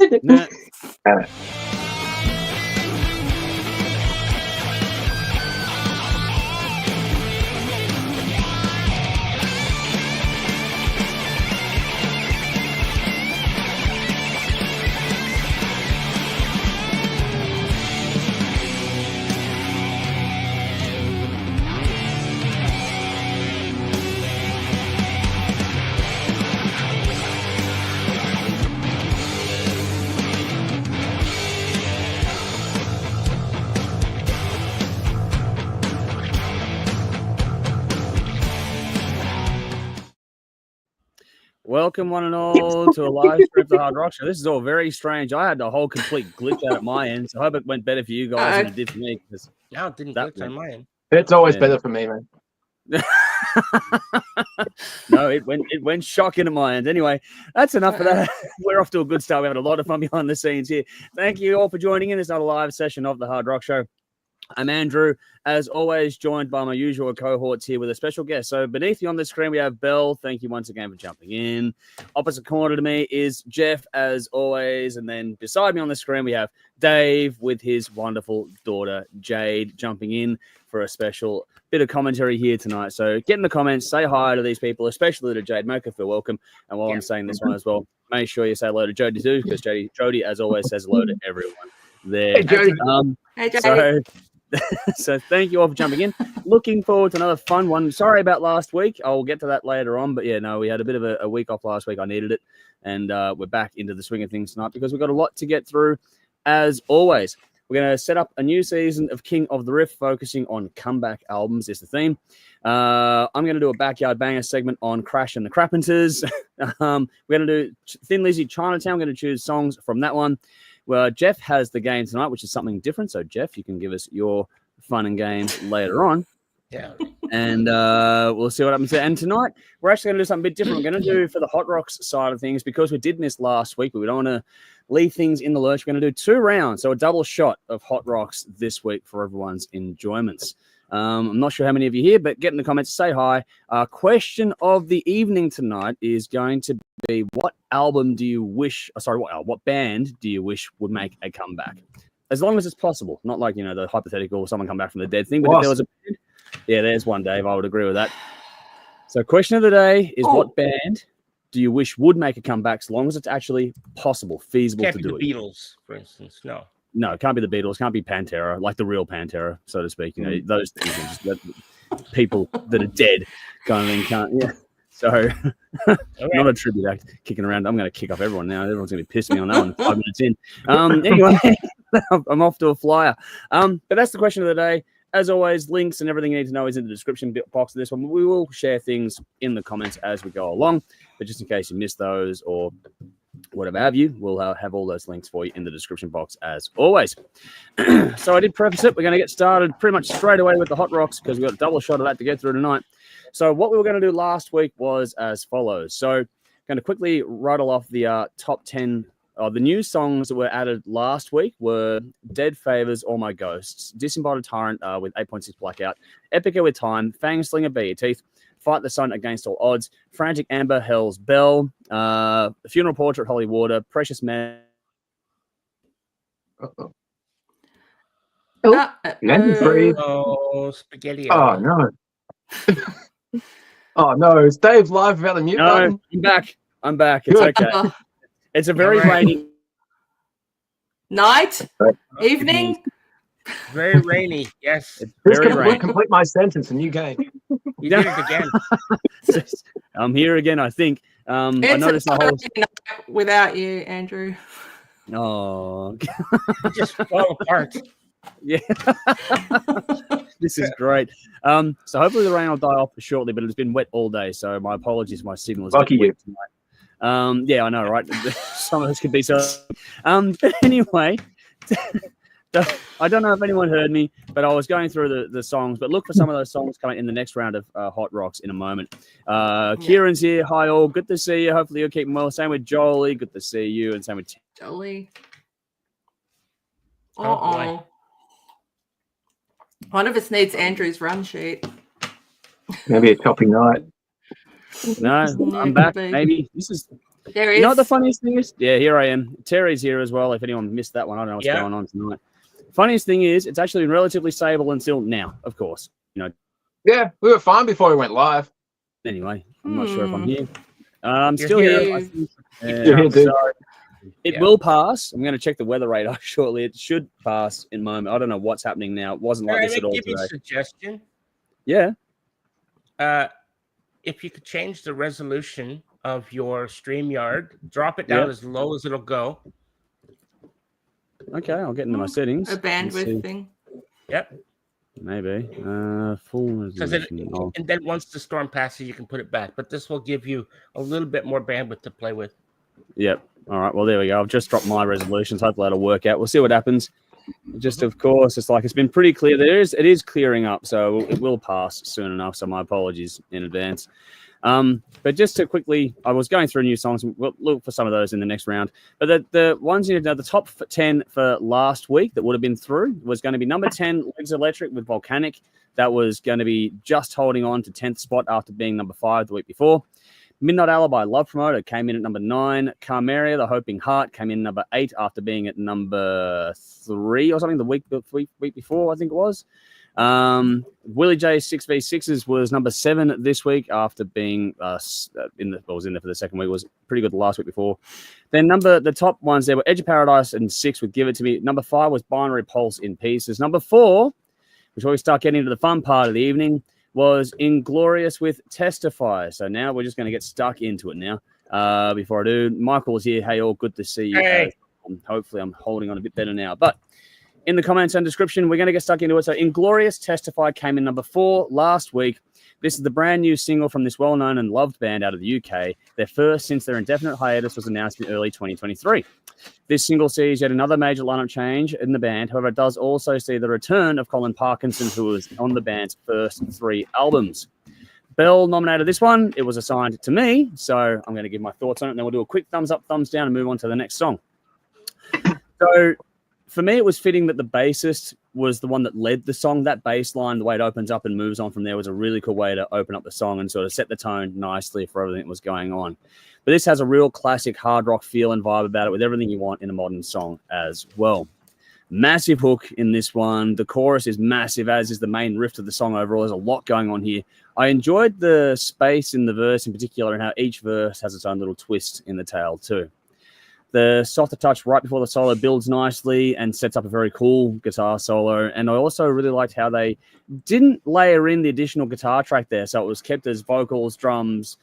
Nah. Welcome, one and all, to a live stream of the Hard Rock Show. This is all very strange. I had a whole complete glitch out at my end, so I hope it went better for you guys than it did for me. No, it didn't glitch on my end. It's always better for me, man. No, it went shocking at my end. Anyway, that's enough of that. We're off to a good start. We're having a lot of fun behind the scenes here. Thank you all for joining in. It's not a live session of the Hard Rock Show. I'm Andrew, as always, joined by my usual cohorts here with a special guest. So beneath you on the screen, we have Belle. Thank you once again for jumping in. Opposite corner to me is Jeff, as always. And then beside me on the screen, we have Dave with his wonderful daughter, Jade, jumping in for a special bit of commentary here tonight. So get in the comments, say hi to these people, especially to Jade. Make her feel welcome. And while I'm saying this one as well, make sure you say hello to Jody too, because Jody, as always, says hello to everyone there. Hey, Jody. Hey, Jody. So thank you all for jumping in. Looking forward to another fun one. Sorry about last week. I'll get to that later on. But yeah, no, we had a bit of a week off last week. I needed it. And we're back into the swing of things tonight because we've got a lot to get through, as always. We're going to set up a new season of King of the Riff, focusing on comeback albums is the theme. I'm going to do a Backyard Banger segment on Crash and the Crapenters. We're going to do Thin Lizzy, Chinatown. I'm going to choose songs from that one. Well, Jeff has the game tonight, which is something different. So, Jeff, you can give us your fun and games later on. Yeah. And we'll see what happens there. And tonight, we're actually going to do something a bit different. We're going to do for the Hot Rocks side of things, because we did miss last week, but we don't want to leave things in the lurch. We're going to do 2 rounds, so a double shot of Hot Rocks this week for everyone's enjoyments. I'm not sure how many of you here, but get in the comments, say hi. Question of the evening tonight is going to be, what album do you wish, what band do you wish would make a comeback? As long as it's possible, not like, the hypothetical someone come back from the dead thing, but if there was a band, yeah, there's one, Dave, I would agree with that. So question of the day is, what band do you wish would make a comeback, as long as it's actually possible, feasible to do it? Can't be the Beatles, for instance, no. No, it can't be the Beatles. Can't be Pantera, like the real Pantera, so to speak. Those things are just people that are dead kind of thing can't. Yeah. So, not a tribute act kicking around. I'm going to kick off everyone now. Everyone's going to be pissing me on that one 5 minutes in. Anyway, I'm off to a flyer. But that's the question of the day. As always, links and everything you need to know is in the description box of this one. We will share things in the comments as we go along. But just in case you missed those or whatever have you, we'll have all those links for you in the description box as always. So I did preface it. We're going to get started pretty much straight away with the Hot Rocks, because we've got a double shot of that to get through tonight. So what we were going to do last week was as follows. So going to quickly rattle off the top 10. The new songs that were added last week were Dead Favors, All My Ghosts, Disembodied Tyrant with 8.6 Blackout, Epica with Time, FangSlinger, Bare Your Teeth, Fight the Sun Against All Odds, Frantic Amber, Hell's Bell, Funeral Portrait, Holy Water, Precious Man. Spaghetti. Oh, no. Oh, no. Is Dave live without a mute button? I'm back. It's okay. It's a very rainy night, evening. Very rainy, yes. This would complete my sentence, a new game. You did it again. I'm here again, I think. I noticed my whole without you, Andrew. Oh, just fall apart. Yeah. This is great. So hopefully the rain will die off shortly, but it's been wet all day, so my apologies. My signal is lucky you. Tonight. Yeah, I know, right? Some of this could be so. But anyway, I don't know if anyone heard me, but I was going through the songs. But look for some of those songs coming in the next round of Hot Rocks in a moment. Kieran's here. Hi, all. Good to see you. Hopefully you're keeping well. Same with Jolie. Good to see you. And same with Jolie. Oh. One of us needs Andrew's run sheet. Maybe a topping night. No, I'm back. Maybe this is There is. You know what the funniest thing is? Yeah, here I am. Terry's here as well. If anyone missed that one, I don't know what's Yeah. going on tonight. Funniest thing is, it's actually been relatively stable until now, of course. Yeah, we were fine before we went live. Anyway, I'm not sure if I'm Hmm. here. I'm You're still here. here. I think. You're here, dude. So it Yeah. will pass. I'm going to check the weather radar shortly. It should pass in a moment. I don't know what's happening now. It wasn't like Can this I at all give you a today. suggestion? Yeah. If you could change the resolution of your StreamYard, drop it down Yeah. as low as it'll go. Okay, I'll get into my settings. A Let's see. bandwidth thing. Yep. Maybe. Full Because resolution. Oh, and then once the storm passes, you can put it back. But this will give you a little bit more bandwidth to play with. yep. All right. Well, there we go. I've just dropped my resolutions. Hopefully that'll work out. We'll see what happens. Just, of course, it's been pretty clear. It is clearing up, so it will pass soon enough. So my apologies in advance. But just to quickly, I was going through new songs. We'll look for some of those in the next round. But the ones you need to know, the top 10 for last week that would have been through was going to be number 10, Legs Electric with Volcanic. That was going to be just holding on to 10th spot after being number 5 the week before. Midnight Alibi, Love Promoter, came in at number 9. Carmeria, The Hoping Heart, came in number 8 after being at number 3 or something the week before, I think it was. Willie J 6v6s was number 7 this week after being was in there for the second week. It was pretty good the last week before. Then the top ones there were Edge of Paradise and 6 would Give It To Me. Number 5 was Binary Pulse in Pieces. Number 4, before we start getting into the fun part of the evening, was Inglorious with Testify. So now we're just going to get stuck into it now. Before I do, Michael's here. Hey, all, good to see you. Hey. Hopefully I'm holding on a bit better now. But in the comments and description, we're going to get stuck into it. So Inglorious Testify came in number 4 last week. This is the brand new single from this well-known and loved band out of the UK. Their first since their indefinite hiatus was announced in early 2023. This single sees yet another major lineup change in the band. However, it does also see the return of Colin Parkinson, who was on the band's first 3 albums. Bell nominated this one. It was assigned to me, so I'm going to give my thoughts on it, and then we'll do a quick thumbs up, thumbs down, and move on to the next song. So for me, it was fitting that the bassist was the one that led the song. That bass line, the way it opens up and moves on from there, was a really cool way to open up the song and sort of set the tone nicely for everything that was going on. But this has a real classic hard rock feel and vibe about it with everything you want in a modern song as well. Massive hook in this one. The chorus is massive, as is the main riff of the song overall. There's a lot going on here. I enjoyed the space in the verse in particular and how each verse has its own little twist in the tail too. The softer touch right before the solo builds nicely and sets up a very cool guitar solo. And I also really liked how they didn't layer in the additional guitar track there. So it was kept as vocals, drums,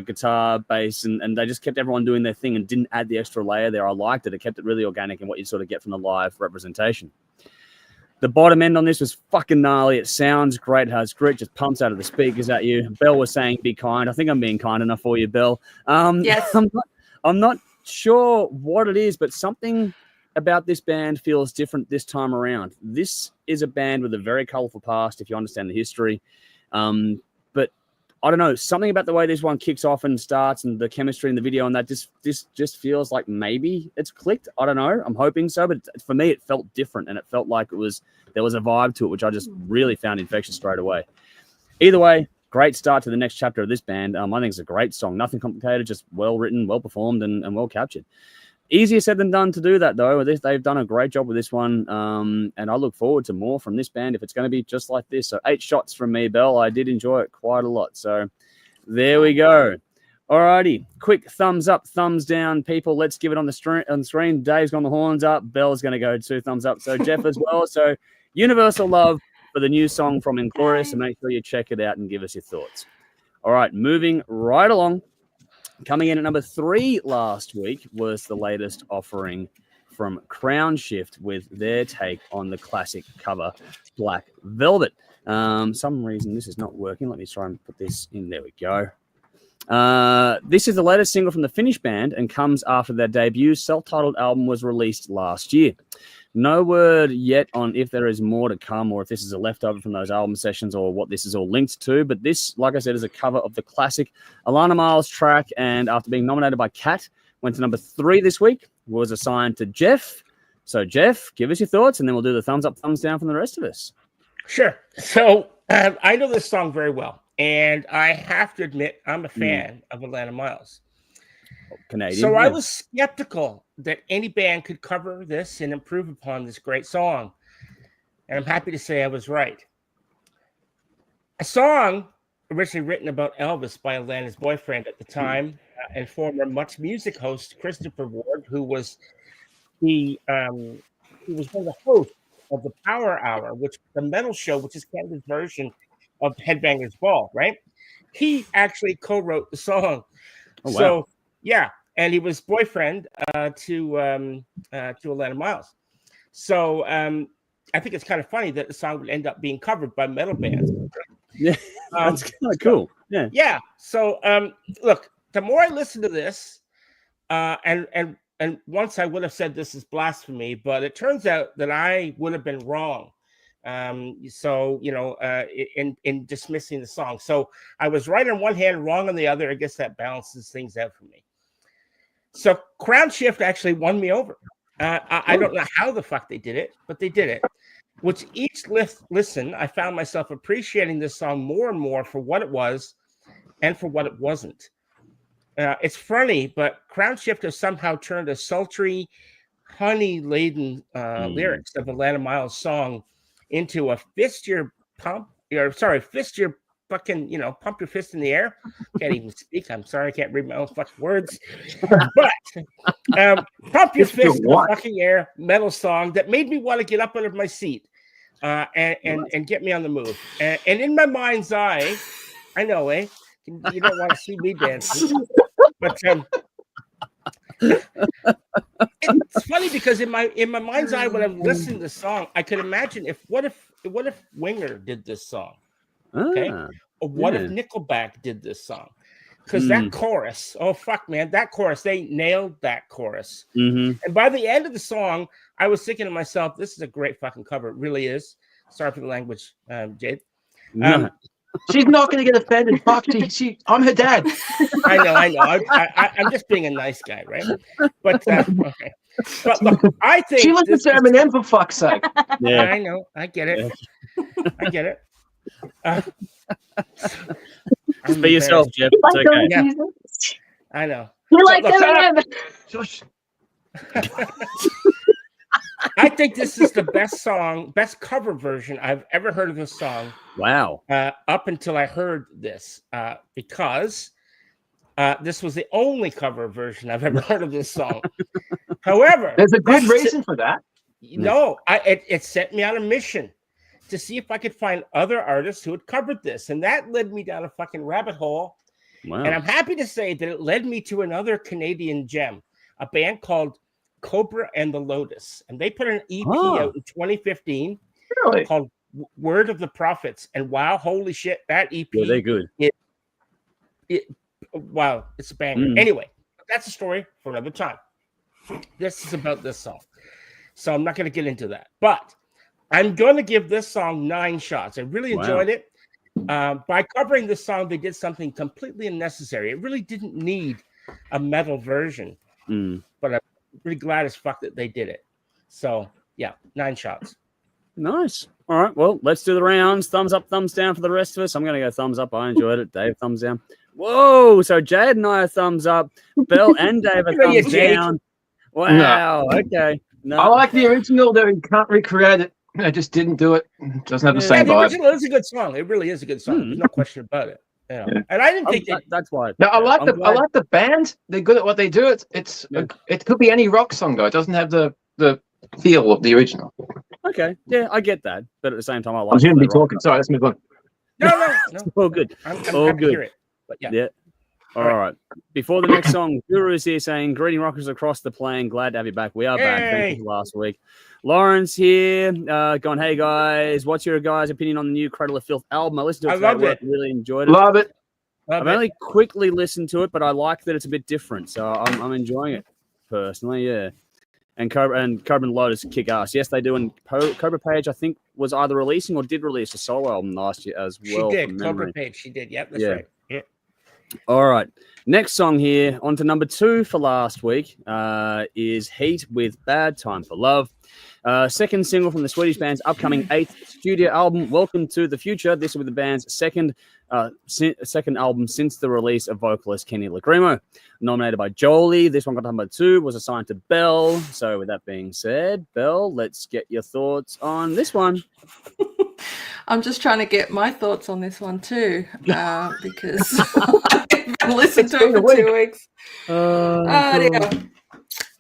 guitar, bass, and they just kept everyone doing their thing and didn't add the extra layer there. I liked it. It kept it really organic in what you sort of get from the live representation. The bottom end on this was fucking gnarly. It sounds great, has grit, just pumps out of the speakers at you. Belle was saying, be kind. I think I'm being kind enough for you, Belle. Yes. I'm not sure what it is, but something about this band feels different this time around. This is a band with a very colorful past, if you understand the history. But I don't know, something about the way this one kicks off and starts and the chemistry in the video and that just feels like maybe it's clicked. I don't know. I'm hoping so, but for me, it felt different and it felt like there was a vibe to it, which I just really found infectious straight away. Either way, great start to the next chapter of this band. I think it's a great song. Nothing complicated, just well written, well performed, and well captured. Easier said than done to do that, though. They've done a great job with this one, and I look forward to more from this band if it's going to be just like this. So 8 shots from me, Belle. I did enjoy it quite a lot. So there we go. Alrighty, quick thumbs up, thumbs down, people. Let's give it on the screen. Dave's got the horns up. Belle's going to go 2 thumbs up. So Jeff as well. So universal love for the new song from Inglorious, and make sure you check it out and give us your thoughts. All right, moving right along. Coming in at number 3 last week was the latest offering from Crownshift with their take on the classic cover, Black Velvet. Some reason this is not working. Let me try and put this in. There we go. This is the latest single from the Finnish band and comes after their debut self-titled album was released last year. No word yet on if there is more to come or if this is a leftover from those album sessions or what this is all linked to. But this, like I said, is a cover of the classic Alana Miles track. And after being nominated by C.A.T., went to number 3 this week, was assigned to Jeff. So, Jeff, give us your thoughts, and then we'll do the thumbs up, thumbs down from the rest of us. Sure. So I know this song very well, and I have to admit I'm a fan of Alana Miles. Canadian. So I yeah. was skeptical that any band could cover this and improve upon this great song. And I'm happy to say I was right. A song originally written about Elvis by Alanis' boyfriend at the time and former Much Music host Christopher Ward, who was one of the hosts of the Power Hour, which is the metal show, which is Canada's version of Headbangers Ball, right? He actually co-wrote the song. Oh, wow. So yeah, and he was boyfriend to Alana Miles. So I think it's kind of funny that the song would end up being covered by metal bands. Yeah, that's kind of cool. Yeah. Yeah. So look, the more I listen to this, and once I would have said this is blasphemy, but it turns out that I would have been wrong. So in dismissing the song, so I was right on one hand, wrong on the other. I guess that balances things out for me. So Crownshift actually won me over. I don't know how the fuck they did it, but they did it. Which each listen, I found myself appreciating this song more and more for what it was and for what it wasn't. It's funny, but Crownshift has somehow turned a sultry, honey-laden lyrics of Alana Miles' song into a fist your fucking, pump your fist in the air. Can't even speak. I'm sorry, I can't read my own fucking words. But pump your fist in the fucking air metal song that made me want to get up out of my seat and get me on the move. And in my mind's eye, I know, you don't want to see me dancing, but it's funny because in my mind's eye, when I'm listening to the song, I could imagine what if Winger did this song, okay, or what if Nickelback did this song, because that chorus, oh fuck, man, that chorus, they nailed that chorus, and by the end of the song, I was thinking to myself, this is a great fucking cover, it really is. Sorry for the language, Jade. She's not going to get offended. Fuck, I'm her dad. I know. I'm just being a nice guy, right? But okay. But look, I think she listens to Eminem for fuck's sake. Yeah, I know. I get it. Yeah. I get it. Just be yourself, Jeff. It's okay. Yeah. I know. You like Eminem? Shush. I think this is the best cover version I've ever heard of this song. Wow. Up until I heard this, because this was the only cover version I've ever heard of this song. However, there's a good reason for that. No, it set me on a mission to see if I could find other artists who had covered this, and that led me down a fucking rabbit hole. Wow. And I'm happy to say that it led me to another Canadian gem, a band called Cobra and the Lotus, and they put an EP out in 2015 called Word of the Prophets, and wow, holy shit, that EP, yeah, they're good. Wow, it's a banger. Anyway, that's a story for another time. This is about this song, so I'm not going to get into that, but I'm going to give this song 9 shots. I really enjoyed it. By covering this song, they did something completely unnecessary. It really didn't need a metal version, but I'm really glad as fuck that they did it. So yeah, 9 shots. Nice. All right, well, let's do the rounds. Thumbs up, thumbs down for the rest of us. I'm going to go thumbs up. I enjoyed it. Dave, thumbs down. Whoa, so Jade and I are thumbs up. Belle and Dave are thumbs down. Wow, okay. No. I like the original, though you can't recreate it. I just didn't do it. It doesn't have the same the vibe. original is a good song. It really is a good song. There's no question about it. Yeah. And I didn't think that's why. No, I like the band. They're good at what they do. It could be any rock song though. It doesn't have the feel of the original. Okay, yeah, I get that, but at the same time, I like. I'm hearing me talking. Sorry, let's move on. No. All good. I'm all happy good. to hear it. But yeah. All right. Before the next song, Guru is here saying, "Greeting rockers across the plane. Glad to have you back. We are back. Thank you for last week." Lawrence here, going, "Hey guys, what's your guys' opinion on the new Cradle of Filth album? I listened to it. I loved it. Really enjoyed it. Love it. I've only quickly listened to it, but I like that it's a bit different, so I'm enjoying it personally. Yeah. And Cobra and Lotus kick ass. Yes, they do. And Cobra Page, I think, was either releasing or did release a solo album last year as well. She did. Cobra Page, she did. Yep, that's right. Yeah. All right. Next song here, on to number 2 for last week, is H.E.A.T with Bad Time for Love. Second single from the Swedish band's upcoming 8th studio album, Welcome to the Future. This will be the band's second album since the release of vocalist Kenny Lagrimo. Nominated by Jolie, this one got number 2, was assigned to Belle. So with that being said, Belle, let's get your thoughts on this one. I'm just trying to get my thoughts on this one too, because I haven't listened to it for 2 weeks. Dear.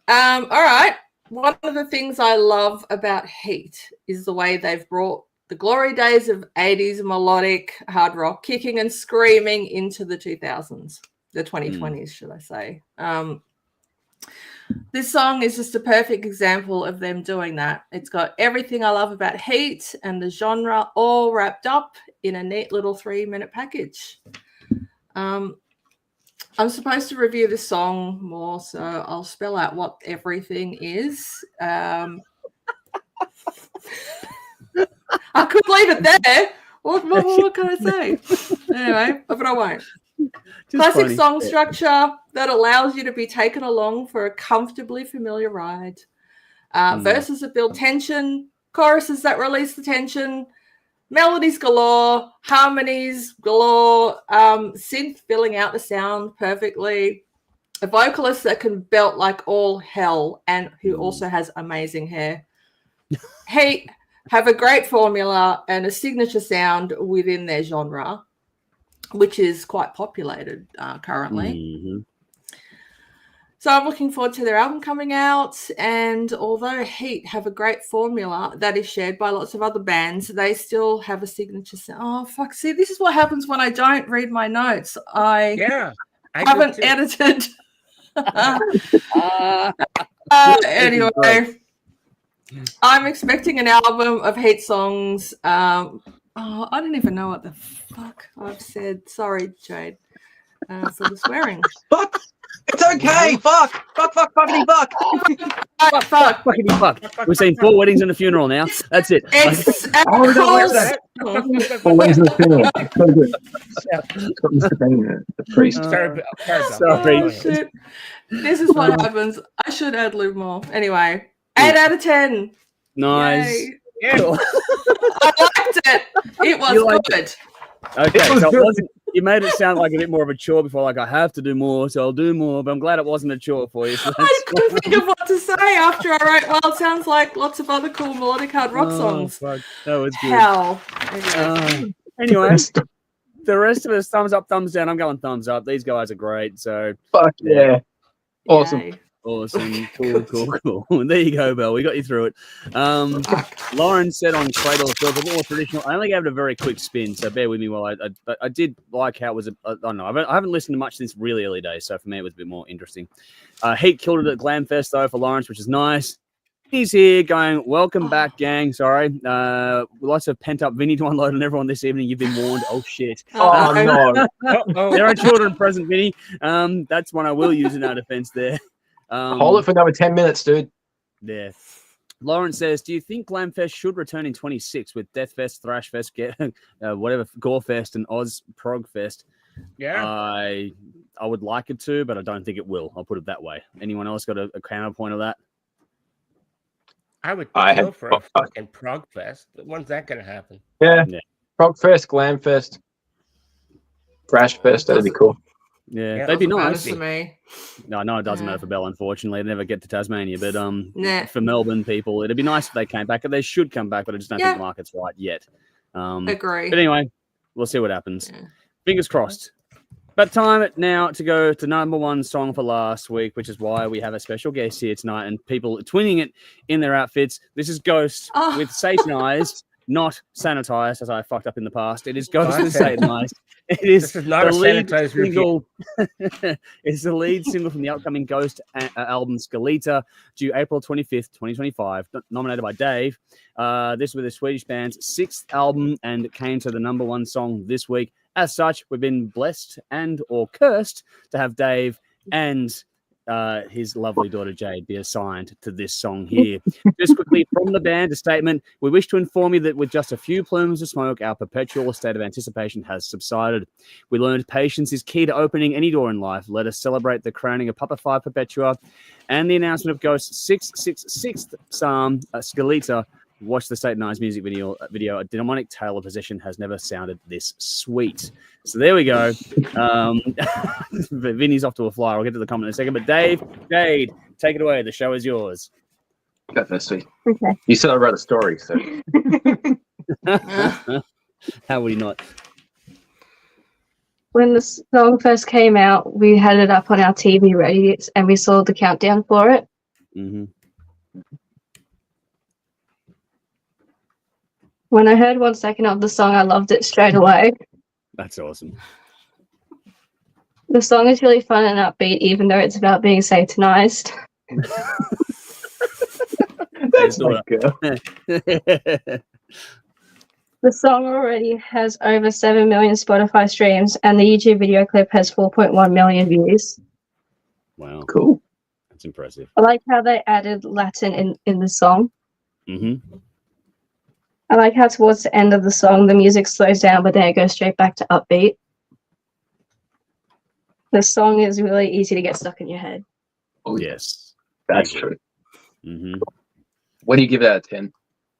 All right. One of the things I love about H.E.A.T is the way they've brought the glory days of 80s melodic hard rock kicking and screaming into the 2000s, the 2020s, should I say. This song is just a perfect example of them doing that. It's got everything I love about H.E.A.T and the genre all wrapped up in a neat little 3-minute package. I'm supposed to review this song more, so I'll spell out what everything is. I could leave it there. What can I say? Anyway, but I won't. Classic song structure that allows you to be taken along for a comfortably familiar ride. Verses that build tension, choruses that release the tension, melodies galore, harmonies galore, synth filling out the sound perfectly, a vocalist that can belt like all hell and who also has amazing hair. H.E.A.T have a great formula and a signature sound within their genre, which is quite populated currently. So I'm looking forward to their album coming out. And although H.E.A.T have a great formula that is shared by lots of other bands, they still have a signature sound. Oh, fuck. See, this is what happens when I don't read my notes. I haven't edited. Anyway, I'm expecting an album of H.E.A.T songs. I don't even know what the fuck I've said. Sorry, Jade, for the swearing. Fuck! It's okay. Fuck! Fuckity fuck! Fuckity fuck! We've seen 4 weddings and a funeral now. That's it. Four weddings and a funeral. So good. Got Mr. Bain, the priest. Sorry. Oh, shit. This is what happens. I should ad lib more. Anyway, 8 out of 10. Nice. Yeah. I liked it. It was good. Okay, so it wasn't. You made it sound like a bit more of a chore before, like I have to do more, so I'll do more. But I'm glad it wasn't a chore for you. So I couldn't think of what to say after I wrote, well, it sounds like lots of other cool melodic hard rock songs. Fuck. That was good. Hell. Anyway, the rest of us, thumbs up, thumbs down. I'm going thumbs up. These guys are great. So fuck yeah. Awesome. Yay. Awesome. Cool. There you go, Belle. We got you through it. Lauren said on Cradle of Filth, a bit more traditional. I only gave it a very quick spin, so bear with me while I did like how it was. I don't know. I haven't listened to much since really early days, so for me it was a bit more interesting. H.E.A.T killed it at Glam Fest, though, for Lawrence, which is nice. He's here going, welcome back, gang. Sorry. Lots of pent-up Vinny to unload on everyone this evening. You've been warned. Oh, shit. Oh, no. There are children present, Vinny. That's one I will use in our defense there. Hold it for another 10 minutes, dude. Yeah. Lawrence says, do you think Glamfest should return in 26 with Deathfest, Thrashfest, whatever, Gorefest and Oz Progfest? Yeah. I would like it to, but I don't think it will. I'll put it that way. Anyone else got a counterpoint of that? I would go for a fucking Progfest. When's that going to happen? Yeah. Progfest, Glamfest, Thrashfest, that'd be cool. Yeah, they'd be nice. To me. No, it doesn't matter for Bell, unfortunately. They never get to Tasmania, but for Melbourne people, it'd be nice if they came back. They should come back, but I just don't think the market's right yet. Agree. But anyway, we'll see what happens. Yeah. Fingers crossed. But time now to go to number 1 song for last week, which is why we have a special guest here tonight and people twinning it in their outfits. This is Ghost with Satanized, not Sanitized, as I fucked up in the past. It is Ghost with Satanized. It is not the lead single. It's the lead single from the upcoming Ghost album Skeleta, due April 25th, 2025, nominated by Dave. This was the Swedish band's 6th album and came to the number 1 song this week. As such, we've been blessed and or cursed to have Dave and his lovely daughter Jade be assigned to this song here. Just quickly from the band, a statement. We wish to inform you that with just a few plumes of smoke, our perpetual state of anticipation has subsided. We learned patience is key to opening any door in life. Let us celebrate the crowning of Papa 5 Perpetua and the announcement of Ghost's 666th Psalm, Scalita. Watch the Satanized music video. A demonic tale of possession has never sounded this sweet. So there we go. Vinny's off to a flyer. I'll get to the comment in a second. But Jade, take it away. The show is yours. Go first, sweet. Okay. You said I wrote a story, so. How would you not? When the song first came out, we had it up on our TV ready, and we saw the countdown for it. Mm-hmm. When I heard 1 second of the song, I loved it straight away. That's awesome. The song is really fun and upbeat, even though it's about being satanized. That's my girl. The song already has over 7 million Spotify streams, and the YouTube video clip has 4.1 million views. Wow. Cool. That's impressive. I like how they added Latin in the song. Mm-hmm. I like how towards the end of the song, the music slows down, but then it goes straight back to upbeat. The song is really easy to get stuck in your head. Oh, Yes. that's true. Mm-hmm. What do you give it out of 10?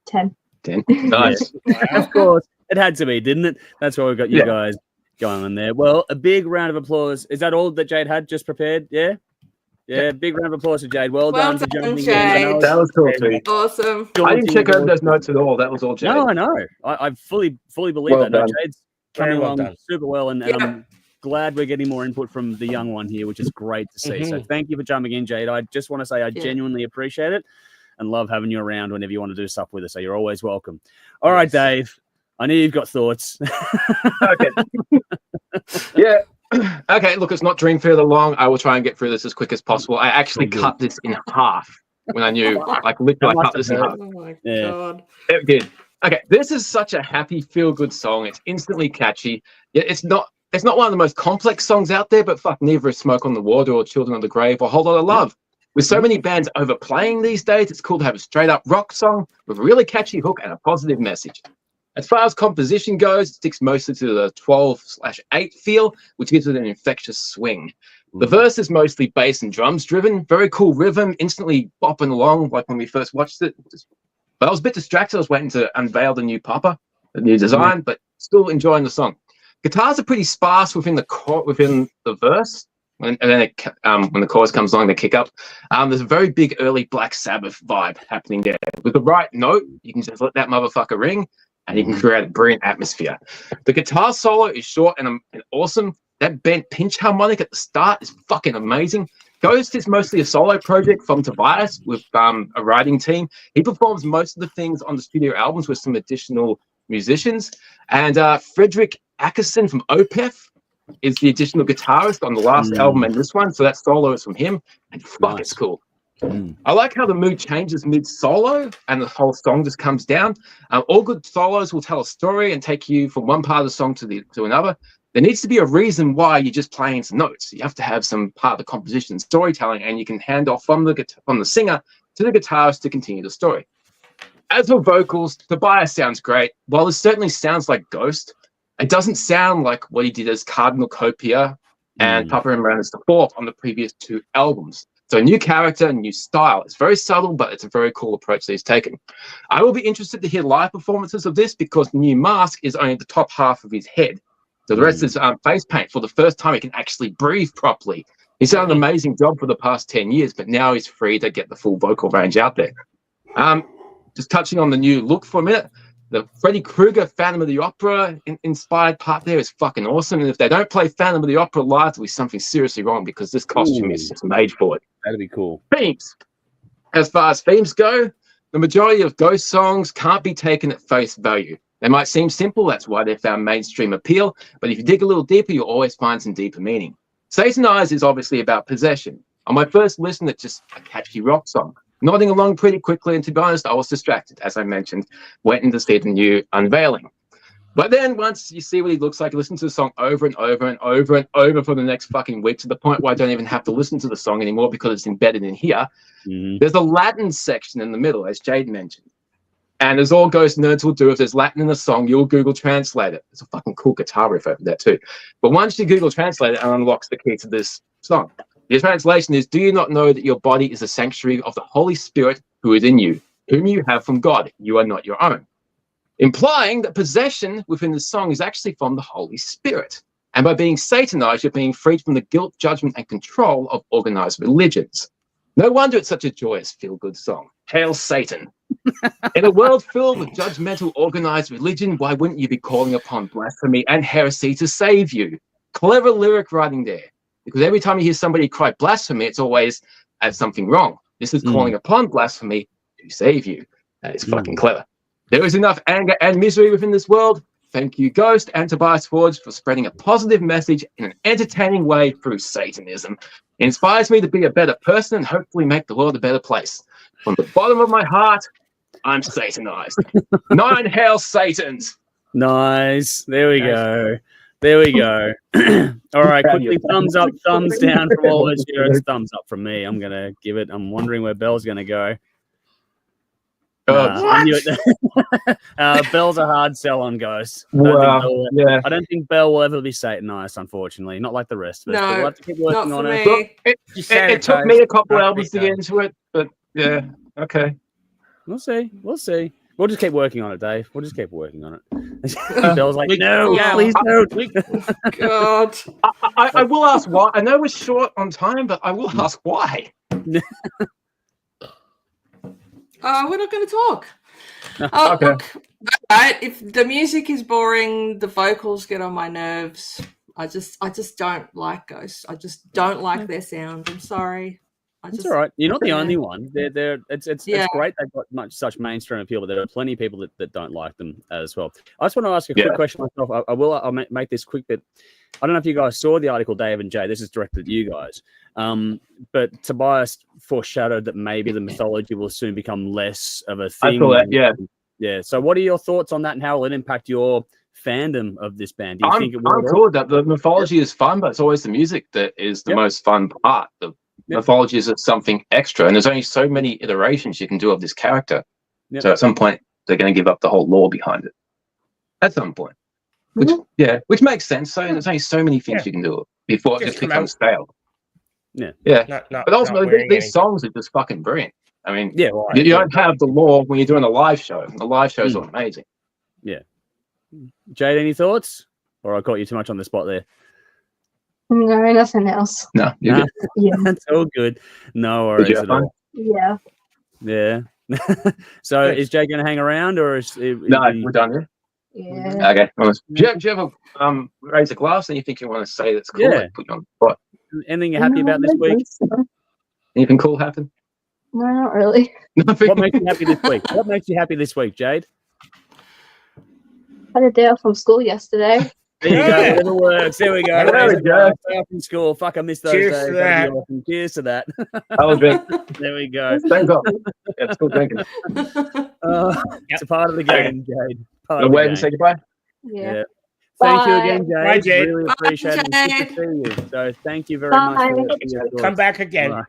10. 10. Nice. Of course. It had to be, didn't it? That's why we got you guys going on there. Well, a big round of applause. Is that all that Jade had just prepared? Yeah? Yeah, big round of applause for Jade. Well done for jumping in. Jade. That was cool, too. Awesome. I didn't check over those notes at all. That was all Jade. No, I know. I fully believe Well that. No, done. Jade's coming Very well along done. super well, and I'm glad we're getting more input from the young one here, which is great to see. So thank you for jumping in, Jade. I just want to say I genuinely appreciate it and love having you around whenever you want to do stuff with us. So you're always welcome. All right, Dave. I know you've got thoughts. Okay. Yeah. Okay, look, it's not dream further long. I will try and get through this as quick as possible. I actually cut this in half when I knew, like, literally, I cut this in half. Oh my Yeah. God. It did. Okay, this is such a happy, feel-good song. It's instantly catchy. Yeah, it's not one of the most complex songs out there, but fuck, neither is Smoke on the Water or Children of the Grave or Whole Lot of Love. With so many bands overplaying these days, it's cool to have a straight-up rock song with a really catchy hook and a positive message. As far as composition goes, it sticks mostly to the 12/8 feel, which gives it an infectious swing. The verse is mostly bass and drums driven, very cool rhythm, instantly bopping along like when we first watched it. But I was a bit distracted. I was waiting to unveil the new Papa, the new design, but still enjoying the song. Guitars are pretty sparse within the verse, and then when the chorus comes along, they kick up. There's a very big early Black Sabbath vibe happening there. With the right note, you can just let that motherfucker ring, and you can create a brilliant atmosphere. The guitar solo is short and awesome. That bent pinch harmonic at the start is fucking amazing. Ghost is mostly a solo project from Tobias with a writing team. He performs most of the things on the studio albums with some additional musicians. And Frederick Ackerson from Opeth is the additional guitarist on the last album and this one. So that solo is from him. And fuck, it's cool. I like how the mood changes mid-solo and the whole song just comes down. All good solos will tell a story and take you from one part of the song to another. There needs to be a reason why you're just playing some notes. You have to have some part of the composition, storytelling, and you can hand off from the singer to the guitarist to continue the story. As for vocals, Tobias sounds great. While this certainly sounds like Ghost, it doesn't sound like what he did as Cardinal Copia and Papa Emeritus IV on the previous 2 albums. So a new character, new style. It's very subtle, but it's a very cool approach that he's taken. I will be interested to hear live performances of this because the new mask is only the top half of his head. So the rest is face paint. For the first time, he can actually breathe properly. He's done an amazing job for the past 10 years, but now he's free to get the full vocal range out there. Just touching on the new look for a minute, the Freddy Krueger Phantom of the Opera inspired part there is fucking awesome. And if they don't play Phantom of the Opera live, there'll be something seriously wrong because this costume is just made for it. That'd be cool. Themes. As far as themes go, the majority of Ghost songs can't be taken at face value. They might seem simple, that's why they found mainstream appeal, but if you dig a little deeper, you'll always find some deeper meaning. Satanized is obviously about possession. On my first listen, it's just a catchy rock song. Nodding along pretty quickly, and to be honest, I was distracted, as I mentioned, waiting to see the new unveiling. But then once you see what he looks like, you listen to the song over and over and over and over for the next fucking week, to the point where I don't even have to listen to the song anymore because it's embedded in here. Mhm. There's a Latin section in the middle, as Jade mentioned. And as all ghost nerds will do, if there's Latin in the song, you'll Google Translate it. It's a fucking cool guitar riff over there too. But once you Google Translate it, it unlocks the key to this song. The translation is, do you not know that your body is a sanctuary of the Holy Spirit who is in you, whom you have from God? You are not your own. Implying that possession within the song is actually from the Holy Spirit. And by being Satanized, you're being freed from the guilt, judgment, and control of organized religions. No wonder it's such a joyous, feel-good song. Hail Satan. In a world filled with judgmental, organized religion, why wouldn't you be calling upon blasphemy and heresy to save you? Clever lyric writing there. Because every time you hear somebody cry blasphemy, it's always as something wrong. This is calling upon blasphemy to save you. That is fucking clever. There is enough anger and misery within this world. Thank you, Ghost and Tobias Forge, for spreading a positive message in an entertaining way through Satanism. It inspires me to be a better person and hopefully make the world a better place. From the bottom of my heart, I'm Satanized. 9 Hail Satans. Nice. There we go. There we go. All right, quickly, thumbs up, thumbs down from all of us here. It's thumbs up from me. I'm going to give it. I'm wondering where Belle's going to go. I knew it. Belle's a hard sell on Ghost. I don't think Belle will ever be Satanized, unfortunately. Not like the rest of us. No, we'll have to keep working on it. Me. It took me a couple albums to get into it, but yeah, okay. We'll see. We'll see. We'll just keep working on it, Dave. We'll just keep working on it. Bell's like, no, please don't. God. I will ask why. I know we're short on time, but I will ask why. We're not going to talk. Okay. Look, right, if the music is boring, the vocals get on my nerves. I just don't like Ghosts. I just don't like their sound. I'm sorry. It's all right. You're not the only one. It's great they've got such mainstream appeal, but there are plenty of people that don't like them as well. I just want to ask a quick question myself. I'll make this quick bit. I don't know if you guys saw the article, Dave and Jay. This is directed at you guys. But Tobias foreshadowed that maybe the mythology will soon become less of a thing. I saw that, yeah. Yeah. So what are your thoughts on that, and how will it impact your fandom of this band? Do you think it will? I'm cool with that. The mythology is fun, but it's always the music that is the most fun part. The mythology is something extra, and there's only so many iterations you can do of this character. So at some point, they're going to give up the whole lore behind it. At some point. Which makes sense. So there's only so many things you can do before it just becomes stale. But ultimately, these songs are just fucking brilliant. I mean, you don't have the lore when you're doing a live show. The live shows are amazing. Yeah. Jade, any thoughts? Or I caught you too much on the spot there? No, nothing else. No, you're good. Yeah. That's all good. No worries at all. Yeah. Yeah. So is Jay going to hang around, or is we're done here? Yeah. Okay. Do you ever raise a glass and you think you want to say that's cool? Yeah. Like, put you on the spot. Anything you're happy about this week? Anything cool happen? No, not really. What makes you happy this week? What makes you happy this week, Jade? I had a day off from school yesterday. There you go. It never works. There we go. There we go. Stay off from school. Fuck, I missed those Cheers days. to that. Awesome. Cheers to that. I was drink. There we go. Thanks up. Yeah, still drinking. It's a part of the game, Jade. Go away and say goodbye. Yeah. Thank you again, Jade. Bye, Jade. Really appreciate it. It's good to see you. So thank you very much. For your Come back again. Right.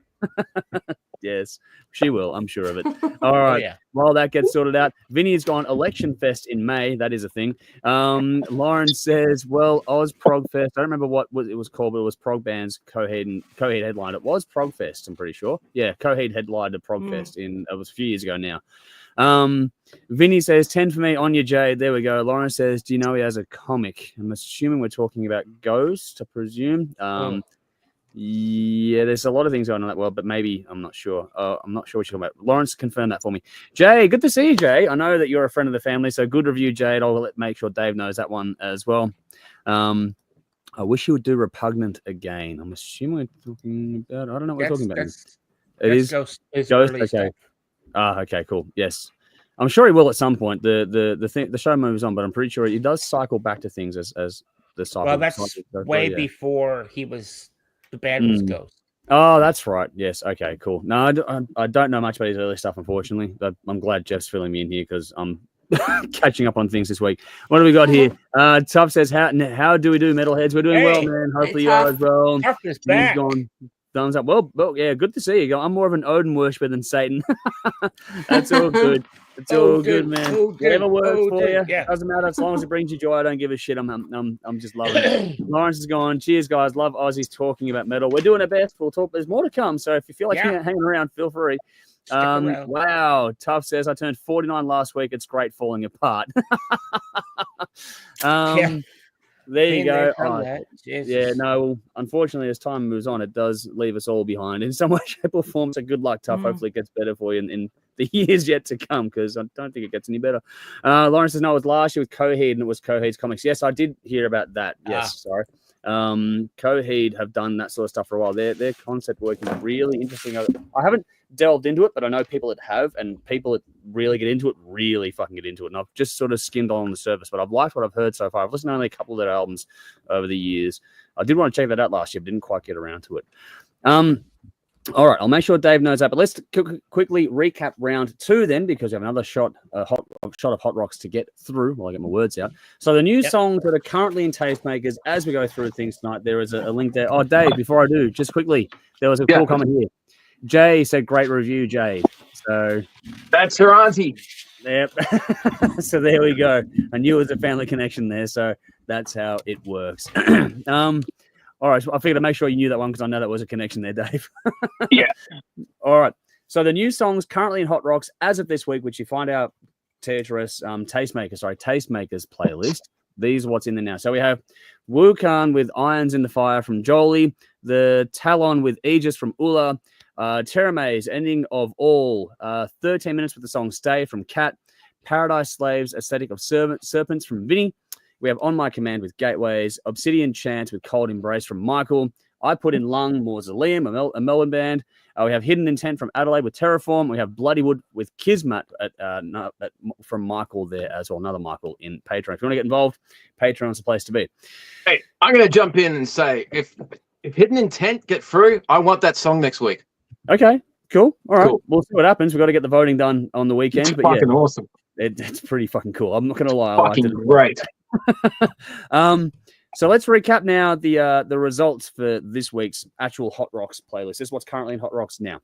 Yes, she will. I'm sure of it. All right. While that gets sorted out, Vinny has gone Election Fest in May. That is a thing. Lauren says, well, Oz Prog Fest. I don't remember what it was called, but it was Prog Band's Coheed headline. It was Prog Fest, I'm pretty sure. Yeah, Coheed headlined a Prog Fest it was a few years ago now. Vinny says 10 for me on your Jade. There we go. Lauren says, do you know he has a comic? I'm assuming we're talking about Ghost, I presume. Yeah, there's a lot of things going on in that world, but maybe I'm not sure. I'm not sure what you're talking about. Lawrence, confirm that for me. Jay, good to see you, Jay. I know that you're a friend of the family, so good review, Jade. I'll make sure Dave knows that one as well. I wish you would do Repugnant again. I'm assuming we're talking about. I don't know what we're talking about. It is Ghost. Okay. Okay, cool. Yes, I'm sure he will at some point. The show moves on, but I'm pretty sure he does cycle back to things as the cycle. Well, that's way before he was. The band was Ghost. Oh, that's right. Yes. Okay, cool. No, I don't know much about his early stuff, unfortunately. But I'm glad Jeff's filling me in here because I'm catching up on things this week. What do we got here? Tough says, how do we do, metalheads? We're doing well, man. Hopefully you are as well. Tough is back. Gone. Thumbs up. Well, yeah, good to see you. I'm more of an Odin worshiper than Satan. That's all good. It's all good, man. Whatever works for you. Yeah. Doesn't matter as long as it brings you joy. I don't give a shit. I'm just loving it. Lawrence is gone. Cheers, guys. Love Aussies talking about metal. We're doing our best. We'll talk. There's more to come. So if you feel like hanging around, feel free. Wow. Tough says I turned 49 last week. It's great falling apart. There you go. Yeah, no, unfortunately, as time moves on, it does leave us all behind in some way, shape, or form. So good luck, Tough. Hopefully it gets better for you in the years yet to come, because I don't think it gets any better. Lawrence says, no, it was last year with C.A.T.C, and it was C.A.T.C's comics. Yes, I did hear about that. Yes, sorry. C.A.T.C have done that sort of stuff for a while. Their concept work is really interesting. I haven't delved into it, but I know people that have, and people that really get into it, really fucking get into it. And I've just sort of skimmed on the surface, but I've liked what I've heard so far. I've listened to only a couple of their albums over the years. I did want to check that out last year, but didn't quite get around to it. All right, I'll make sure Dave knows that, but let's quickly recap round 2 then, because we have another shot of Hot Rocks to get through while I get my words out. So the new songs that are currently in Tastemakers, as we go through things tonight, there is a link there. Oh, Dave, before I do, just quickly, there was a cool comment here. Jay said, great review, Jay. So that's her auntie. Yep. So there we go. I knew it was a family connection there, so that's how it works. All right, so I figured to make sure you knew that one because I know that was a connection there, Dave. Yeah. All right. So the new songs currently in Hot Rocks as of this week, which you find out Tastemakers playlist. These are what's in there now. So we have Wukan with Irons in the Fire from Jolie, the Talon with Aegis from Ula, Teramaze, Ending of All, 13 minutes with the song Stay from Cat, Paradise Slaves, Aesthetic of Serpents from Vinny. We have On My Command with Gateways, Obsidian Chant with Cold Embrace from Michael. I put in Lung Mausoleum, a Melbourne band. We have Hidden Intent from Adelaide with Terraform. We have Bloodywood with Kismet from Michael there as well. Another Michael in Patreon. If you want to get involved, Patreon's the place to be. Hey, I'm going to jump in and say, if Hidden Intent get through, I want that song next week. Okay, cool. All right, cool. We'll see what happens. We've got to get the voting done on the weekend. It's fucking awesome. It's pretty fucking cool. I'm not going to lie. Fucking great. So let's recap now the results for this week's actual Hot Rocks playlist. This is what's currently in Hot Rocks now.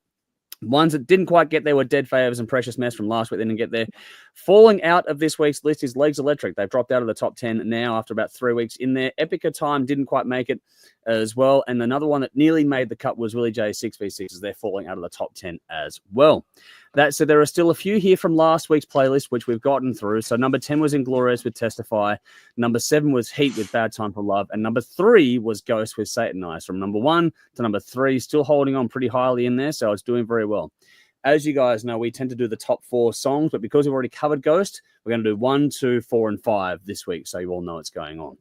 Ones that didn't quite get there were Dead Favors and Precious Mess from last week. They didn't get there. Falling out of this week's list is Legs Electric. They've dropped out of the top 10 now after about 3 weeks in there. Epica Time didn't quite make it as well. And another one that nearly made the cut was Willie J's 6v6s. They're falling out of the top 10 as well. That said, there are still a few here from last week's playlist, which we've gotten through. So number 10 was Inglorious with Testify. Number 7 was H.E.A.T with Bad Time for Love. And number 3 was Ghost with Satanized. From number 1 to number 3, still holding on pretty highly in there. So it's doing very well. As you guys know, we tend to do the top 4 songs, but because we've already covered Ghost, we're going to do 1, 2, 4, and 5 this week. So you all know what's going on.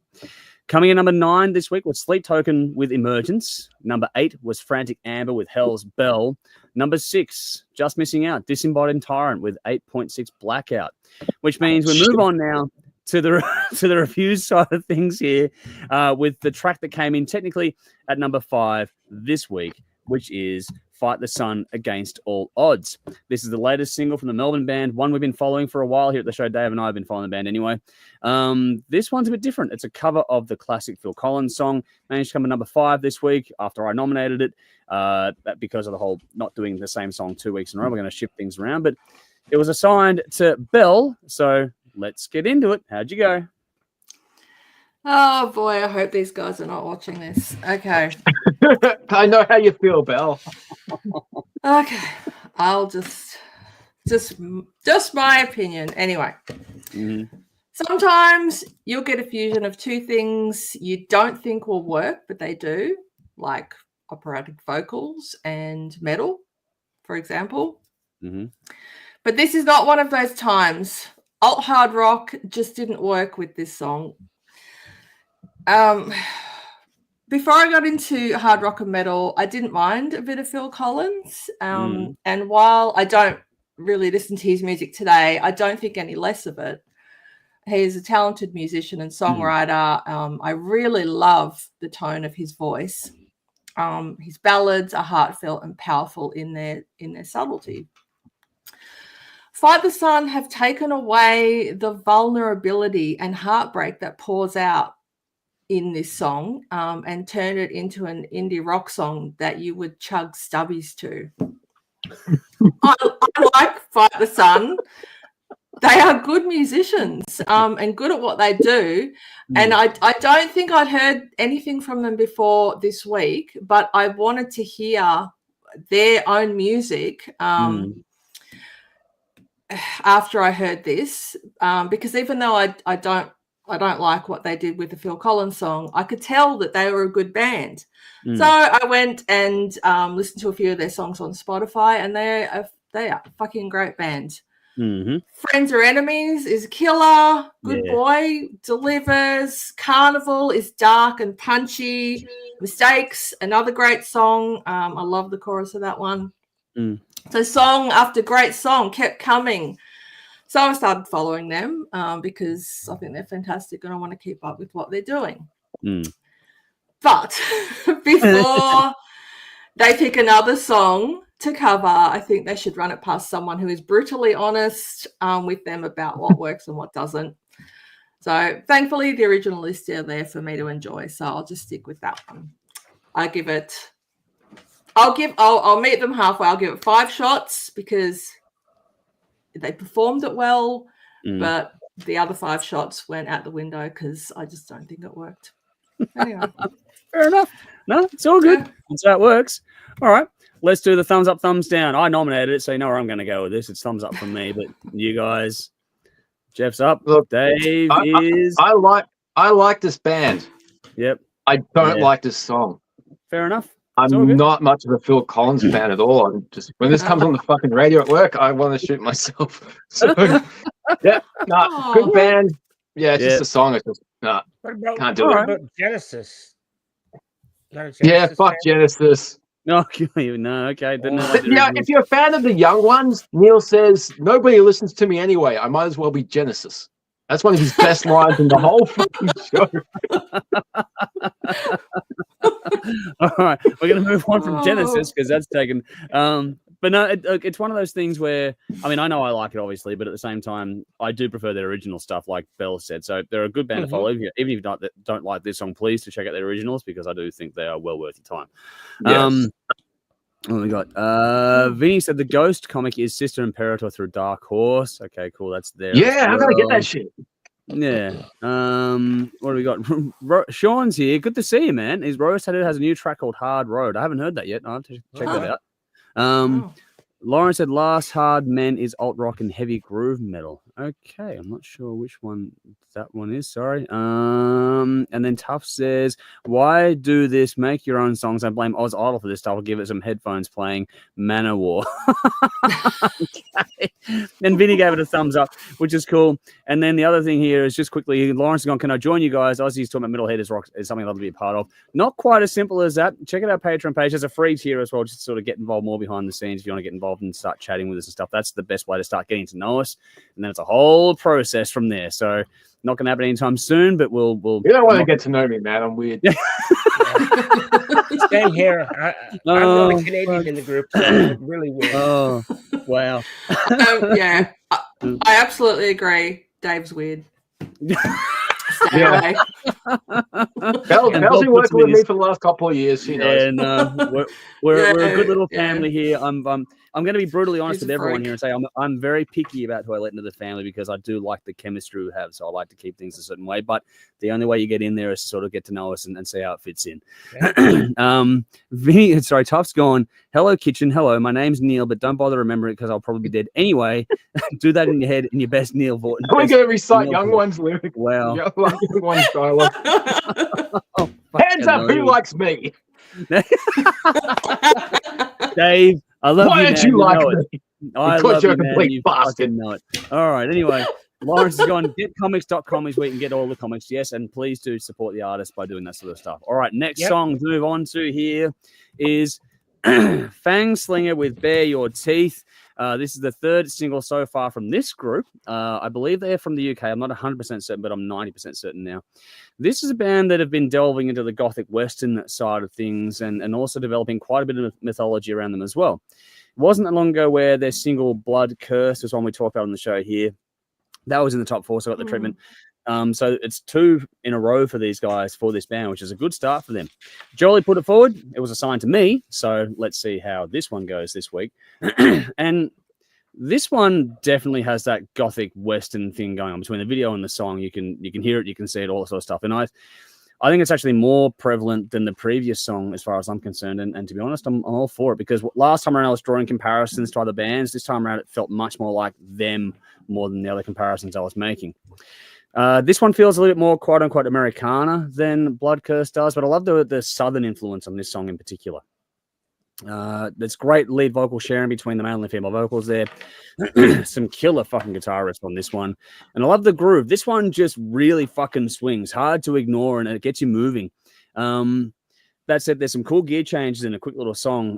Coming in number 9 this week was Sleep Token with Emergence. Number 8 was Frantic Amber with Hell's Bell. Number 6, just missing out, Disembodied Tyrant with 8.6 Blackout, which means we move on now to the review side of things here with the track that came in technically at number 5 this week, which is Fight the Sun Against All Odds. This is the latest single from the Melbourne band, one we've been following for a while here at the show. Dave and I have been following the band anyway. This one's a bit different. It's a cover of the classic Phil Collins song. Managed to come at number 5 this week after I nominated it because of the whole not doing the same song 2 weeks in a row. We're going to shift things around, but it was assigned to Belle, so let's get into it. How'd you go? Oh boy, I hope these guys are not watching this. Okay. I know how you feel, Belle. Okay. I'll just my opinion. Anyway. Mm-hmm. Sometimes you'll get a fusion of 2 things you don't think will work, but they do, like operatic vocals and metal, for example. Mm-hmm. But this is not one of those times. Alt hard rock just didn't work with this song. Before I got into hard rock and metal, I didn't mind a bit of Phil Collins. And while I don't really listen to his music today, I don't think any less of it. He is a talented musician and songwriter. I really love the tone of his voice. His ballads are heartfelt and powerful in their subtlety. Fight the Sun have taken away the vulnerability and heartbreak that pours out in this song and turned it into an indie rock song that you would chug stubbies to. I like Fight the Sun. They are good musicians and good at what they do. And I don't think I'd heard anything from them before this week, but I wanted to hear their own music after I heard this, because even though I don't like what they did with the Phil Collins song, I could tell that they were a good band. So I went and listened to a few of their songs on Spotify, and they are a fucking great band. Friends or Enemies is killer. Good Boy delivers. Carnival is dark and punchy. Mistakes, another great song. I love the chorus of that one. So song after great song kept coming. So I started following them because I think they're fantastic and I want to keep up with what they're doing. But before they pick another song to cover, I think they should run it past someone who is brutally honest with them about what works and what doesn't. So thankfully, the original is still there for me to enjoy. So I'll just stick with that one. I'll meet them halfway. I'll give it 5 shots because they performed it well, but the other 5 shots went out the window because I just don't think it worked. Anyway. Fair enough. No, it's all good. That's how it works. All right. Let's do the thumbs up, thumbs down. I nominated it, so you know where I'm going to go with this. It's thumbs up from me, but you guys, Jeff's up. Look, Dave is. I like this band. Yep. I don't like this song. Fair enough. I'm not much of a Phil Collins fan at all. I'm just when this comes on the fucking radio at work, I want to shoot myself. So good band. Yeah, it's just a song. It's just can't do it. What about Genesis? Fuck Genesis. No, okay. Didn't know if you're a fan of the young ones, Neil says nobody listens to me anyway. I might as well be Genesis. That's one of his best lines in the whole fucking show. All right, we're going to move on from Genesis because that's taken. But no, it's one of those things where, I mean, I know I like it, obviously, but at the same time, I do prefer their original stuff, like Bell said. So they're a good band to follow. Even if you don't like this song, please to check out their originals because I do think they are well worth your time. Yes. What we got? Vinny said the Ghost comic is Sister Imperator through Dark Horse. Okay, cool. That's there. Yeah, I'm going to get that shit. Yeah. What do we got? Sean's here. Good to see you, man. His Rose Tattoo has a new track called Hard Road. I haven't heard that yet. I'll have to check that out. Lauren said Last Hard Men is alt rock and heavy groove metal. Okay, I'm not sure which one that one is. Sorry. And then Tough says, why do this? Make your own songs. I blame Oz Idol for this stuff. I'll give it some headphones playing Manowar. Okay. And Vinny gave it a thumbs up, which is cool. And then the other thing here is just quickly, Lawrence is going, can I join you guys? Ozzy's talking about Metalhead is something I'd love to be a part of. Not quite as simple as that. Check out our Patreon page. There's a free tier as well, just to sort of get involved more behind the scenes. If you want to get involved and start chatting with us and stuff, that's the best way to start getting to know us. And then it's a whole process from there. So not going to happen anytime soon, but we'll. You don't want to get to know me, man. I'm weird. Same here. I'm the only Canadian in the group, so really weird. Oh, wow. Yeah, I absolutely agree. Dave's weird. Stay away. Belle's been working with me for the last couple of years. She knows. And we're a good little family here. I'm going to be brutally honest with everyone here and say I'm very picky about who I let into the family because I do like the chemistry we have. So I like to keep things a certain way. But the only way you get in there is to sort of get to know us and see how it fits in. Yeah. Tuff's gone. Hello, kitchen. Hello, my name's Neil, but don't bother remembering it because I'll probably be dead anyway. Do that in your head in your best Neil Vorton. We're going to recite Young One's lyrics. Wow. Young One's dialogue. Hands up, who likes me? Dave, I love Why you. Why don't you like me? I because love you're you, a complete you bastard. Know it. All right. Anyway, Lawrence has gone. Getcomics.com is where you can get all the comics. Yes, and please do support the artist by doing that sort of stuff. All right. Next song to move on to here is FangSlinger with Bare Your Teeth. This is the third single so far from this group. I believe they're from the UK. I'm not 100% certain, but I'm 90% certain now. This is a band that have been delving into the gothic western side of things and also developing quite a bit of mythology around them as well. wasn't that long ago where their single Blood Curse was one we talked about on the show here. That was in the top 4, so I got the treatment. So it's 2 in a row for these guys for this band, which is a good start for them. Jolie put it forward. It was assigned to me. So let's see how this one goes this week. And this one definitely has that gothic Western thing going on between the video and the song. You can hear it, you can see it, all that sort of stuff. And I think it's actually more prevalent than the previous song as far as I'm concerned. And to be honest, I'm all for it, because last time around I was drawing comparisons to other bands. This time around it felt much more like them more than the other comparisons I was making. This one feels a little bit more quote-unquote Americana than Blood Curse does, but I love the Southern influence on this song in particular. There's great lead vocal sharing between the male and the female vocals there. Some killer fucking guitar riffs on this one. And I love the groove. This one just really fucking swings. Hard to ignore, and it gets you moving. That said, there's some cool gear changes in a quick little song.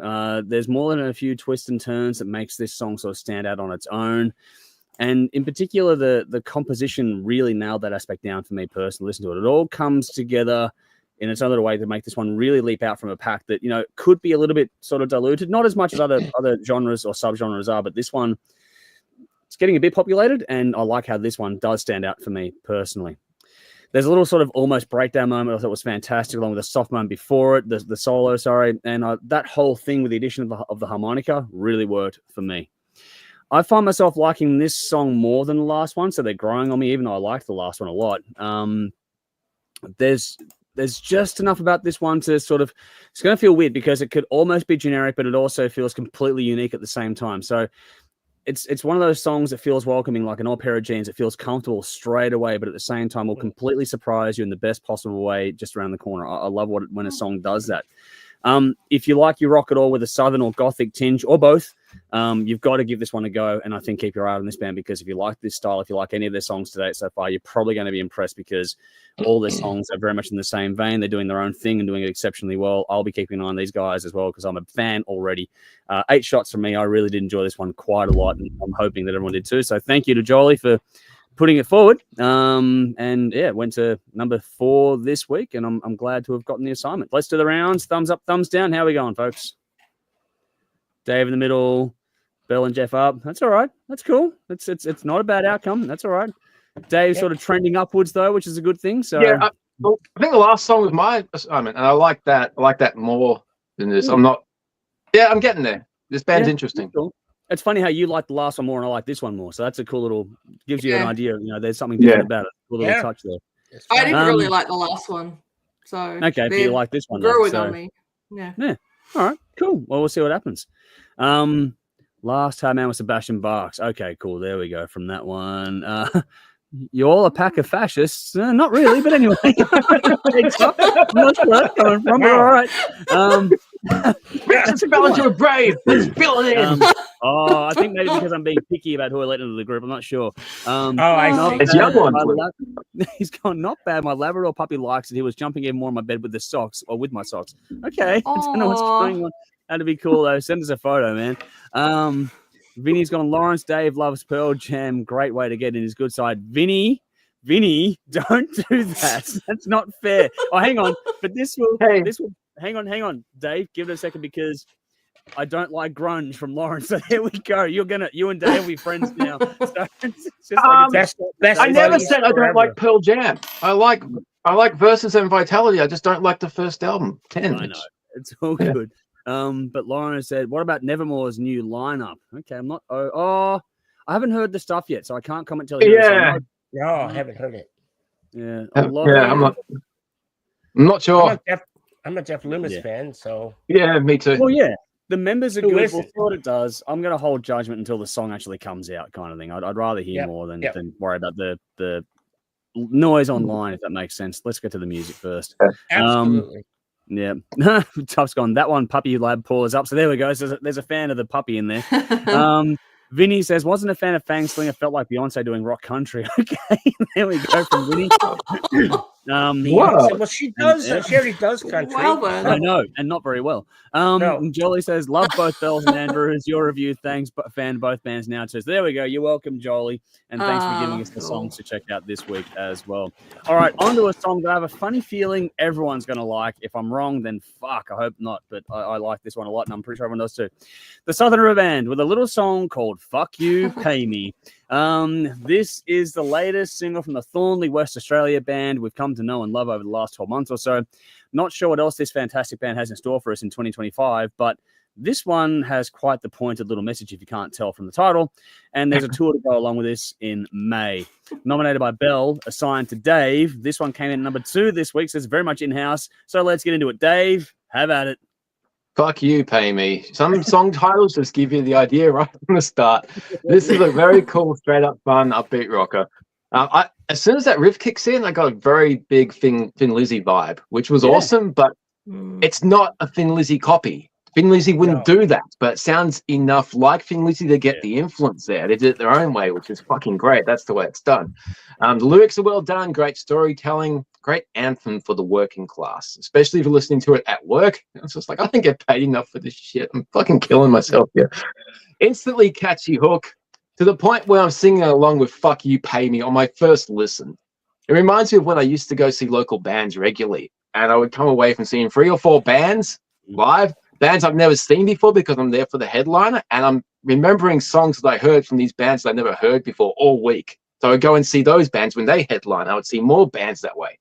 There's more than a few twists and turns that makes this song sort of stand out on its own. And in particular, the composition really nailed that aspect down for me personally. Listen to it. It all comes together in its own little way to make this one really leap out from a pack that, could be a little bit sort of diluted. Not as much as other genres or subgenres are, but this one, it's getting a bit populated, and I like how this one does stand out for me personally. There's a little sort of almost breakdown moment I thought was fantastic, along with the soft moment before it, the solo, and that whole thing with the addition of the harmonica really worked for me. I find myself liking this song more than the last one, so they're growing on me, even though I liked the last one a lot. There's just enough about this one to sort of, it's going to feel weird because it could almost be generic, but it also feels completely unique at the same time. So it's one of those songs that feels welcoming, like an old pair of jeans. It feels comfortable straight away, but at the same time will completely surprise you in the best possible way just around the corner. I love when a song does that. If you like your rock at all with a southern or gothic tinge, or both, you've got to give this one a go. And I think keep your eye on this band, because if you like this style, if you like any of their songs today so far, you're probably going to be impressed, because all their songs are very much in the same vein. They're doing their own thing and doing it exceptionally well. I'll be keeping an eye on these guys as well, because I'm a fan already. 8 shots from me. I really did enjoy this one quite a lot, and I'm hoping that everyone did too. So thank you to Jolie for putting it forward. And yeah, went to number 4 this week, and I'm glad to have gotten the assignment. Let's do the rounds. Thumbs up, thumbs down. How are we going, folks? Dave in the middle, Bell and Jeff up. That's all right. That's cool. It's not a bad outcome. That's all right. Dave's sort of trending upwards though, which is a good thing. So yeah, I think the last song was my assignment, and I like that. I like that more than this. I'm getting there. This band's interesting. Cool. It's funny how you like the last one more and I like this one more. So that's a cool little, gives you an idea. There's something different about it. Cool little touch there. I didn't really like the last one. So okay, but you like this one. Growing on me. Yeah. All right, cool. Well, we'll see what happens. Last time out with Sebastian Bach's. Okay, cool. There we go from that one. You're all a pack of fascists. Not really, but anyway. I'm not sure where that's coming from, but all right. Let's spell into a grave. Let's fill it in. I think maybe because I'm being picky about who I let into the group. I'm not sure. I see. It's young one. He's gone, not bad. My Labrador puppy likes it. He was jumping in more on my bed with the socks, or with my socks. Okay. I don't know what's going on. That'd be cool, though. Send us a photo, man. Vinny's gone, Lawrence Dave loves Pearl Jam. Great way to get in his good side. Vinny, don't do that. That's not fair. Oh, hang on. But this will hang on. Dave, give it a second, because I don't like grunge from Lawrence. So here we go. You and Dave will be friends now. So it's just like I never said I don't like Pearl Jam. I like Versus and Vitality. I just don't like the first album. 10. I know. It's all good. But Lauren said, what about Nevermore's new lineup? Okay, I'm not. I haven't heard the stuff yet, so I can't comment till you. Yeah. No, I haven't heard it. Yeah. I'm not sure. I'm a Jeff Loomis fan, so. Yeah, me too. Well, yeah. The members are good. We'll see what it does. I'm going to hold judgment until the song actually comes out, kind of thing. I'd rather hear more than worry about the noise online, if that makes sense. Let's get to the music first. Absolutely. Yeah. Tough's gone. That one, Puppy Lab pause up. So there we go. So there's a fan of the puppy in there. Vinny says, wasn't a fan of FangSlinger, felt like Beyonce doing rock country. Okay, there we go from Vinny. Beyonce. Well, she does. She already does country. Well, then. I know, and not very well. No. Jolly says, love both Bells and Andrews. Your review, thanks, but fan both bands now too. So there we go. You're welcome, Jolly, and thanks for giving us the songs to check out this week as well. All right, on to a song that I have a funny feeling everyone's going to like. If I'm wrong, then fuck, I hope not, but I like this one a lot, and I'm pretty sure everyone does too. The Southern River Band with a little song called Fuck You, Pay Me. This is the latest single from the Thornley, West Australia band we've come to know and love over the last 12 months or so. Not sure what else this fantastic band has in store for us in 2025, but this one has quite the pointed little message if you can't tell from the title. And there's a tour to go along with this in May. Nominated by Bell, assigned to Dave. This one came in number 2 this week, so it's very much in-house. So let's get into it. Dave, have at it. Fuck you, pay me. Some song titles just give you the idea right from the start. This is a very cool, straight up, fun, upbeat rocker. As soon as that riff kicks in, I got a very big Thin Lizzy vibe, which was awesome, but it's not a Thin Lizzy copy. Thin Lizzy wouldn't do that, but it sounds enough like Thin Lizzy to get the influence there. They did it their own way, which is fucking great. That's the way it's done. The lyrics are well done, great storytelling, great anthem for the working class, especially if you're listening to it at work. It's just like, I don't get paid enough for this shit. I'm fucking killing myself here. Instantly catchy hook to the point where I'm singing along with Fuck You, Pay Me on my first listen. It reminds me of when I used to go see local bands regularly, and I would come away from seeing 3 or 4 bands live, bands I've never seen before because I'm there for the headliner, and I'm remembering songs that I heard from these bands that I never heard before all week. So I would go and see those bands when they headline. I would see more bands that way.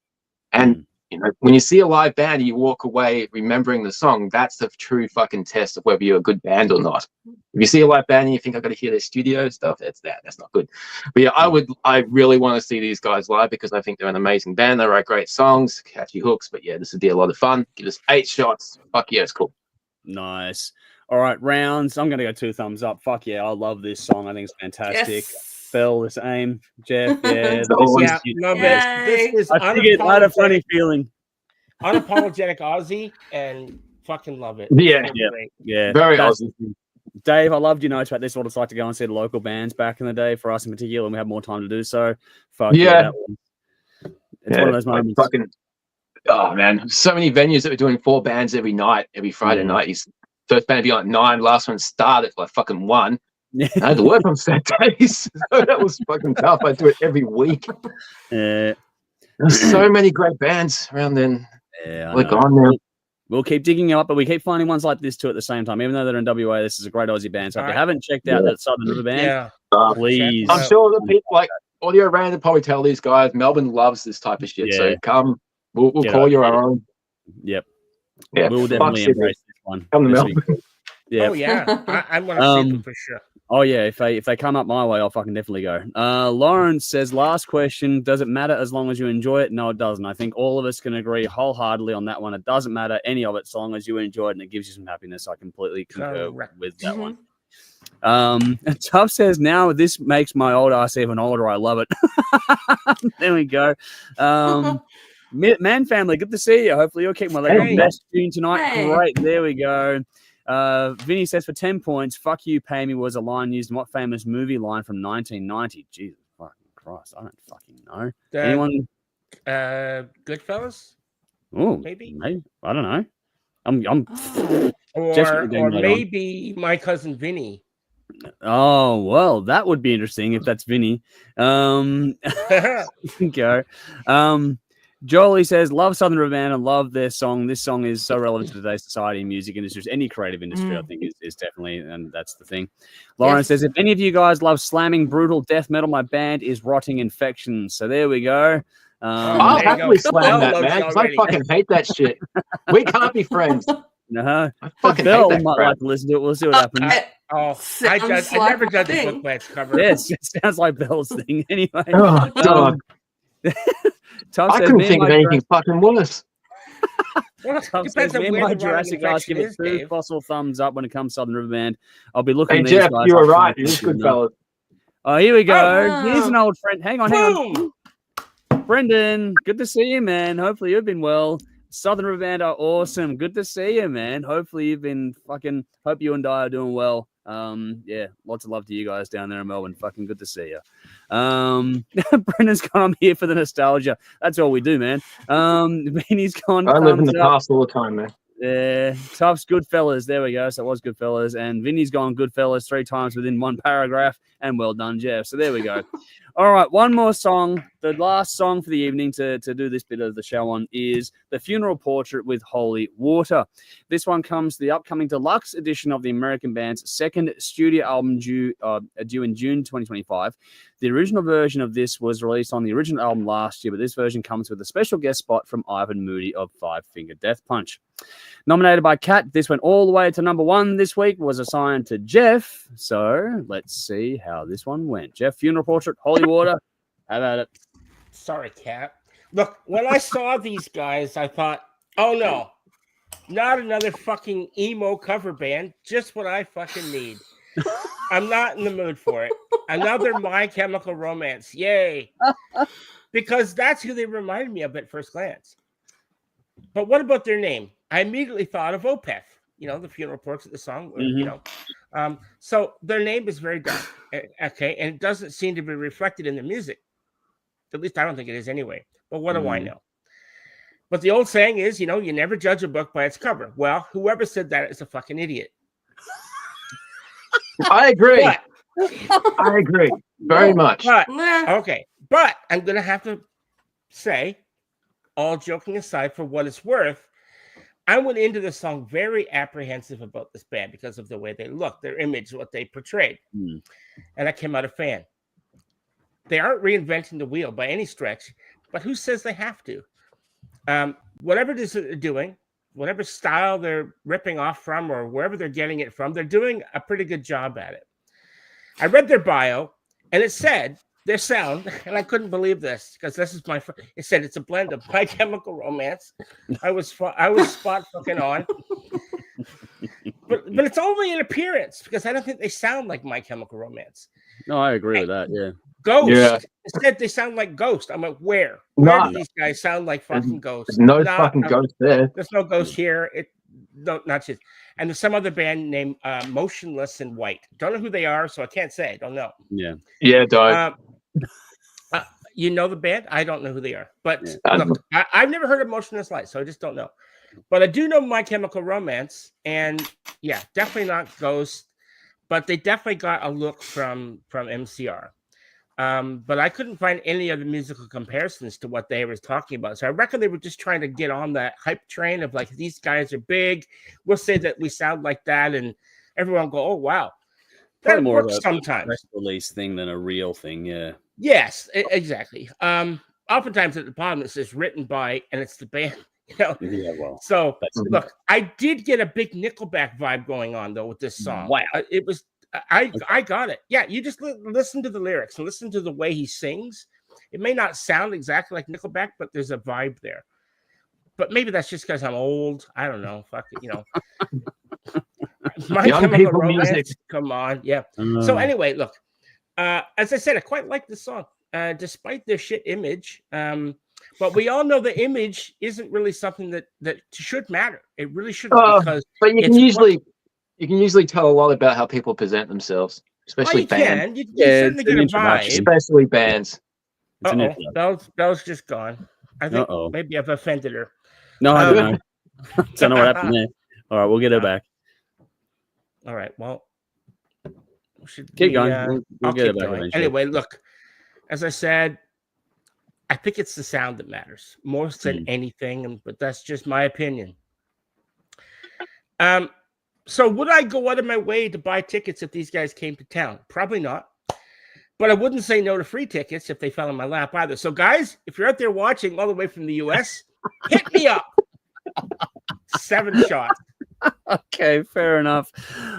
And you know, when you see a live band and you walk away remembering the song, that's the true fucking test of whether you're a good band or not. If you see a live band and you think I've got to hear their studio stuff, that's not good. But yeah, I really want to see these guys live because I think they're an amazing band. They write great songs, catchy hooks. But yeah, this would be a lot of fun. Give us 8 shots. Fuck yeah, it's cool. Nice. All right, rounds. I'm going to go 2 thumbs up. Fuck yeah, I love this song. I think it's fantastic. Yes. Phil, the same. Jeff, yeah. This is I had a funny feeling. Unapologetic Aussie, and fucking love it. Yeah. Very awesome. Dave, I loved your notes about this. What it's like to go and see the local bands back in the day for us in particular, and we have more time to do so. Fuck yeah. It's one of those moments. Oh man, so many venues that were doing 4 bands every night, every Friday night. First band would be like 9, last one started at like fucking 1. I had to work on Saturdays, so that was fucking tough. I do it every week. Yeah, there's so many great bands around then. Yeah, we're gone now. We'll keep digging them up, but we keep finding ones like this too at the same time. Even though they're in WA, this is a great Aussie band. So if you haven't checked out that Southern River band, please. I'm sure the people like Audio Rand probably tell these guys Melbourne loves this type of shit. Yeah. So come, we'll call you our own. Yep. Yeah, we'll definitely embrace this one. Come to Melbourne. Yeah. Oh yeah, I want to see them for sure. Oh yeah, if they come up my way, I'll fucking definitely go. Lauren says, last question, does it matter as long as you enjoy it? No, it doesn't. I think all of us can agree wholeheartedly on that one. It doesn't matter any of it so long as you enjoy it and it gives you some happiness. I completely concur with that one. Tuff says, now this makes my old ass even older. I love it. There we go. Man family, good to see you. Hopefully you'll keep my leg on best tune tonight. Hey. Great, there we go. Vinny says, for 10 points, fuck you, pay me was a line used in what famous movie line from 1990? Jesus fucking Christ, I don't fucking know. Anyone? Goodfellas? Oh, maybe. I don't know. I'm or maybe My Cousin Vinny. Oh, well, that would be interesting if that's Vinny. Go. Jolie says, love Southern River Band and love their song. This song is so relevant to today's society and music industry. Any creative industry, I think, is definitely, and that's the thing. Lauren says, if any of you guys love slamming, brutal death metal, my band is Rotting Infections. So there we go. I'll happily slam that, man, because I fucking hate that shit. We can't be friends. No, I fucking Bill hate that might crap. like to listen to it. We'll see what happens. I never judge a book by its cover. Yes, it sounds like Bill's thing. Anyway. Oh, God. I couldn't think of anything fucking worse. Tom says, me and my Jurassic Ass give it 2 fossil thumbs up when it comes to Southern River Band. I'll be looking at these Jeff, guys. you were right. It is good, fellas. Oh, here we go. Here's an old friend. Hang on. Brendan, good to see you, man. Hopefully you've been well. Southern River Band are awesome. Good to see you, man. Hopefully you've been hope you and I are doing well Yeah, lots of love to you guys down there in Melbourne. Fucking good to see you. Brendan's gone, I'm here for the nostalgia. That's all we do, man. Vinny's gone. I live in the thumbs up. past all the time, man. Yeah, Tufts, Goodfellas. There we go. So it was Goodfellas. And Vinny's gone Goodfellas 3 times within one paragraph. And well done, Jeff. So there we go. All right, one more song. The last song for the evening to do this bit of the show on is The Funeral Portrait with Holy Water. This one comes to the upcoming deluxe edition of the American band's second studio album due in June 2025. The original version of this was released on the original album last year, but this version comes with a special guest spot from Ivan Moody of Five Finger Death Punch. Nominated by C.A.T, this went all the way to number 1 this week, was assigned to Jeff. So let's see how this one went. Jeff, Funeral Portrait, Holy Water. How about it? Sorry, Cat. Look, when I saw these guys, I thought, oh no, not another fucking emo cover band. Just what I fucking need. I'm not in the mood for it. Another My Chemical Romance. Yay. Because that's who they reminded me of at first glance. But what about their name? I immediately thought of Opeth, the Funeral Portrait, the song, so their name is very dumb, okay, and it doesn't seem to be reflected in the music. At least I don't think it is anyway, but what do I know? But the old saying is, you never judge a book by its cover. Well, whoever said that is a fucking idiot. I agree. I agree very much. But I'm going to have to say, all joking aside, for what it's worth, I went into this song very apprehensive about this band because of the way they look, their image, what they portrayed. And I came out a fan. They aren't reinventing the wheel by any stretch, but who says they have to? Whatever it is that they're doing, whatever style they're ripping off from or wherever they're getting it from, they're doing a pretty good job at it. I read their bio, and it said, their sound, and I couldn't believe this because this is it said it's a blend of My Chemical Romance. I was spot fucking on, but it's only an appearance because I don't think they sound like My Chemical Romance. No, I agree with that. Yeah, Ghost. Yeah. Instead, they sound like Ghost. I'm like, where do these guys sound like fucking Ghost? There's no fucking Ghost there. There's no Ghost here. Not shit. And there's some other band named Motionless in White. Don't know who they are, so I can't say. Don't know. Yeah, dog. You know the band? I don't know who they are. But look, I've never heard of Motionless Light, so I just don't know. But I do know My Chemical Romance, and yeah, definitely not Ghost, but they definitely got a look from MCR. But I couldn't find any other musical comparisons to what they were talking about. So I reckon they were just trying to get on that hype train of like, these guys are big. We'll say that we sound like that, and everyone will go, oh, wow. Probably that more of a sometimes press release thing than a real thing, yeah. Yes, exactly. Oftentimes at the bottom it says written by, and it's the band. Yeah, well. So look, I did get a big Nickelback vibe going on though with this song. Wow, it was. I got it. Yeah, you just listen to the lyrics and listen to the way he sings. It may not sound exactly like Nickelback, but there's a vibe there. But maybe that's just because I'm old. I don't know. Fuck it, My Chemical Romance. Music. Come on, yeah. So anyway, look. As I said, I quite like this song, despite their shit image. But we all know the image isn't really something that should matter. It really shouldn't. Because but you can usually tell a lot about how people present themselves, especially bands. You certainly get a vibe. Especially bands. Belle's just gone. I think maybe I've offended her. No, I don't know. Don't know what happened there. All right, we'll get her back. All right, well. Keep going. We'll get it back eventually. Anyway, look, as I said, I think it's the sound that matters more than anything, but that's just my opinion. So would I go out of my way to buy tickets if these guys came to town? Probably not. But I wouldn't say no to free tickets if they fell in my lap either. So guys, if you're out there watching all the way from the US, hit me up. 7 shots. Okay, fair enough.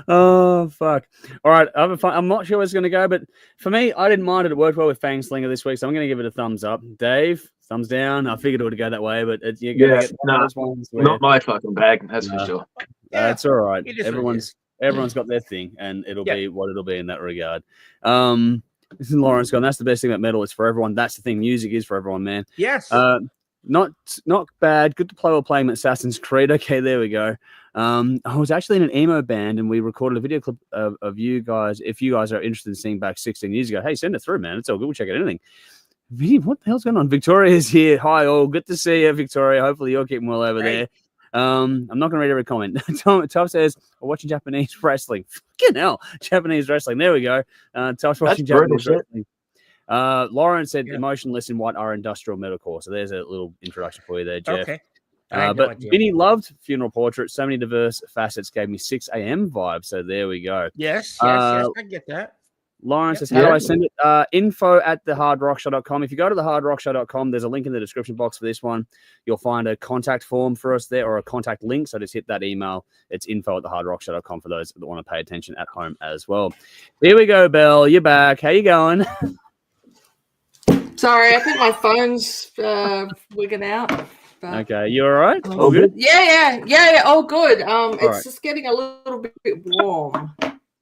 Oh, fuck. All right, I'm not sure where it's going to go, but for me, I didn't mind it. It worked well with FangSlinger this week, so I'm going to give it a thumbs up. Dave, thumbs down. I figured it would go that way, but you're going to get those ones where... Not my fucking bag, that's for sure. That's all right. Everyone's got their thing, and it'll be what it'll be in that regard. This is Lawrence going, that's the best thing about metal. It's for everyone. That's the thing. Music is for everyone, man. Yes. Not bad. Good to play while playing Assassin's Creed. Okay, there we go. I was actually in an emo band and we recorded a video clip of you guys. If you guys are interested in seeing back 16 years ago, hey, send it through, man. It's all good. We'll check out anything. What the hell's going on? Victoria's here. Hi, all. Good to see you, Victoria. Hopefully you're keeping well over there. I'm not going to read every comment. Tom says, we're watching Japanese wrestling. Fucking hell. Japanese wrestling. There we go. Tom's watching Japanese wrestling. Lauren said emotionless and what are industrial metalcore. So there's a little introduction for you there, Jeff. Okay. But Vinny loved Funeral Portrait. So many diverse facets gave me 6 a.m. vibes. So there we go. Yes, I get that. Lauren says, how do I send it? Info at thehardrockshow.com. If you go to thehardrockshow.com, there's a link in the description box for this one. You'll find a contact form for us there or a contact link. So just hit that email. It's info at thehardrockshow.com for those that want to pay attention at home as well. Here we go, Belle. You're back. How you going? Sorry, I think my phone's wigging out. But... Okay, you all right? All good? Yeah, all good. It's just getting a little bit warm.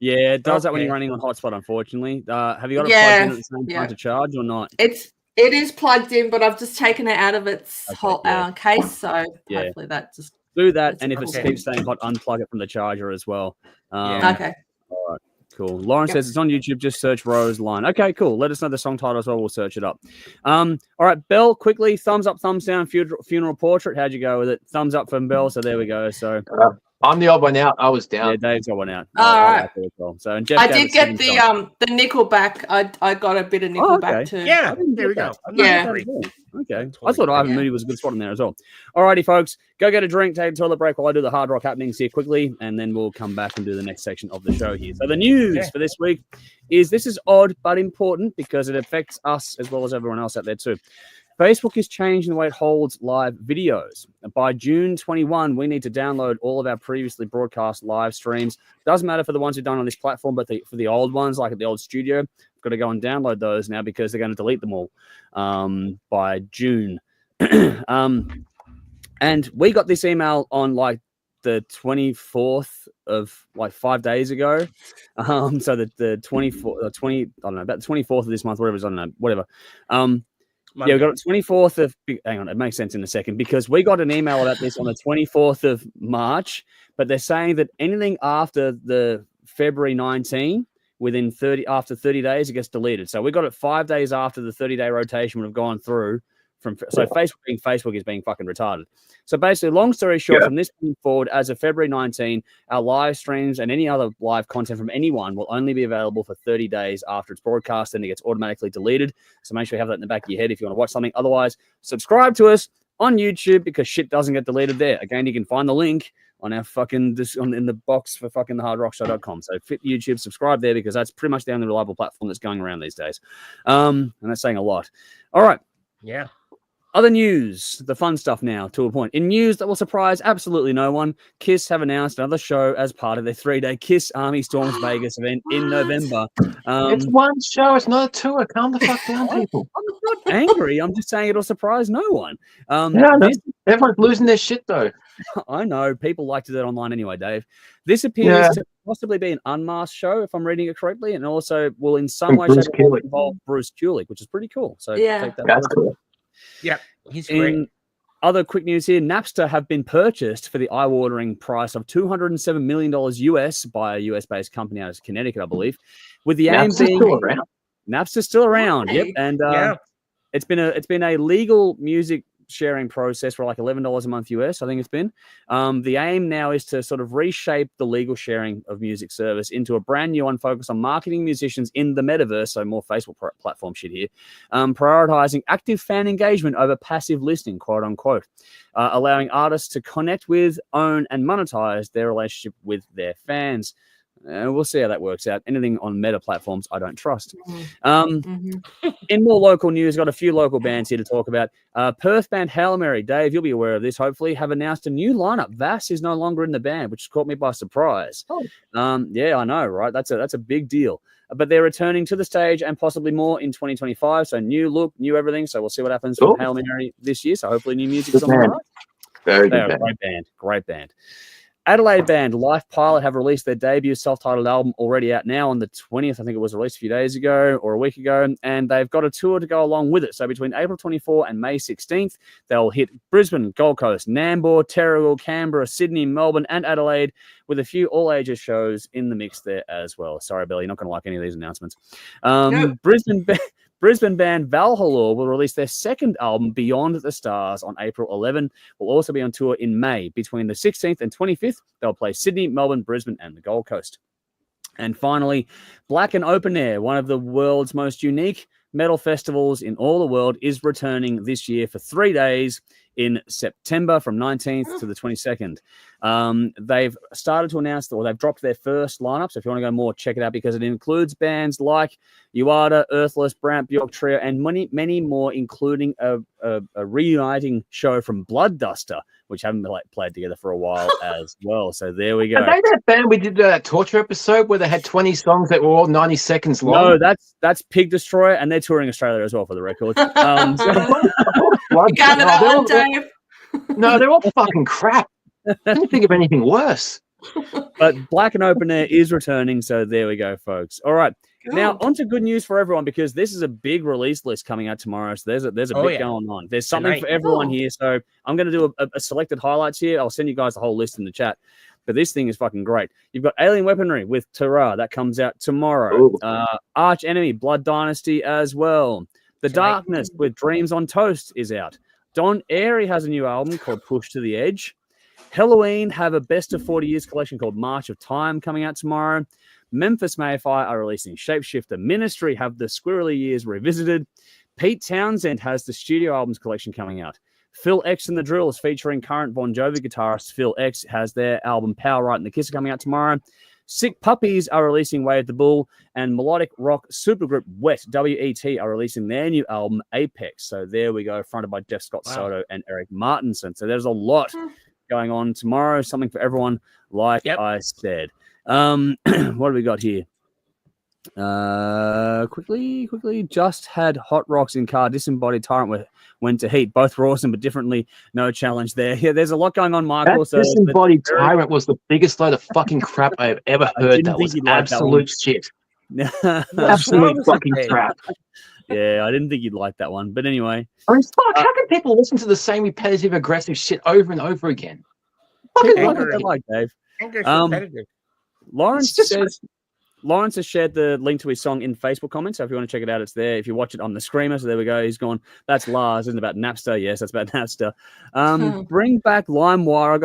Yeah, it does that when you're running on hotspot, unfortunately. Have you got it plugged in at the same time to charge or not? It is plugged in, but I've just taken it out of its case, so hopefully that just... Do that, and if it keeps staying hot, unplug it from the charger as well. Okay. All right, cool. Lauren says it's on YouTube. Just search Rose Line. Okay, cool. Let us know the song title as well. We'll search it up. All right, Belle, quickly, thumbs up, thumbs down, Funeral Portrait. How'd you go with it? Thumbs up from Belle, so there we go. So... I'm the odd one out. I was down. Yeah, Dave's got one out. All right. Well. So, and Jeff I did get the Nickelback. I got a bit of Nickelback too. Yeah, there we go. Okay. I thought Ivan Moody was a good spot in there as well. Alrighty, folks. Go get a drink, take a toilet break while I do the hard rock happenings here quickly, and then we'll come back and do the next section of the show here. So the news for this week is this is odd but important because it affects us as well as everyone else out there too. Facebook is changing the way it holds live videos. By June 21, we need to download all of our previously broadcast live streams. Doesn't matter for the ones we've done on this platform, but for the old ones, like at the old studio, we've got to go and download those now because they're going to delete them all by June. And we got this email on like the 24th of like 5 days ago. So the 24th, 20, I don't know, about the 24th of this month, whatever it is, I don't know, whatever. Monday. Yeah, we got it 24th of... Hang on, it makes sense in a second because we got an email about this on the 24th of March, but they're saying that anything after the February 19, after 30 days, it gets deleted. So we got it 5 days after the 30-day rotation would have gone through. So Facebook is being fucking retarded. So basically, long story short, from this point forward, as of February 19, our live streams and any other live content from anyone will only be available for 30 days after it's broadcast, and it gets automatically deleted. So make sure you have that in the back of your head if you want to watch something. Otherwise, subscribe to us on YouTube because shit doesn't get deleted there. Again, you can find the link on our fucking in the box for fucking thehardrockshow.com. So fit YouTube, subscribe there because that's pretty much the only reliable platform that's going around these days. And that's saying a lot. All right. Yeah. Other news, the fun stuff now, to a point. In news that will surprise absolutely no one, KISS have announced another show as part of their 3-day KISS Army Storms Vegas event in November. It's one show, it's not a tour. Calm the fuck down, people. I'm not angry. I'm just saying it'll surprise no one. Everyone's losing their shit, though. I know. People like to do it online anyway, Dave. This appears to possibly be an unmasked show, if I'm reading it correctly, and also will in some way shape involve Bruce Kulick, which is pretty cool. So take that. That's cool. Yeah, he's great. In other quick news here, Napster have been purchased for the eye-watering price of $207 million US by a US-based company out of Connecticut, I believe, with the aim being still around. Napster's still around. Yep, and it's been a legal music sharing process for like $11 a month US, I think it's been. The aim now is to sort of reshape the legal sharing of music service into a brand new one focused on marketing musicians in the metaverse, so more Facebook platform shit here, prioritizing active fan engagement over passive listening, quote unquote, allowing artists to connect with, own, and monetize their relationship with their fans. We'll see how that works out. Anything on meta platforms, I don't trust. In more local news, got a few local bands here to talk about. Perth band Hail Mary, Dave, you'll be aware of this, hopefully, have announced a new lineup. Vass is no longer in the band, which caught me by surprise. Yeah, I know, right? That's a big deal. But they're returning to the stage and possibly more in 2025. So new look, new everything. So we'll see what happens with Hail Mary this year. So hopefully new music is on the rise. Very good band. Great band. Adelaide band Life Pilot have released their debut self-titled album, already out now on the 20th. I think it was released a few days ago or a week ago, and they've got a tour to go along with it. So between April 24 and May 16th, they'll hit Brisbane, Gold Coast, Nambour, Terrigal, Canberra, Sydney, Melbourne, and Adelaide, with a few all-ages shows in the mix there as well. Sorry, Billy, you're not going to like any of these announcements. Nope. Brisbane band Valhalla will release their second album, Beyond the Stars, on April 11. Will also be on tour in May. Between the 16th and 25th, they'll play Sydney, Melbourne, Brisbane, and the Gold Coast. And finally, Black and Open Air, one of the world's most unique metal festivals in all the world, is returning this year for 3 days in September from 19th to the 22nd. They've started to announce, or they've dropped their first lineup. So if you want to go more, check it out, because it includes bands like H.E.A.T, Earthless, Bramp, Bjork Trio, and many more, including a reuniting show from Bloodduster, which haven't played together for a while as well. So there we go. Are they that band we did a Torture episode where they had 20 songs that were all 90 seconds long? No, that's Pig Destroyer, and they're touring Australia as well, for the record. Dave. No, they're all fucking crap. I didn't think of anything worse. But Black and Open Air is returning, so there we go, folks. All right. Cool. Now, on to good news for everyone, because this is a big release list coming out tomorrow. So there's a bit going on. There's something for everyone here. So I'm going to do a selected highlights here. I'll send you guys the whole list in the chat. But this thing is fucking great. You've got Alien Weaponry with Terra. That comes out tomorrow. Arch Enemy, Blood Dynasty as well. The Darkness with Dreams on Toast is out. Don Airy has a new album called Push to the Edge. Halloween have a Best of 40 Years collection called March of Time coming out tomorrow. Memphis Mayfire are releasing Shapeshifter. Ministry have the Squirrely Years Revisited. Pete Townsend has the studio albums collection coming out. Phil X and the Drills, featuring current Bon Jovi guitarist Phil X, has their album Power Right and the Kiss coming out tomorrow. Sick Puppies are releasing Wave the Bull, and melodic rock supergroup Wet, W-E-T, are releasing their new album Apex. So there we go, fronted by Jeff Scott Soto and Eric Martinson. So there's a lot going on tomorrow, something for everyone, like I said. What do we got here? Quickly, just had Hot Rocks in car. Disembodied Tyrant went to Heat. Both were awesome, but differently. No challenge there. Yeah, there's a lot going on, Michael. That Disembodied Tyrant was the biggest load of fucking crap I've ever heard. That was absolute shit. Absolute fucking crap. Yeah, I didn't think you'd like that one. But anyway. I mean, fuck, how can people listen to the same repetitive, aggressive shit over and over again? Fucking like Dave. Lawrence has shared the link to his song in Facebook comments, so if you want to check it out, it's there. If you watch it on the Screamer, so there we go. He's gone, that's Lars, isn't it about Napster? Yes, that's about Napster. Bring back LimeWire. I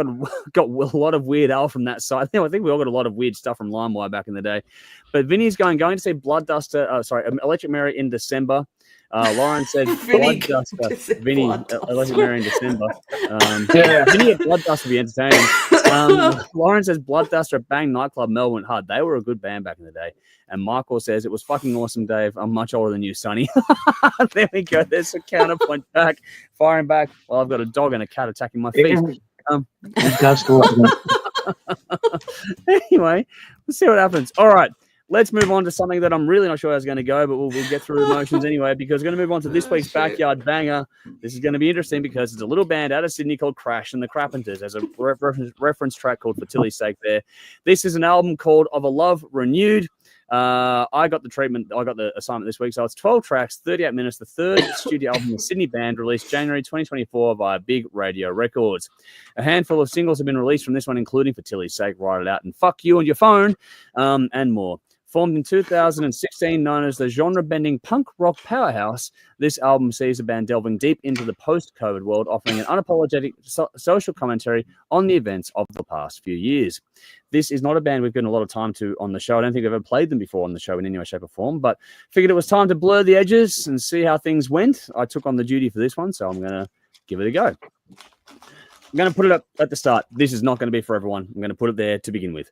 got a lot of Weird Al from that site. I think we all got a lot of weird stuff from LimeWire back in the day. But Vinny's going to see Electric Mary in December. Lauren said Bloodduster. Vinny, Electric Mary in December. Vinny at Bloodduster will be entertaining. Lauren says Bloodduster at Bang Nightclub, Melbourne Hard. They were a good band back in the day. And Michael says it was fucking awesome, Dave. I'm much older than you, Sonny. There we go. There's a counterpoint back, firing back. Well, I've got a dog and a cat attacking my feet. Anyway, let's see what happens. All right. Let's move on to something that I'm really not sure how it's going to go, but we'll get through the motions anyway, because we're going to move on to this week's Backyard Banger. This is going to be interesting because it's a little band out of Sydney called Crash and the Crapenters. There's a reference track called For Tilly's Sake there. This is an album called Of a Love Renewed. I got the assignment this week, so it's 12 tracks, 38 minutes, the third studio album of the Sydney band, released January 2024 via Big Radio Records. A handful of singles have been released from this one, including For Tilly's Sake, Write It Out, and Fuck You on Your Phone, and more. Formed in 2016, known as the genre-bending punk rock powerhouse, this album sees the band delving deep into the post-COVID world, offering an unapologetic social commentary on the events of the past few years. This is not a band we've given a lot of time to on the show. I don't think I've ever played them before on the show in any way, shape, or form, but figured it was time to blur the edges and see how things went. I took on the duty for this one, so I'm going to give it a go. I'm going to put it up at the start. This is not going to be for everyone. I'm going to put it there to begin with.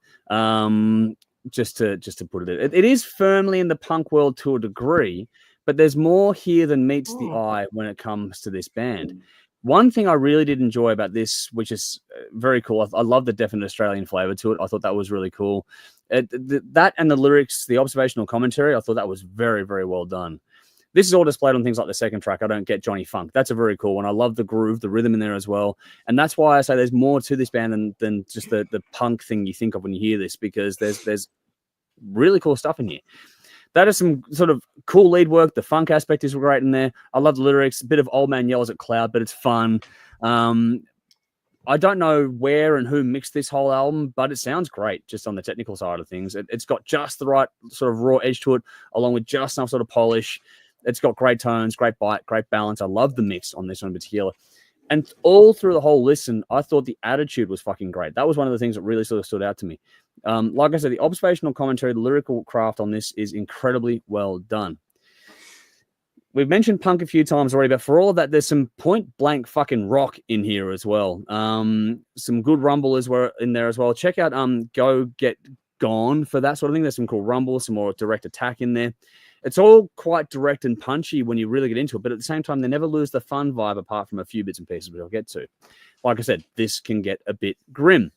Just to put it, it is firmly in the punk world to a degree, but there's more here than meets the eye when it comes to this band. One thing I really did enjoy about this, which is very cool, I love the definite Australian flavor to it. I thought that was really cool. That and the lyrics, the observational commentary, I thought that was very, very well done. This is all displayed on things like the second track, I Don't Get Johnny Funk. That's a very cool one. I love the groove, the rhythm in there as well. And that's why I say there's more to this band than just the punk thing you think of when you hear this, because there's really cool stuff in here. That is some sort of cool lead work. The funk aspect is great in there. I love the lyrics. A bit of Old Man Yells at Cloud, but it's fun. I don't know where and who mixed this whole album, but it sounds great just on the technical side of things. It's got just the right sort of raw edge to it, along with just some sort of polish. It's got great tones, great bite, great balance. I love the mix on this one in particular. And all through the whole listen, I thought the attitude was fucking great. That was one of the things that really sort of stood out to me. Like I said, the observational commentary, the lyrical craft on this is incredibly well done. We've mentioned punk a few times already, but for all of that, there's some point-blank fucking rock in here as well. Some good rumble is in there as well. Check out Go Get Gone for that sort of thing. There's some cool rumble, some more direct attack in there. It's all quite direct and punchy when you really get into it, but at the same time, they never lose the fun vibe apart from a few bits and pieces, which I'll get to. Like I said, this can get a bit grim.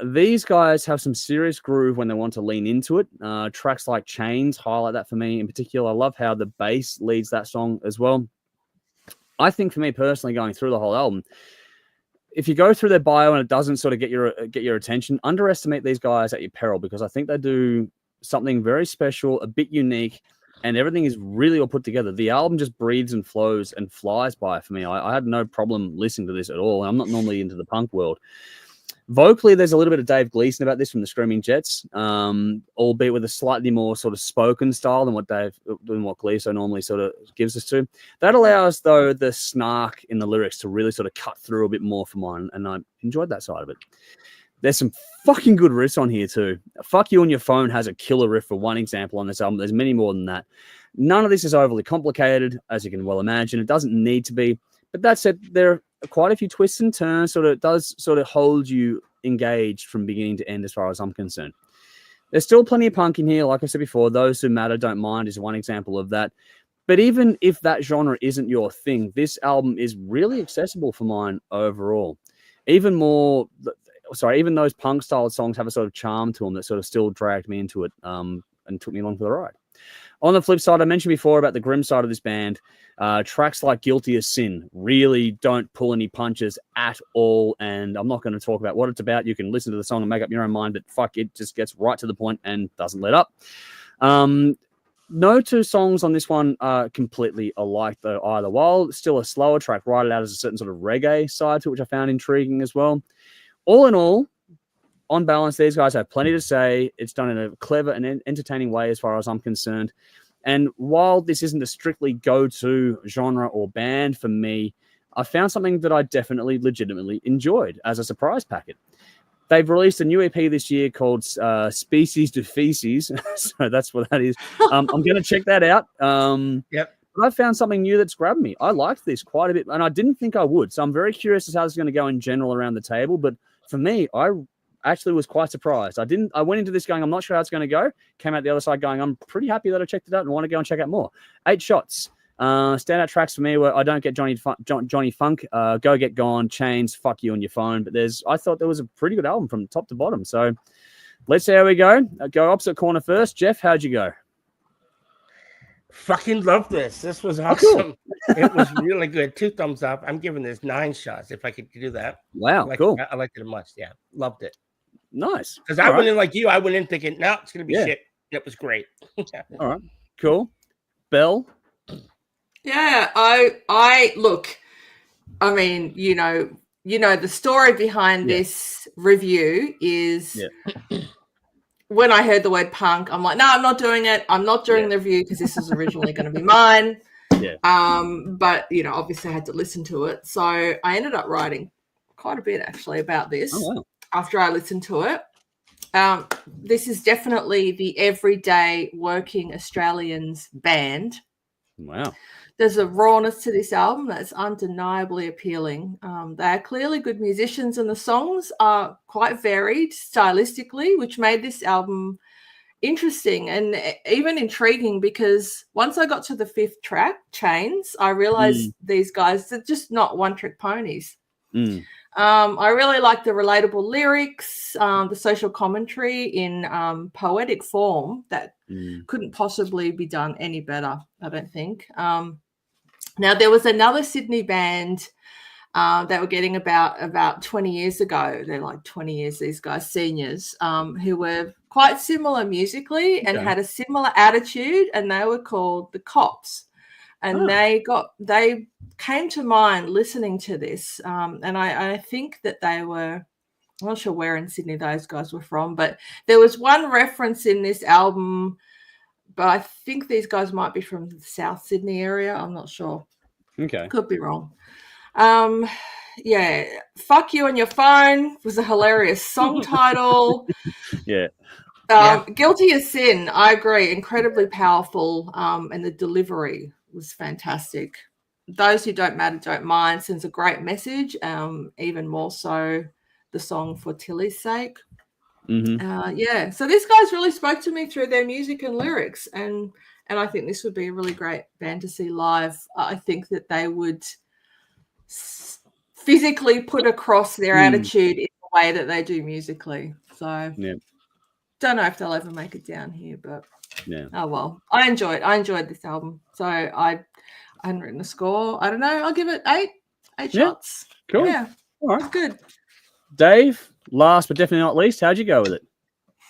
These guys have some serious groove when they want to lean into it. Tracks like Chains highlight that for me in particular. I love how the bass leads that song as well. I think for me personally, going through the whole album, if you go through their bio and it doesn't sort of get your attention, underestimate these guys at your peril, because I think they do something very special, a bit unique, and everything is really all put together. The album just breathes and flows and flies by for me. I had no problem listening to this at all. I'm not normally into the punk world. Vocally, there's a little bit of Dave Gleason about this from the Screaming Jets, albeit with a slightly more sort of spoken style than what Gleason normally sort of gives us to. That allows, though, the snark in the lyrics to really sort of cut through a bit more for mine, and I enjoyed that side of it. There's some fucking good riffs on here too. Fuck You on Your Phone has a killer riff for one example on this album. There's many more than that. None of this is overly complicated, as you can well imagine. It doesn't need to be. But that said, there are quite a few twists and turns. It does sort of hold you engaged from beginning to end as far as I'm concerned. There's still plenty of punk in here. Like I said before, Those Who Matter Don't Mind is one example of that. But even if that genre isn't your thing, this album is really accessible for mine overall. Even those punk style songs have a sort of charm to them that sort of still dragged me into it and took me along for the ride. On the flip side, I mentioned before about the grim side of this band. Tracks like Guilty as Sin really don't pull any punches at all, and I'm not going to talk about what it's about. You can listen to the song and make up your own mind, but fuck, it just gets right to the point and doesn't let up. No two songs on this one are completely alike, though, either. While still a slower track, right out as a certain sort of reggae side to it, which I found intriguing as well. All in all, on balance, these guys have plenty to say. It's done in a clever and entertaining way as far as I'm concerned. And while this isn't a strictly go-to genre or band for me, I found something that I definitely legitimately enjoyed as a surprise packet. They've released a new EP this year called Species to Feces. So that's what that is. I'm going to check that out. Yep. But I found something new that's grabbed me. I liked this quite a bit, and I didn't think I would. So I'm very curious as to how this is going to go in general around the table. But for me, I actually was quite surprised. I went into this going, I'm not sure how it's going to go. Came out the other side going, I'm pretty happy that I checked it out and want to go and check out more. 8 shots. Standout tracks for me were I Don't Get Johnny Funk, Go Get Gone, Chains, Fuck You on Your Phone. But I thought there was a pretty good album from top to bottom. So let's see how we go. Go opposite corner first. Jeff, how'd you go? Fucking love this. This was awesome. Cool. It was really good. 2 thumbs up. I'm giving this 9 shots if I could do that. Wow, cool. I liked it much. Yeah, loved it. Nice. Because I went in like you. I went in thinking, no, it's going to be shit. It was great. All right, cool. Belle? Yeah, I look, I mean, you know, the story behind this review is when I heard the word punk, I'm like, no, I'm not doing it. I'm not doing the review because this was originally going to be mine. Yeah. But, obviously I had to listen to it. So I ended up writing quite a bit actually about this after I listened to it. This is definitely the everyday working Australians band. Wow. There's a rawness to this album that's undeniably appealing. They are clearly good musicians, and the songs are quite varied stylistically, which made this album interesting and even intriguing, because once I got to the 5th track, Chains, I realized these guys are just not one-trick ponies. I really like the relatable lyrics, the social commentary in poetic form that couldn't possibly be done any better, I don't think. Now, there was another Sydney band that were getting about 20 years ago. They're like 20 years, these guys, seniors, who were quite similar musically and had a similar attitude, and they were called the Cops. And they came to mind listening to this, and I think that they were, I'm not sure where in Sydney those guys were from, but there was one reference in this album, but I think these guys might be from the South Sydney area. I'm not sure. Okay. Could be wrong. Yeah, Fuck You on Your Phone was a hilarious song title. Yeah. Guilty as Sin, I agree, incredibly powerful, and the delivery was fantastic. Those Who Don't Matter Don't Mind sends a great message, even more so the song For Tilly's Sake. Yeah, so these guys really spoke to me through their music and lyrics, and I think this would be a really great band to see live. I think that they would physically put across their attitude in the way that they do musically. So don't know if they'll ever make it down here, but oh well. I enjoyed this album. So I hadn't written a score. I don't know. I'll give it 8 shots. Cool. Yeah. All right. It's good. Dave, last but definitely not least, how'd you go with it?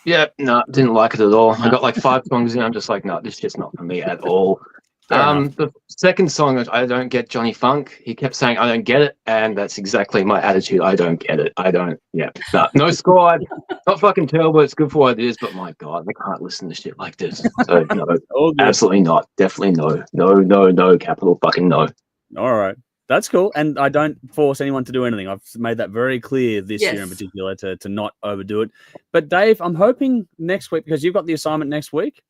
Yeah, no, didn't like it at all. I got like 5 songs in. I'm just like, no, this shit's not for me at all. The second song, I don't get Johnny Funk. He kept saying, I don't get it. And that's exactly my attitude. I don't get it. I don't. Yeah. No score. Not fucking terrible. It's good for what it is. But my God, I can't listen to shit like this. So, no, absolutely not. Definitely no. No, capital fucking no. All right. That's cool. And I don't force anyone to do anything. I've made that very clear this year in particular to not overdo it. But Dave, I'm hoping next week, because you've got the assignment next week,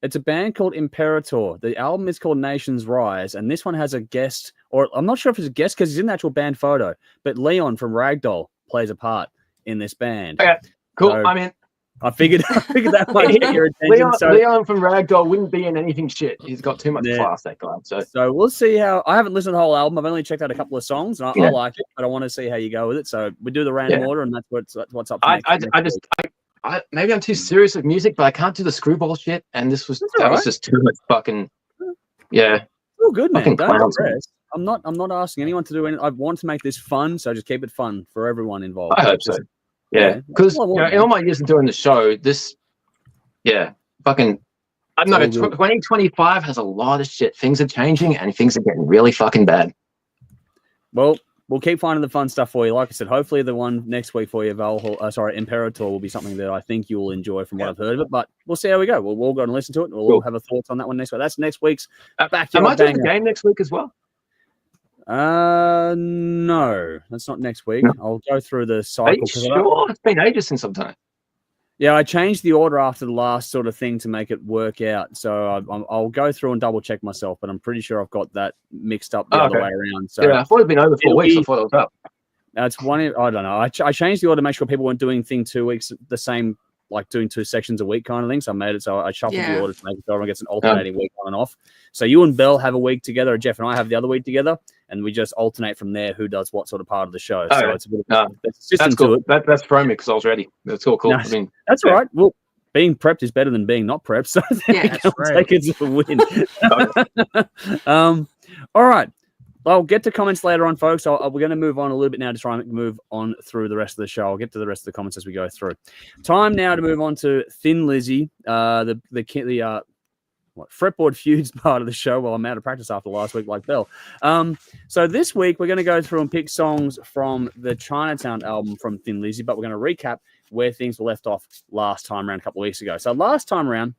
it's a band called Imperator. The album is called Nations Rise, and this one has a guest, or I'm not sure if it's a guest because he's in the actual band photo, but Leon from Ragdoll plays a part in this band. Okay, cool. So, I mean, I figured that might get your attention. Leon from Ragdoll wouldn't be in anything shit. He's got too much class, that guy. So we'll see how. I haven't listened to the whole album. I've only checked out a couple of songs, and I like it, but I want to see how you go with it. So we do the random order, and that's what's up. Maybe I'm too serious with music, but I can't do the screwball shit. And this was was just too much fucking Oh, good man. Don't stress. I'm not asking anyone to do anything. I want to make this fun, so just keep it fun for everyone involved. I hope so. Yeah, because in all my years of doing the show, fucking, I don't know. 2025 has a lot of shit. Things are changing, and things are getting really fucking bad. Well, we'll keep finding the fun stuff for you. Like I said, hopefully the one next week for you, Imperator, will be something that I think you will enjoy from what I've heard of it. But we'll see how we go. We'll all go and listen to it, and we'll all have a thoughts on that one next week. That's next week's Backyard Am I doing Banger. the game next week as well? No, that's not next week. I'll go through the cycle. Are you sure? It's been ages since I've done it. Yeah, I changed the order after the last sort of thing to make it work out. So I'll go through and double check myself, but I'm pretty sure I've got that mixed up the other way around. So I thought it'd been over 4 weeks. I thought it was up. It's one. I don't know. I changed the order to make sure people weren't doing 2 weeks the same, like doing 2 sections a week kind of thing. So I made it so I shuffled the order to make sure everyone gets an alternating week on and off. So you and Belle have a week together, or Jeff and I have the other week together, and we just alternate from there who does what sort of part of the show. So it's a bit of a system that's cool. to it. That's thrown me because I was ready. That's all cool. No, I mean, that's all right. Well, being prepped is better than being not prepped. So take it as a win. All right. I'll get to comments later on, folks. We're going to move on a little bit now to try and move on through the rest of the show. I'll get to the rest of the comments as we go through. Time now to move on to Thin Lizzy, the fretboard feuds part of the show. Well, I'm out of practice after last week, like Belle. So this week we're going to go through and pick songs from the Chinatown album from Thin Lizzy, but we're going to recap where things were left off last time around a couple of weeks ago. So last time around,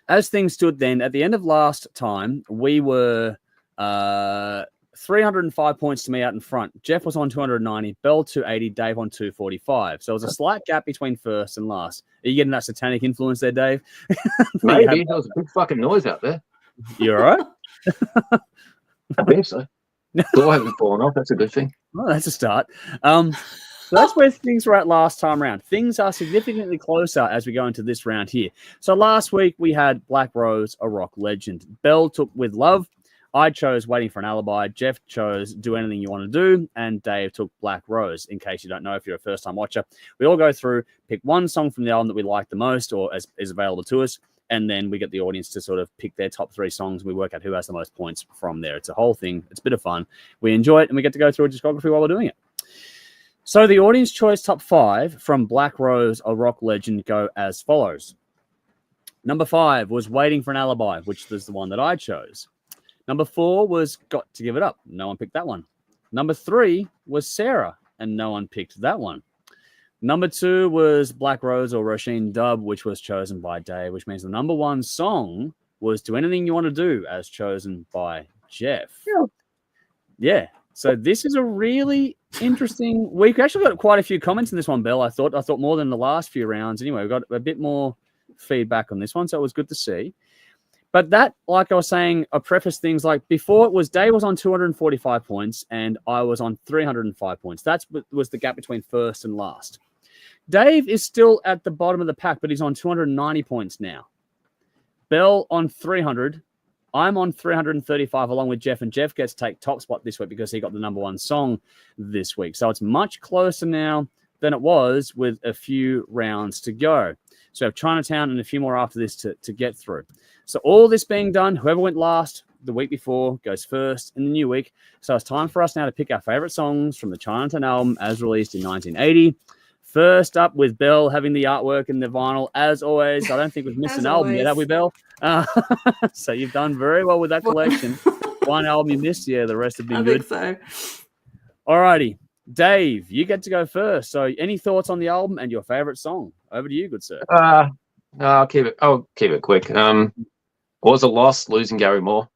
as things stood then, at the end of last time, we were 305 points to me out in front. Jeff was on 290, Belle 280, Dave on 245. So it was a slight gap between first and last. Are you getting that satanic influence there, Dave? Maybe. There was a big fucking noise out there. You all right? I think so. Door hasn't fallen off. That's a good thing. Well, that's a start. So that's where things were at last time around. Things are significantly closer as we go into this round here. So last week we had Black Rose, a rock legend. Belle took With Love. I chose Waiting for an Alibi. Jeff chose Do Anything You Want to Do. And Dave took Black Rose. In case you don't know, if you're a first-time watcher, we all go through, pick one song from the album that we like the most or is available to us. And then we get the audience to sort of pick their top 3 songs. We work out who has the most points from there. It's a whole thing. It's a bit of fun. We enjoy it, and we get to go through a discography while we're doing it. So the audience choice top 5 from Black Rose, a rock legend, go as follows. Number 5 was Waiting for an Alibi, which was the one that I chose. Number 4 was Got to Give It Up. No one picked that one. Number 3 was Sarah, and no one picked that one. Number 2 was Black Rose or Roisin Dub, which was chosen by Dave, which means the number 1 song was Do Anything You Want to Do, as chosen by Jeff. Yeah. So this is a really interesting week. We actually got quite a few comments in this one, Belle. I thought more than the last few rounds. Anyway, we got a bit more feedback on this one, so it was good to see. But that, like I was saying, I prefaced things like before it was Dave was on 245 points and I was on 305 points. That was the gap between first and last. Dave is still at the bottom of the pack, but he's on 290 points now. Belle on 300. I'm on 335 along with Jeff, and Jeff gets to take top spot this week because he got the number 1 song this week. So it's much closer now than it was with a few rounds to go. So we have Chinatown and a few more after this to get through. So all this being done, whoever went last the week before goes first in the new week. So it's time for us now to pick our favorite songs from the Chinatown album as released in 1980. First up with Belle having the artwork and the vinyl, as always. I don't think we've missed an album yet, have we, Belle? So you've done very well with that collection. One album you missed, the rest have been good. I think so. All righty. Dave, you get to go first. So any thoughts on the album and your favorite song? Over to you, good sir. I'll keep it quick. Was a loss losing Gary Moore,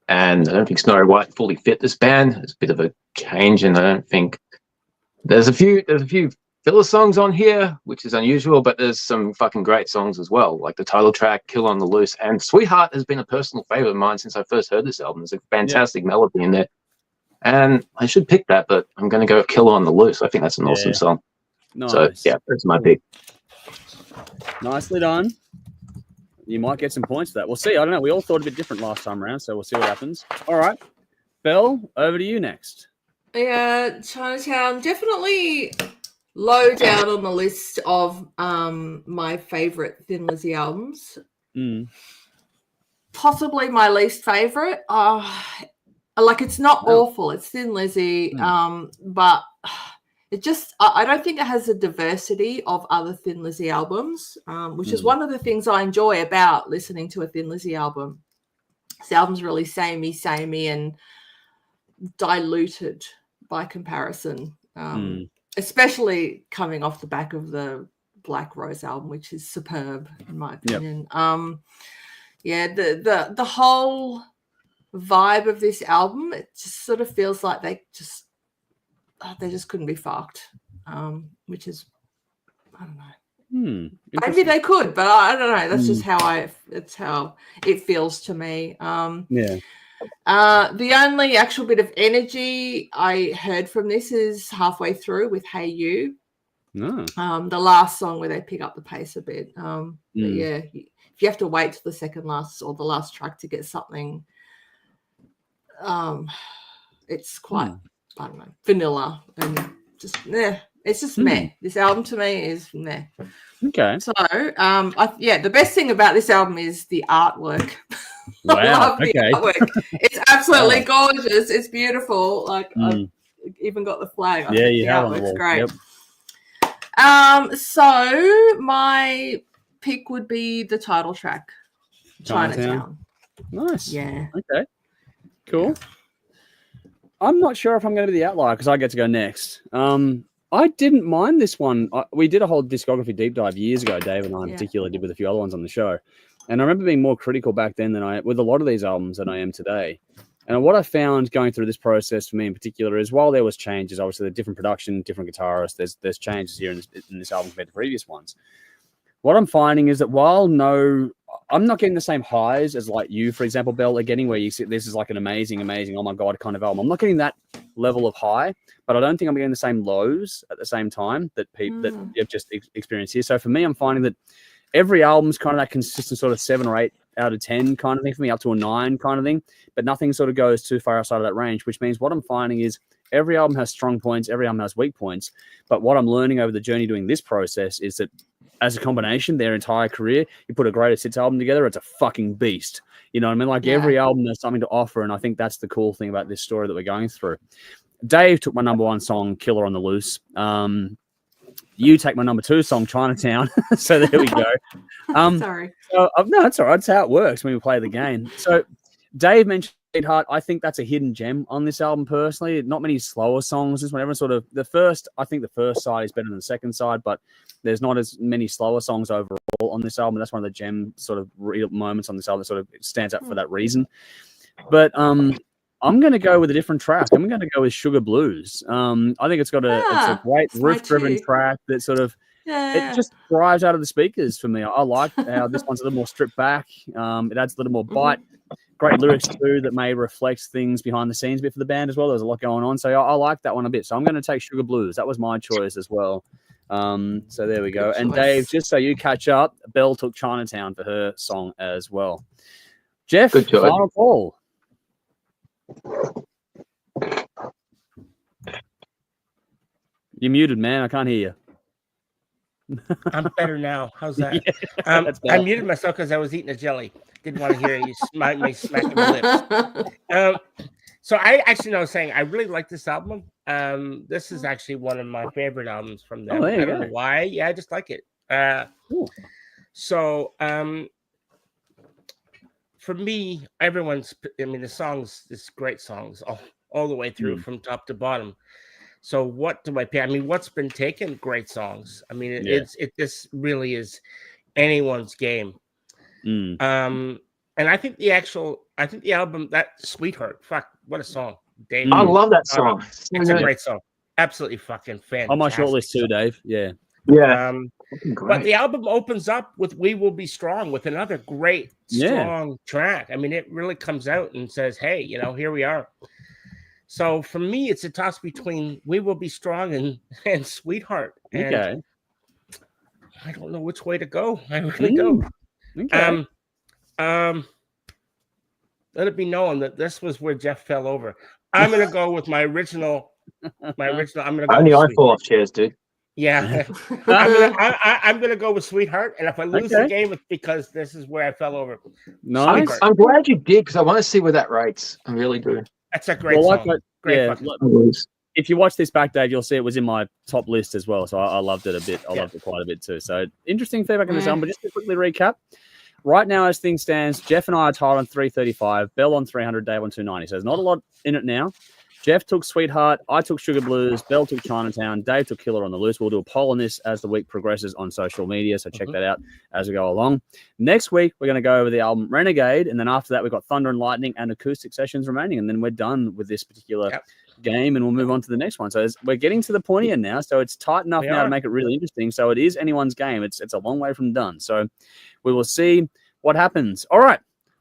and I don't think Snow White fully fit this band. It's a bit of a change, and I don't think there's a few filler songs on here, which is unusual, but there's some fucking great songs as well, like the title track, Kill on the Loose, and Sweetheart has been a personal favorite of mine since I first heard this album. There's a fantastic melody in there, and I should pick that, but I'm going to go Kill on the Loose. I think that's an awesome song. Nice. So, that's my pick. Nicely done. You might get some points for that. We'll see. I don't know. We all thought a bit different last time around, so we'll see what happens. All right. Belle, over to you next. Yeah, Chinatown, definitely low down on the list of my favorite Thin Lizzy albums. Possibly my least favorite. Like, it's not awful. It's Thin Lizzy, but it just, I don't think it has the diversity of other Thin Lizzy albums, which is one of the things I enjoy about listening to a Thin Lizzy album. This album's really samey, and diluted by comparison, especially coming off the back of the Black Rose album, which is superb in my opinion. The whole vibe of this album, it just sort of feels like they just couldn't be fucked, which is, I don't know. Maybe they could, but I don't know. That's just how it's how it feels to me. The only actual bit of energy I heard from this is halfway through with Hey You. The last song where they pick up the pace a bit. But yeah, if you have to wait till the second last or the last track to get something, it's quite, I don't know, vanilla and just it's just meh. This album to me is meh. Okay. So the best thing about this album is the artwork. Wow. I love the artwork. It's absolutely gorgeous. It's beautiful. Like I've even got the flag. I think you the have on the artwork's wall. great. Yep. So my pick would be the title track, Chinatown. Nice. Yeah. Okay. Cool. I'm not sure if I'm going to be the outlier because I get to go next. I didn't mind this one. We did a whole discography deep dive years ago, Dave and I in particular did with a few other ones on the show. And I remember being more critical back then with a lot of these albums than I am today. And what I found going through this process for me in particular is while there was changes, obviously the different production, different guitarists, there's changes here in this album compared to previous ones. What I'm finding is that I'm not getting the same highs as like you, for example, Belle, are getting where you see this is like an amazing, oh my God kind of album. I'm not getting that level of high, but I don't think I'm getting the same lows at the same time that that you've just experienced here. So for me, I'm finding that every album's kind of that consistent sort of 7 or 8 out of 10 kind of thing for me, up to a 9 kind of thing, but nothing sort of goes too far outside of that range, which means what I'm finding is every album has strong points, every album has weak points. But what I'm learning over the journey doing this process is that as a combination, their entire career, you put a greatest hits album together, it's a fucking beast. You know what I mean? Like every album has something to offer. And I think that's the cool thing about this story that we're going through. Dave took my number 1 song, Killer on the Loose. You take my number 2 song, Chinatown. So there we go. Sorry. So, no, it's all right. That's how it works when we play the game. So Dave mentioned H.E.A.T. I think that's a hidden gem on this album personally. Not many slower songs. This one, everyone sort of I think the first side is better than the second side, but there's not as many slower songs overall on this album. That's one of the gem sort of real moments on this album that sort of stands out for that reason. But I'm going to go with a different track. I'm going to go with Sugar Blues. I think it's got it's a great riff-driven track that sort of it just drives out of the speakers for me. I like how this one's a little more stripped back. It adds a little more bite. Great lyrics too that may reflect things behind the scenes a bit for the band as well. There's a lot going on, so I like that one a bit. So I'm going to take Sugar Blues. That was my choice as well. So there we go. And Dave, just so you catch up, Belle took Chinatown for her song as well. Jeff, final call. You're muted, man. I can't hear you. I'm better now. How's that? I muted myself because I was eating a jelly. Didn't want to hear you me smacking my lips. So I actually know saying I really like this album. This is actually one of my favorite albums from them. I don't know why. Yeah, I just like it. So for me, the songs, it's great songs all the way through from top to bottom. So what do I pick? I mean, what's been taken? Great songs. I mean, this really is anyone's game. And I think the album, that Sweetheart, fuck, what a song. Dave, I love that song. It's a great song. Absolutely fucking fantastic. On my shortlist too, Dave. Yeah. But the album opens up with We Will Be Strong, with another great, strong track. I mean, it really comes out and says, hey, here we are. So for me, it's a toss between We Will Be Strong and Sweetheart. And I don't know which way to go. I really don't. Okay. Let it be known that this was where Jeff fell over. I'm gonna go with my original. I'm gonna go. Only I fall off chairs, dude. Yeah, I'm gonna go with Sweetheart, and if I lose the game, it's because this is where I fell over. Nice. I'm glad you did, because I want to see where that rates. I really do. That's a great song. If you watch this back, Dave, you'll see it was in my top list as well. So I loved it a bit. I loved it quite a bit too. So interesting feedback on this album. But just to quickly recap, right now as things stands, Jeff and I are tied on 335, Belle on 300, Dave on 290. So there's not a lot in it now. Jeff took Sweetheart, I took Sugar Blues, Belle took Chinatown, Dave took Killer on the Loose. We'll do a poll on this as the week progresses on social media, so check that out as we go along. Next week, we're going to go over the album Renegade, and then after that, we've got Thunder and Lightning and acoustic sessions remaining, and then we're done with this particular game, and we'll move on to the next one. So we're getting to the point here now, so it's tight enough now to make it really interesting. So it is anyone's game. It's a long way from done. So we will see what happens. All right,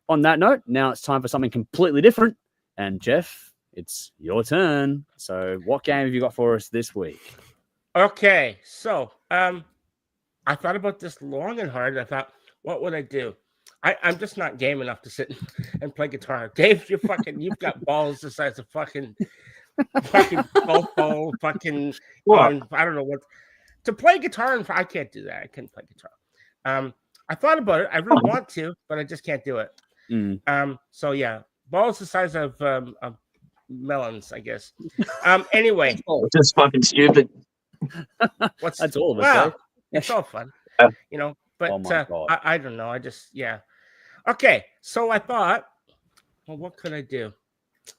on that note, now it's time for something completely different, and Jeff, it's your turn. So what game have you got for us this week? Okay, so I thought about this long and hard. I thought, what would I do? I'm just not game enough to sit and play guitar. Dave, you've got balls the size of fucking golf ball, fucking I don't know what to play guitar. And I can't do that. I can't play guitar. I thought about it. I really want to, but I just can't do it. So yeah, balls the size of melons, I guess. Anyway, just fucking stupid. That's all of it. Well, it's all fun, But I don't know. I just Okay, so I thought, well, what could I do?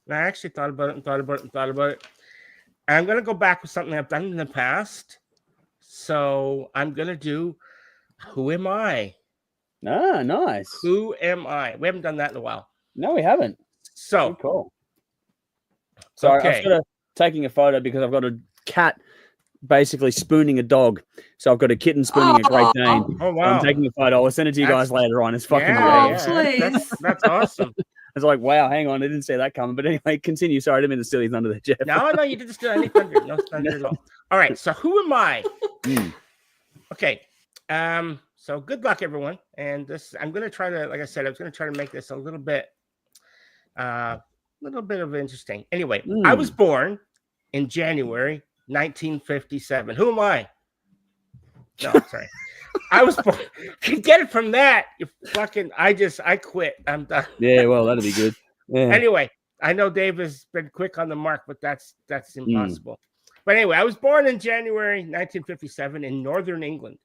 And I actually thought about it. I'm gonna go back with something I've done in the past. So I'm gonna do Who Am I? Ah, nice. Who am I? We haven't done that in a while. No, we haven't. So cool. So I'm sort of taking a photo because I've got a cat basically spooning a dog. So I've got a kitten spooning a Great Dane. Oh, wow. I'm taking a photo. I'll send it to you guys later on. It's fucking hilarious. That's awesome. It's like, wow, hang on. I didn't see that coming. But anyway, continue. Sorry, I didn't mean to steal your thunder there, Jeff. No, you didn't steal any thunder. No thunder at all. All right, so who am I? Okay. So So good luck, everyone. And this, I'm going to try to, like I said, I was going to try to make this a little bit of interesting. Anyway, I was born in January 1957. Who am I? No, sorry. I was born. You get it from that. You fucking. I quit. I'm done. Yeah, well, that'd be good. Yeah. Anyway, I know Dave has been quick on the mark, but that's impossible. But anyway, I was born in January 1957 in northern England.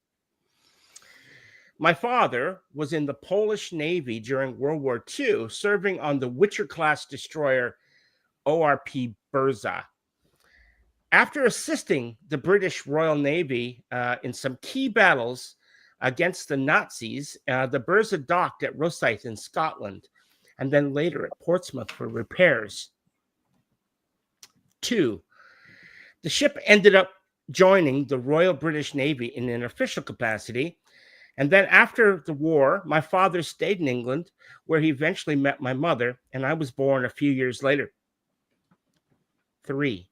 My father was in the Polish Navy during World War II, serving on the Witcher-class destroyer ORP Burza. After assisting the British Royal Navy in some key battles against the Nazis, the Burza docked at Rosyth in Scotland, and then later at Portsmouth for repairs. 2. The ship ended up joining the Royal British Navy in an official capacity. And then after the war, my father stayed in England, where he eventually met my mother, and I was born a few years later. 3.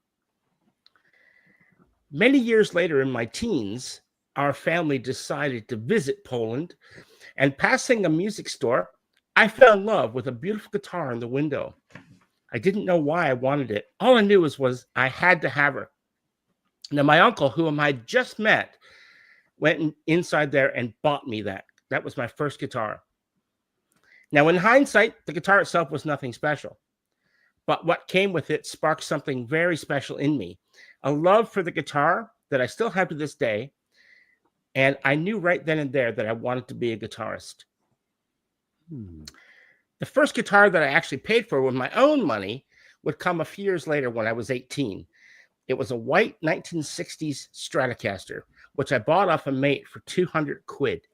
Many years later in my teens, our family decided to visit Poland, and passing a music store, I fell in love with a beautiful guitar in the window. I didn't know why I wanted it. All I knew was I had to have her. Now, my uncle, whom I just met, went inside there and bought me that. That was my first guitar. Now, in hindsight, the guitar itself was nothing special. But what came with it sparked something very special in me. A love for the guitar that I still have to this day. And I knew right then and there that I wanted to be a guitarist. The first guitar that I actually paid for with my own money would come a few years later when I was 18. It was a white 1960s Stratocaster, which I bought off a mate for 200 quid.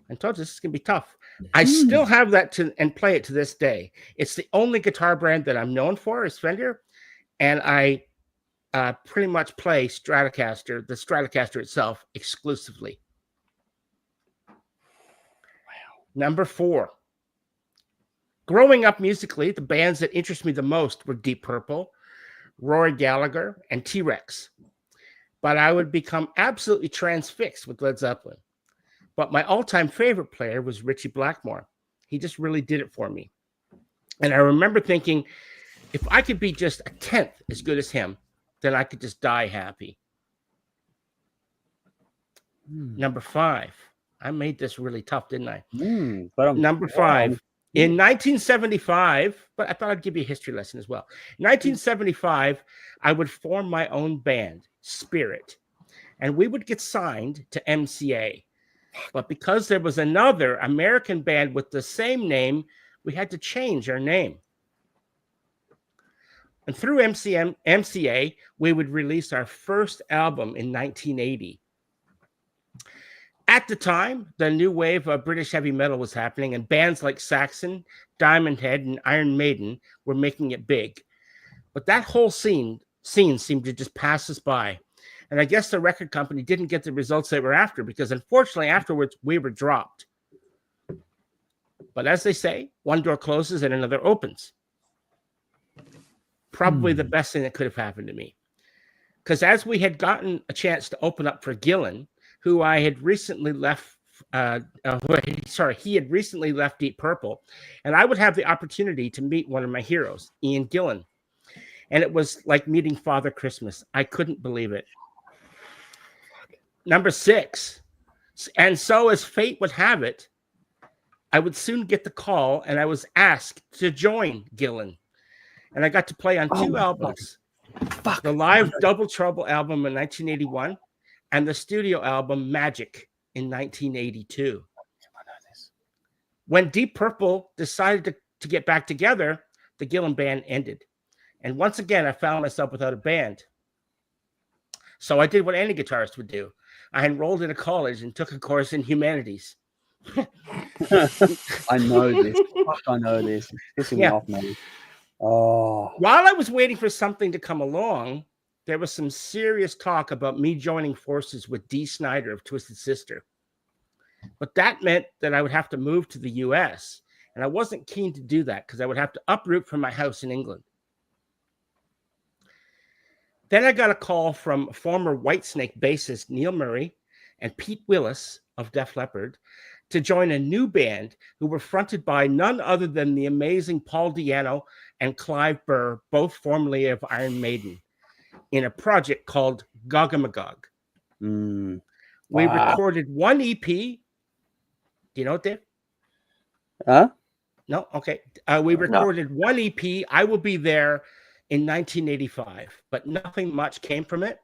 I told you this is going to be tough. I still have that and play it to this day. It's the only guitar brand that I'm known for is Fender, and I pretty much play Stratocaster, the Stratocaster itself, exclusively. Wow. Number 4. Growing up musically, the bands that interest me the most were Deep Purple, Rory Gallagher, and T-Rex. But I would become absolutely transfixed with Led Zeppelin. But my all-time favorite player was Ritchie Blackmore. He just really did it for me. And I remember thinking, if I could be just a 10th as good as him, then I could just die happy. Number 5. I made this really tough, didn't I? Number 5. In 1975, but I thought I'd give you a history lesson as well. In 1975, I would form my own band, Spirit, and we would get signed to MCA. But because there was another American band with the same name, we had to change our name. And through MCA, we would release our first album in 1980. At the time, the new wave of British heavy metal was happening, and bands like Saxon, Diamond Head, and Iron Maiden were making it big. But that whole scene seemed to just pass us by. And I guess the record company didn't get the results they were after, because unfortunately afterwards we were dropped. But as they say, one door closes and another opens. Probably the best thing that could have happened to me. Because as we had gotten a chance to open up for Gillan, who I had recently left, he had recently left Deep Purple, and I would have the opportunity to meet one of my heroes, Ian Gillan. And it was like meeting Father Christmas. I couldn't believe it. Number 6. And so as fate would have it, I would soon get the call, and I was asked to join Gillan. And I got to play on 2 albums. The live Double Trouble album in 1981 and the studio album Magic in 1982. When Deep Purple decided to get back together, the Gillan band ended. And once again, I found myself without a band. So I did what any guitarist would do. I enrolled in a college and took a course in humanities. I know this. I know this. It's pissing me off, man. Oh. While I was waiting for something to come along, there was some serious talk about me joining forces with Dee Snider of Twisted Sister. But that meant that I would have to move to the US, and I wasn't keen to do that because I would have to uproot from my house in England. Then I got a call from former Whitesnake bassist Neil Murray and Pete Willis of Def Leppard to join a new band who were fronted by none other than the amazing Paul Di'Anno and Clive Burr, both formerly of Iron Maiden, in a project called Gogamagog. We recorded one EP. Do you know it, Dave? Huh? No? Okay. We recorded one EP, I Will Be There, in 1985, but nothing much came from it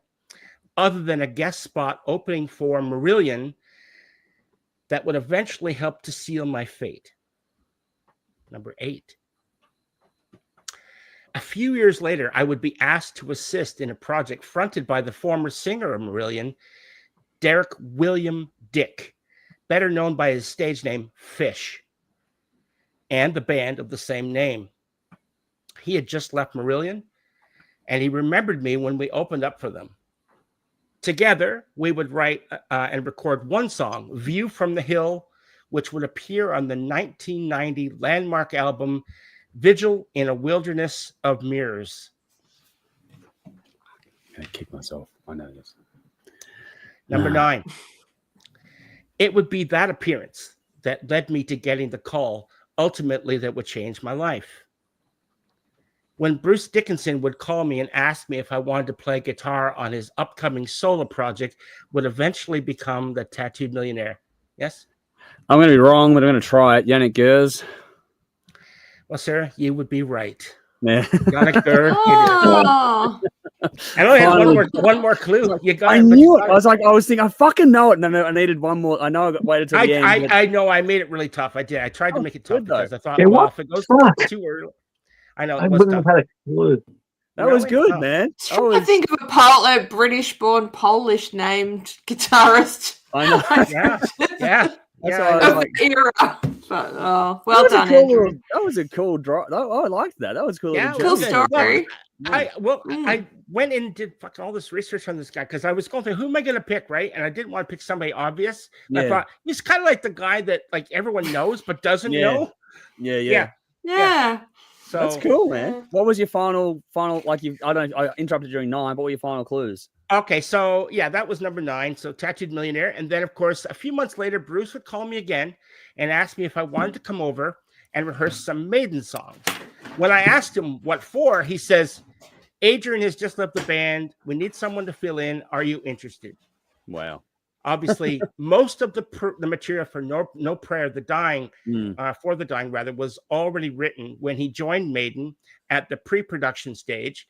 other than a guest spot opening for Marillion that would eventually help to seal my fate. Number 8. A few years later, I would be asked to assist in a project fronted by the former singer of Marillion, Derek William Dick, better known by his stage name Fish, and the band of the same name. He had just left Marillion, and he remembered me when we opened up for them. Together, we would write and record one song, View from the Hill, which would appear on the 1990 landmark album, Vigil in a Wilderness of Mirrors. I'm going to kick myself. I know this. Number 9. It would be that appearance that led me to getting the call, ultimately, that would change my life. When Bruce Dickinson would call me and ask me if I wanted to play guitar on his upcoming solo project, would eventually become the Tattooed Millionaire. Yes? I'm going to be wrong, but I'm going to try it. Yannick Gers. Well, sir, you would be right. Yeah. Yannick Gers. Oh. I only had one more clue. You got I knew it. I was thinking, I fucking know it. No, I needed one more. I know I got waited till the end. I know. I made it really tough. I did. I tried to make it tough because I thought, if it goes too early. I know. I wouldn't have had a clue. That was good, man. I think of a British-born, Polish-named guitarist. I know. yeah. That's why I was like, era. But, well done, Andrew. That was a cool draw. I liked that. That was cool. Yeah, cool story. I went in and did fucking all this research on this guy because I was going through who am I going to pick, right? And I didn't want to pick somebody obvious. I thought he's kind of like the guy that like everyone knows but doesn't know. Yeah. So that's cool, man. What was your final? Like I interrupted during 9. What were your final clues? Okay, so that was number 9. So Tattooed Millionaire, and then of course a few months later, Bruce would call me again and ask me if I wanted to come over and rehearse some Maiden songs. When I asked him what for, he says, "Adrian has just left the band. We need someone to fill in. Are you interested?" Wow. Obviously, most of the material for No Prayer, for the Dying rather, was already written when he joined Maiden at the pre-production stage.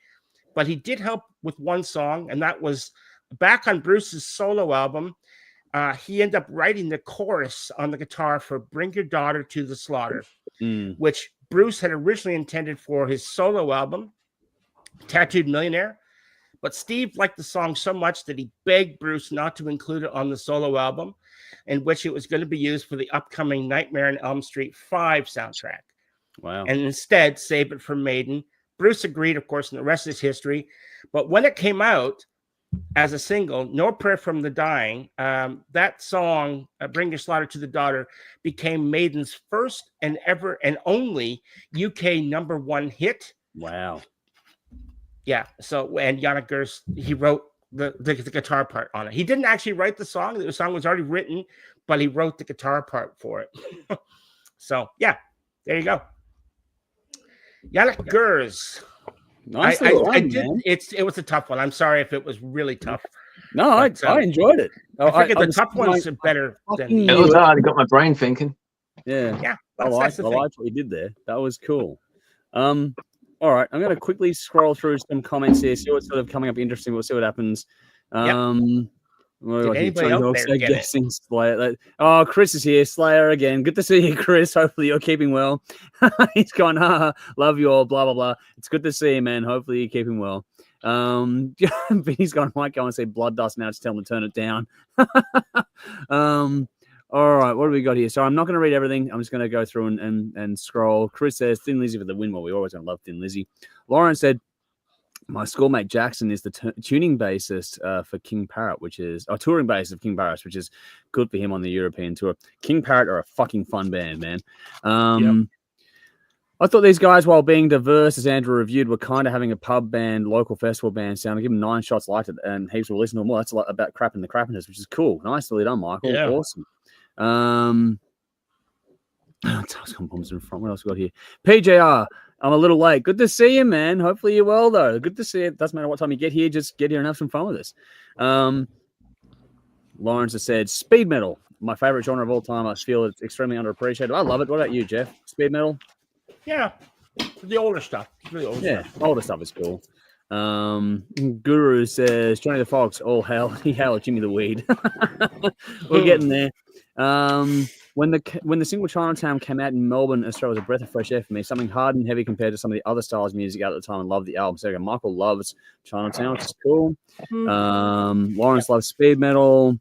But he did help with one song, and that was back on Bruce's solo album. He ended up writing the chorus on the guitar for Bring Your Daughter to the Slaughter, which Bruce had originally intended for his solo album, Tattooed Millionaire. But Steve liked the song so much that he begged Bruce not to include it on the solo album, in which it was going to be used for the upcoming Nightmare on Elm Street 5 soundtrack. Wow. And instead save it for Maiden. Bruce agreed, of course, and the rest is history. But when it came out as a single, No Prayer from the Dying, that song, Bring Your Slaughter to the Daughter, became Maiden's first and ever and only UK #1 hit. Wow. Yeah. So, and Yannick Gers, he wrote the guitar part on it. He didn't actually write the song. The song was already written, but he wrote the guitar part for it. So, yeah, there you go. Yannick Gers. Nice. It was a tough one. I'm sorry if it was really tough. No, I enjoyed it. I figured the tough ones are better than it was hard. I got my brain thinking. Yeah. I liked what you did there. That was cool. All right, I'm going to quickly scroll through some comments here, see what's sort of coming up interesting. We'll see what happens. Did anybody out there guessing Slayer? Oh, Chris is here. Slayer again. Good to see you, Chris. Hopefully you're keeping well. He's gone, love you all, blah, blah, blah. It's good to see you, man. Hopefully you're keeping well. He's gone, might go and say Blood Dust now. Just tell him to turn it down. All right, what do we got here? So I'm not going to read everything. I'm just going to go through and scroll. Chris says, Thin Lizzy for the win. Well, we always going to love Thin Lizzy. Lauren said, my schoolmate Jackson is the tuning bassist for King Parrot, which is a touring bassist of King Parrot, which is good for him on the European tour. King Parrot are a fucking fun band, man. I thought these guys, while being diverse, as Andrew reviewed, were kind of having a pub band, local festival band sound. I give them 9 shots, liked it, and heaps will listen to them. Well, that's a lot about Crap and the Crapenters, which is cool. Nicely done, Michael. Yeah. Awesome. In front. What else we got here? PJR, I'm a little late. Good to see you, man. Hopefully you're well, though. Good to see you. Doesn't matter what time you get here. Just get here and have some fun with us. Lawrence has said speed metal, my favorite genre of all time. I feel it's extremely underappreciated. I love it. What about you, Jeff? Speed metal? Yeah, the older stuff. Really older stuff. Older stuff is cool. Guru says Johnny the Fox. Oh hell, he hailed Jimmy the Weed. We're getting there. When the single Chinatown came out in Melbourne, Australia was a breath of fresh air for me. Something hard and heavy compared to some of the other styles of music out at the time, and loved the album. So Michael loves Chinatown, which is cool. Lawrence loves speed metal.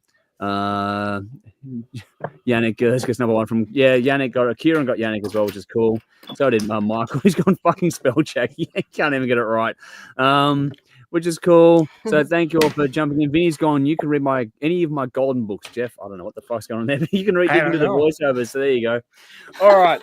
Yannick Gerska's number one from Yannick got Kieran got Yannick as well, which is cool. So did Michael. He's gone fucking spell check. He can't even get it right. Which is cool. So thank you all for jumping in. Vinny's gone. You can read any of my golden books, Jeff. I don't know what the fuck's going on there, but you can do the voiceovers. So there you go. All right.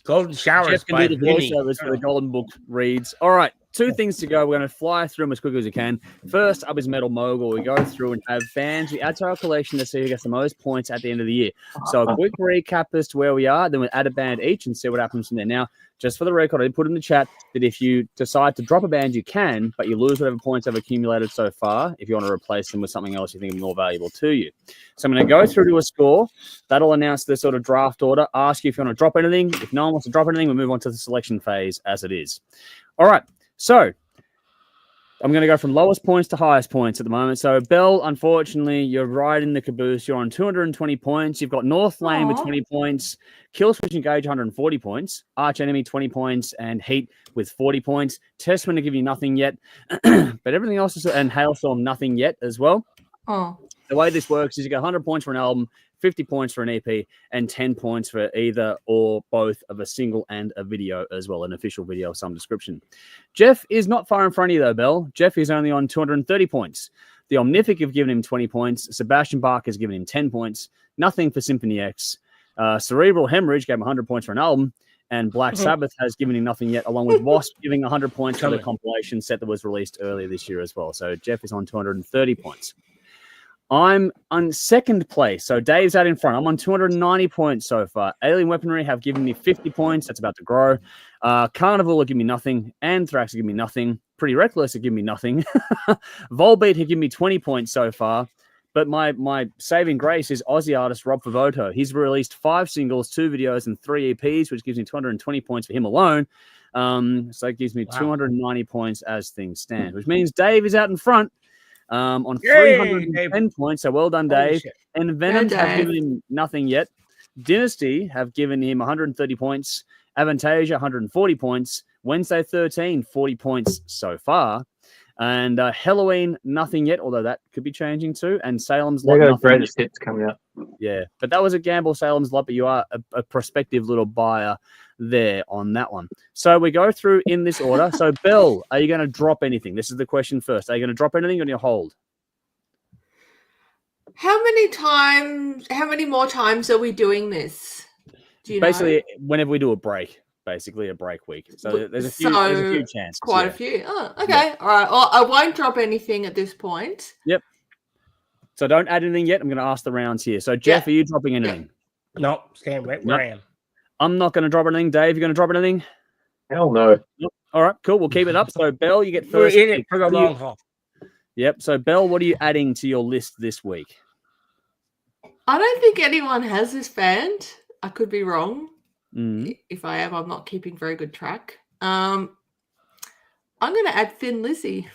Golden showers. Jeff can do the voiceovers for the golden book reads. All right. 2 things to go. We're going to fly through them as quickly as we can. First up is Metal Mogul. We go through and have fans. We add to our collection to see who gets the most points at the end of the year. So a quick recap as to where we are. Then we'll add a band each and see what happens from there. Now, just for the record, I did put in the chat that if you decide to drop a band, you can, but you lose whatever points have accumulated so far if you want to replace them with something else you think is more valuable to you. So I'm going to go through to a score. That'll announce the sort of draft order, ask you if you want to drop anything. If no one wants to drop anything, we'll move on to the selection phase as it is. All right. So I'm going to go from lowest points to highest points at the moment. So, Belle, unfortunately, you're right in the caboose. You're on 220 points. You've got North Lane with 20 points, Killswitch Engage 140 points, Arch Enemy 20 points, and H.E.A.T with 40 points. Testament to give you nothing yet, but everything else is, and Hailstorm nothing yet as well. Oh. The way this works is you get 100 points for an album, 50 points for an EP, and 10 points for either or both of a single and a video as well, an official video of some description. Jeff is not far in front of you, though, Belle. Jeff is only on 230 points. The Omnific have given him 20 points. Sebastian Bach has given him 10 points. Nothing for Symphony X. Cerebral Hemorrhage gave him 100 points for an album. And Black Sabbath has given him nothing yet, along with Wasp giving 100 points for the compilation set that was released earlier this year as well. So Jeff is on 230 points. I'm on second place, so Dave's out in front. I'm on 290 points so far. Alien Weaponry have given me 50 points. That's about to grow. Carnival will give me nothing. Anthrax will give me nothing. Pretty Reckless will give me nothing. Volbeat have given me 20 points so far. But my saving grace is Aussie artist Rob Favoto. He's released 5 singles, 2 videos, and 3 EPs, which gives me 220 points for him alone. So it gives me 290 points as things stand, which means Dave is out in front. On 310 points, so well done, Dave. And Venom have given him nothing yet. Dynasty have given him 130 points. Avantasia, 140 points. Wednesday 13, 40 points so far. And Halloween, nothing yet, although that could be changing too. And Salem's Lot, nothing greatest hits coming up. Yeah, but that was a gamble, Salem's Lot, but you are a prospective little buyer there on that one. So we go through in this order. So, Belle, are you going to drop anything? This is the question first. Are you going to drop anything or do you hold? How many more times are we doing this? Do you basically, know? whenever we do a break, basically a break week. So there's a few chances. Quite a few. Oh, okay. Yeah. All right. Well, I won't drop anything at this point. Yep. So don't add anything yet. I'm going to ask the rounds here. So, Jeff, are you dropping anything? No, staying right where I am. I'm not going to drop anything. Dave, you going to drop anything? Hell no. Nope. All right, cool. We'll keep it up. So, Belle, you get first. We're in it for the long haul. Yep. So, Belle, what are you adding to your list this week? I don't think anyone has this band. I could be wrong. Mm-hmm. If I am, I'm not keeping very good track. I'm going to add Thin Lizzy.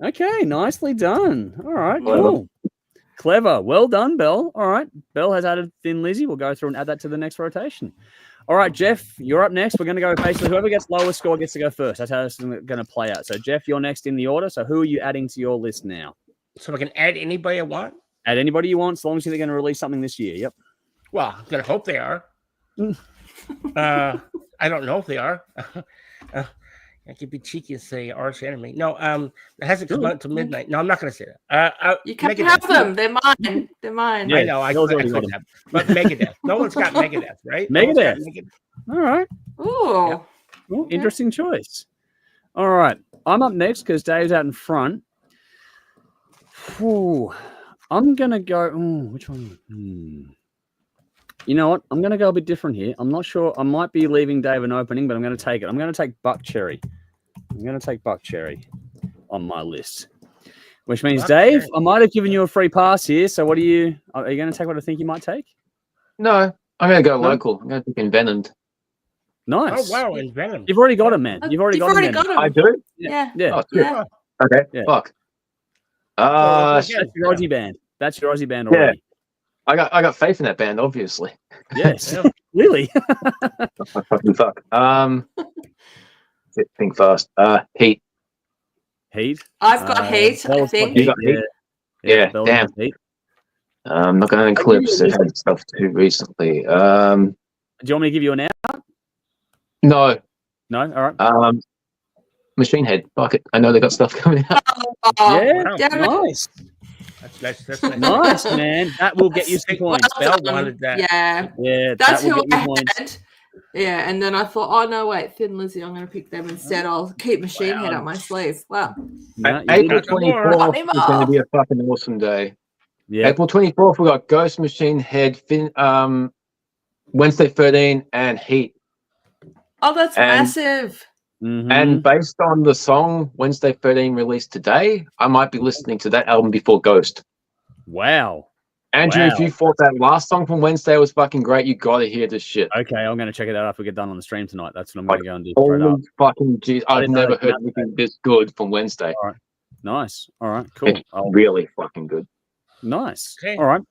Okay, nicely done. All right, cool. Clever. Well done, Belle. All right. Belle has added Thin Lizzy. We'll go through and add that to the next rotation. All right, Jeff, you're up next. We're going to go basically whoever gets lowest score gets to go first. That's how it's going to play out. So, Jeff, you're next in the order. So, who are you adding to your list now? So, I can add anybody I want? Add anybody you want, as long as they're going to release something this year. Yep. Well, I'm going to hope they are. I don't know if they are. I could be cheeky and say Arch Enemy. No, it hasn't come out until midnight. No, I'm not going to say that. You can't have them. They're mine. They're mine. I know. I already could got have. But Megadeth. No one's got Megadeth, right? Megadeth. All right. Ooh. Yep. Well, interesting choice. All right. I'm up next because Dave's out in front. Ooh, I'm going to go. Which one? You know what? I'm going to go a bit different here. I'm not sure. I might be leaving Dave an opening, but I'm going to take it. I'm going to take Buck Cherry. I'm going to take Buck Cherry on my list, which means, Dave, I might have given you a free pass here. So what are you going to take what I think you might take? No, I'm going to go local. I'm going to take Envenomed. Nice. Oh, wow. Envenomed. You've already got him, man. You've already got him. I do? Yeah. Oh, yeah. Okay. Yeah. Fuck. That's your Aussie band. That's your Aussie band already. Yeah. I got faith in that band, obviously. Yes. Really? Fucking fuck. Think fast. H.E.A.T. H.E.A.T. I've got H.E.A.T, I think. You got H.E.A.T? Yeah, damn. I'm not going to Eclipse. They've had stuff too recently. Do you want me to give you an out? No. No? All right. Machine Head. Fuck it. I know they got stuff coming out. Yeah, wow. nice. That's Nice, man. That will get you some points. Bell wanted that. Yeah, that's that will who get I you points. had. Yeah, and then I thought, oh no, wait, Thin Lizzy, I'm going to pick them instead. I'll keep Machine Head up my sleeve. Wow. No, April 24th is going to be a fucking awesome day. Yeah. April 24th, we got Ghost, Machine Head, Wednesday 13, and H.E.A.T. Oh, that's massive. And based on the song Wednesday 13 released today, I might be listening to that album before Ghost. Wow. Andrew, if you thought that last song from Wednesday was fucking great, you got to hear this shit. Okay, I'm going to check it out after we get done on the stream tonight. That's what I'm going to go and do. Holy fucking jeez. I've never heard anything this good from Wednesday. All right. Nice. All right, cool. Really fucking good. Nice. Okay. All right.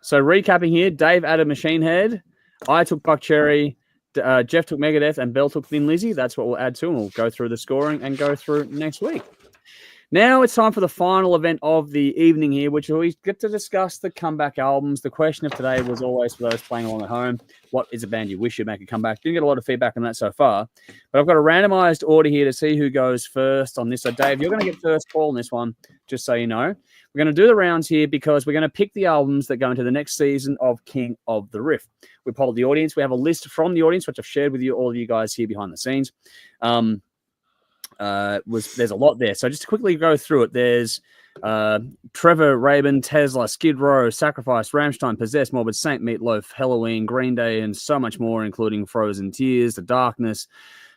So recapping here, Dave added Machine Head. I took Buck Cherry. Jeff took Megadeth and Bell took Thin Lizzy. That's what we'll add to, and we'll go through the scoring and go through next week. Now it's time for the final event of the evening here, which we get to discuss the comeback albums. The question of today was always for those playing along at home, what is a band you wish should make a comeback? Didn't get a lot of feedback on that so far, but I've got a randomized order here to see who goes first on this. So Dave, you're going to get first call on this one, just so you know. We're going to do the rounds here because we're going to pick the albums that go into the next season of King of the Riff. We polled the audience. We have a list from the audience, which I've shared with you, all of you guys here behind the scenes. There's a lot there. So just to quickly go through it, there's Trevor, Rabin, Tesla, Skid Row, Sacrifice, Rammstein, Possessed, Morbid Saint, Meatloaf, Halloween, Green Day, and so much more, including Frozen Tears, The Darkness,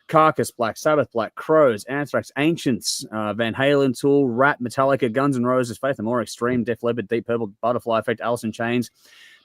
Carcass, Black Sabbath, Black Crows, Anthrax, Ancients, Van Halen, Tool, Rat, Metallica, Guns N' Roses, Faith No More, Extreme, Def Leppard, Deep Purple, Butterfly Effect, Alice in Chains.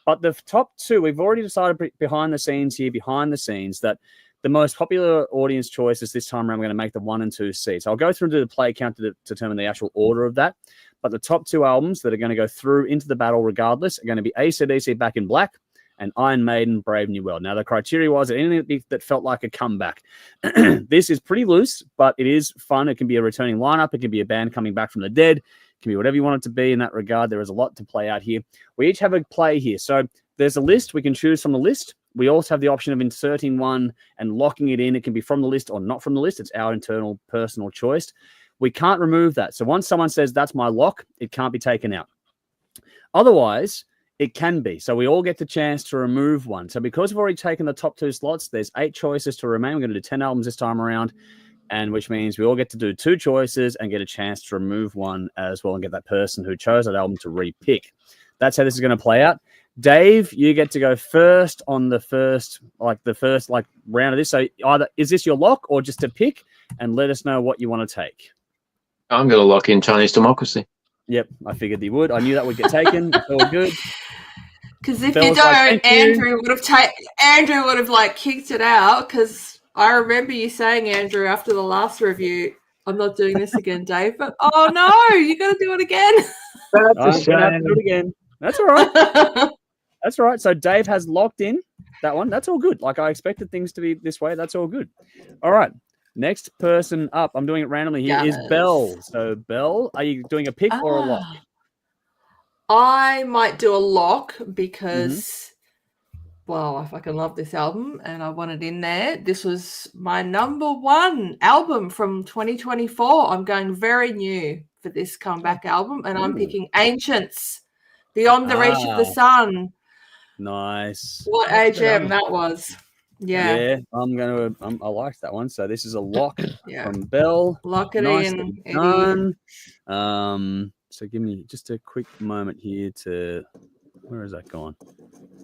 But the top two, we've already decided behind the scenes, that the most popular audience choices this time around, we're going to make the 1 and 2 seeds. I'll go through to the play count to determine the actual order of that. But the top two albums that are going to go through into the battle regardless are going to be AC/DC Back in Black and Iron Maiden Brave New World. Now, the criteria was anything that felt like a comeback. This is pretty loose, but it is fun. It can be a returning lineup. It can be a band coming back from the dead. It can be whatever you want it to be in that regard. There is a lot to play out here. We each have a play here. So there's a list. We can choose from the list. We also have the option of inserting one and locking it in. It can be from the list or not from the list. It's our internal personal choice. We can't remove that. So once someone says that's my lock, it can't be taken out. Otherwise, it can be. So we all get the chance to remove one. So because we've already taken the top 2 slots, there's 8 choices to remain. We're going to do 10 albums this time around, and which means we all get to do 2 choices and get a chance to remove one as well and get that person who chose that album to re-pick. That's how this is going to play out. Dave, you get to go first on the first round of this. So either is this your lock or just a pick, and let us know what you want to take. I'm going to lock in Chinese Democracy. Yep, I figured you would. I knew that would get taken. It's all good. Because if you don't, Andrew would have kicked it out. Because I remember you saying, Andrew, after the last review, I'm not doing this again, Dave. But oh no, you got to do it again. That's a shame. Have to do it again. That's all right. That's all right. So Dave has locked in that one. That's all good. Like I expected things to be this way. That's all good. All right. Next person up, I'm doing it randomly here, is Belle. So Belle, are you doing a pick or a lock? I might do a lock because well, I fucking love this album and I want it in there. This was my number 1 album from 2024. I'm going very new for this comeback album, and I'm picking Ancients, Beyond the Reach of the Sun. Nice. What a gem that was. Yeah. I liked that one. So this is a lock Yeah. from Bell. Lock it Nicely in, done. So give me just a quick moment here to, where is that gone?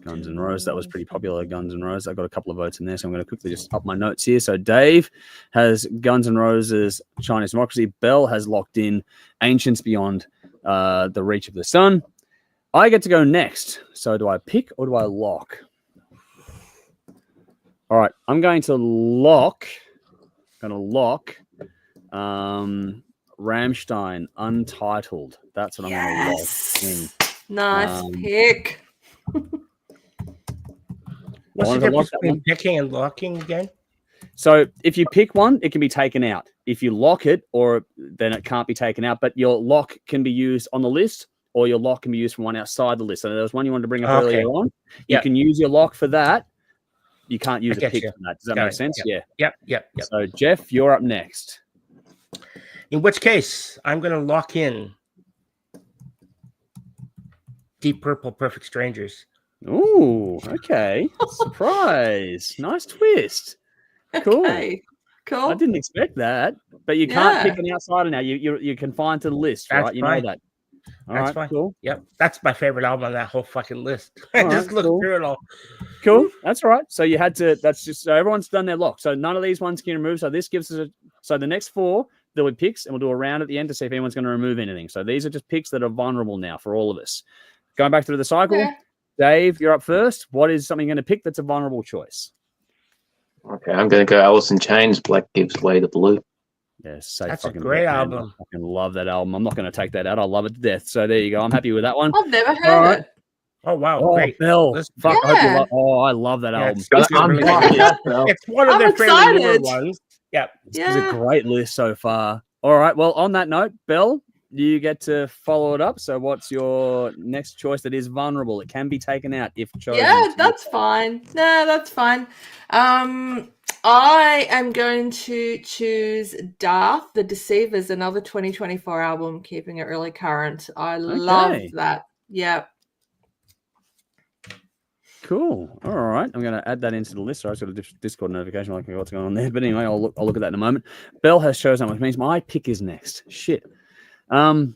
Guns N' Roses. That was pretty popular, Guns N' Roses. I got a couple of votes in there, so I'm going to quickly just up my notes here. So Dave has Guns N' Roses, Chinese Democracy. Bell has locked in Ancients, Beyond the Reach of the Sun. I get to go next. So do I pick or do I lock? All right, I'm going to lock. Rammstein, Untitled. That's what I'm going to lock in. Nice pick. What's the difference between picking and locking again? So if you pick one, it can be taken out. If you lock it, then it can't be taken out. But your lock can be used on the list, or your lock can be used from one outside the list. So there was one you wanted to bring up earlier on. You can use your lock for that. You can't use a pick for that. Does that make sense? Yep. So Jeff, you're up next. In which case, I'm going to lock in Deep Purple, Perfect Strangers. Ooh, okay. Surprise. Nice twist. Cool. Okay. Cool. I didn't expect that. But you can't pick an outsider now. You're confined to the list, right? You know that. All right, fine. Cool. Yep. That's my favorite album on that whole fucking list. I just looked through it all. Cool. That's all right. So you had to, so everyone's done their lock. So none of these ones can remove. So this gives us so the next 4, there will be picks, and we'll do a round at the end to see if anyone's going to remove anything. So these are just picks that are vulnerable now for all of us. Going back through the cycle. Yeah. Dave, you're up first. What is something you're going to pick that's a vulnerable choice? Okay, I'm going to go Alice in Chains, Black Gives Way to Blue. Yes, that's a great album. I fucking love that album. I'm not going to take that out. I love it to death. So there you go. I'm happy with that one. I've never heard it. Oh, wow. Great. Bill. Fuck, I love that album. It's one of their favorite ones. Yeah. It's a great list so far. All right. Well, on that note, Bill, you get to follow it up. So what's your next choice that is vulnerable? It can be taken out if chosen. Yeah, that's fine. No, that's fine. I am going to choose Darth, The Deceivers, another 2024 album, keeping it really current. I love that. Yeah. Cool. All right. I'm going to add that into the list. Sorry, I got a Discord notification like what's going on there. But anyway, I'll look at that in a moment. Belle has chosen, which means my pick is next. Shit. All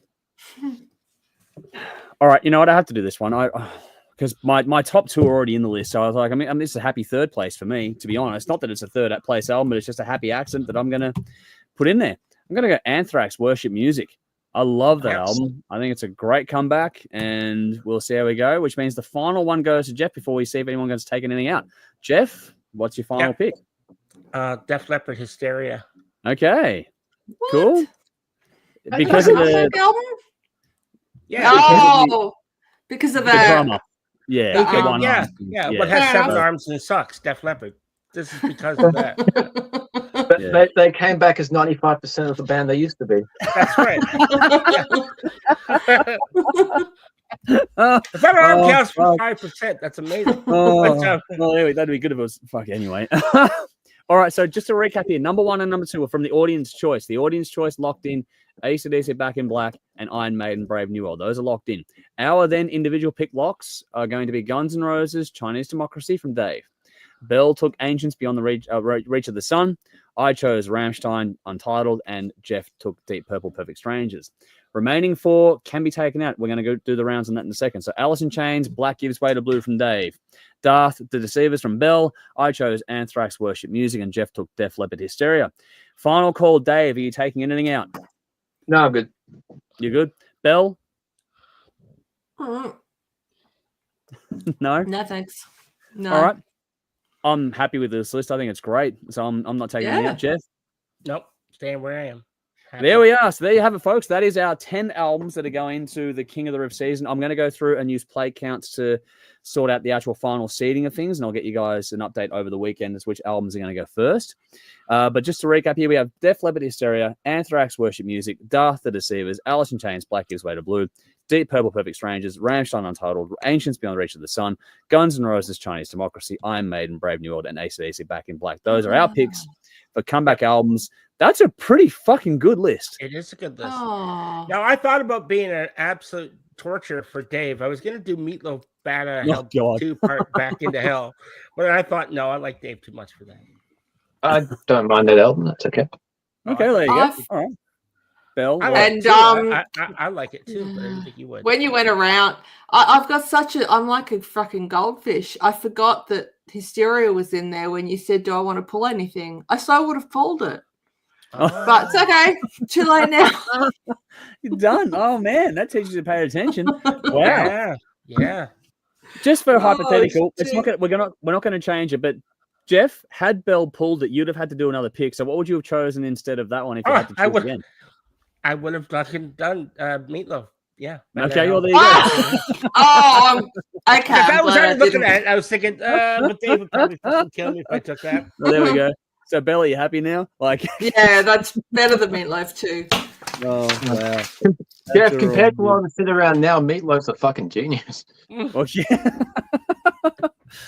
right. You know what? I have to do this one. Because my top 2 are already in the list. So I was like, this is a happy third place for me, to be honest. Not that it's a third place album, but it's just a happy accent that I'm going to put in there. I'm going to go Anthrax, Worship Music. I love that album. I think it's a great comeback, and we'll see how we go, which means the final one goes to Jeff before we see if anyone's take anything out. Jeff, what's your final pick? Def Leppard, Hysteria. Okay. What? Cool. Because of the album? Yeah. Because of the drummer. Yeah. What has 7 arms and sucks? Def Leppard. This is because of that. They came back as 95% of the band they used to be. That's right. If that arm counts for 5%, that's amazing. Well, anyway, that'd be good if it was. Fuck, anyway. All right, so just to recap here, number 1 and number 2 are from the audience choice. The audience choice locked in AC/DC, Back in Black, and Iron Maiden, Brave New World. Those are locked in. Our then individual pick locks are going to be Guns N' Roses, Chinese Democracy from Dave. Bell took Ancients, Beyond the Reach of the Sun. I chose Rammstein, Untitled, and Jeff took Deep Purple, Perfect Strangers. Remaining 4 can be taken out. We're going to go do the rounds on that in a second. So Alice in Chains, Black Gives Way to Blue from Dave. Darth, The Deceivers from Bell. I chose Anthrax, Worship Music, and Jeff took Def Leppard, Hysteria. Final call, Dave. Are you taking anything out? No, I'm good. You're good? Bell? No? No, thanks. No. All right. I'm happy with this list. I think it's great. So I'm not taking it out, Jeff. Nope. Staying where I am. There we are. So there you have it, folks. That is our 10 albums that are going into the King of the Riff season. I'm going to go through and use play counts to sort out the actual final seeding of things, and I'll get you guys an update over the weekend as which albums are going to go first. But just to recap here, we have Def Leppard, Hysteria, Anthrax, Worship Music, Darth, The Deceivers, Alice in Chains, Black Gives Way to Blue, Deep Purple, Perfect Strangers, Rammstein, Untitled, Ancients, Beyond Reach of the Sun, Guns N' Roses, Chinese Democracy, Iron Maiden, Brave New World, and AC/DC, Back in Black. Those are our picks for comeback albums. That's a pretty fucking good list. It is a good list. Oh. Now, I thought about being an absolute torture for Dave. I was going to do Meatloaf Bad Out of Hell 2-part Back into Hell. But I thought, no, I like Dave too much for that. I don't mind that album. That's okay. Okay, there you go. All right. Bell. I like And I like it too, but I didn't think you would. when you went around, I've got I'm like a fucking goldfish. I forgot that Hysteria was in there when you said, do I want to pull anything? I so would have pulled it. But it's okay. Too late now. You're done. Oh man, that teaches you to pay attention. Wow. Yeah. Just for hypothetical, shit. it's not gonna, we're not going to change it. But Jeff, had Bell pulled it, you'd have had to do another pick. So what would you have chosen instead of that one if you had to choose again? I would have done Meatloaf. Yeah. Okay, well there you go. Okay. I was already looking at it. I was thinking, but Dave would probably fucking kill me if I took that. Well, there we go. So Bell, are you happy now? Like, yeah, that's better than Meatloaf too. Oh wow. Jeff, compared to what I'm sitting around now, Meatloaf's a fucking genius. Oh yeah.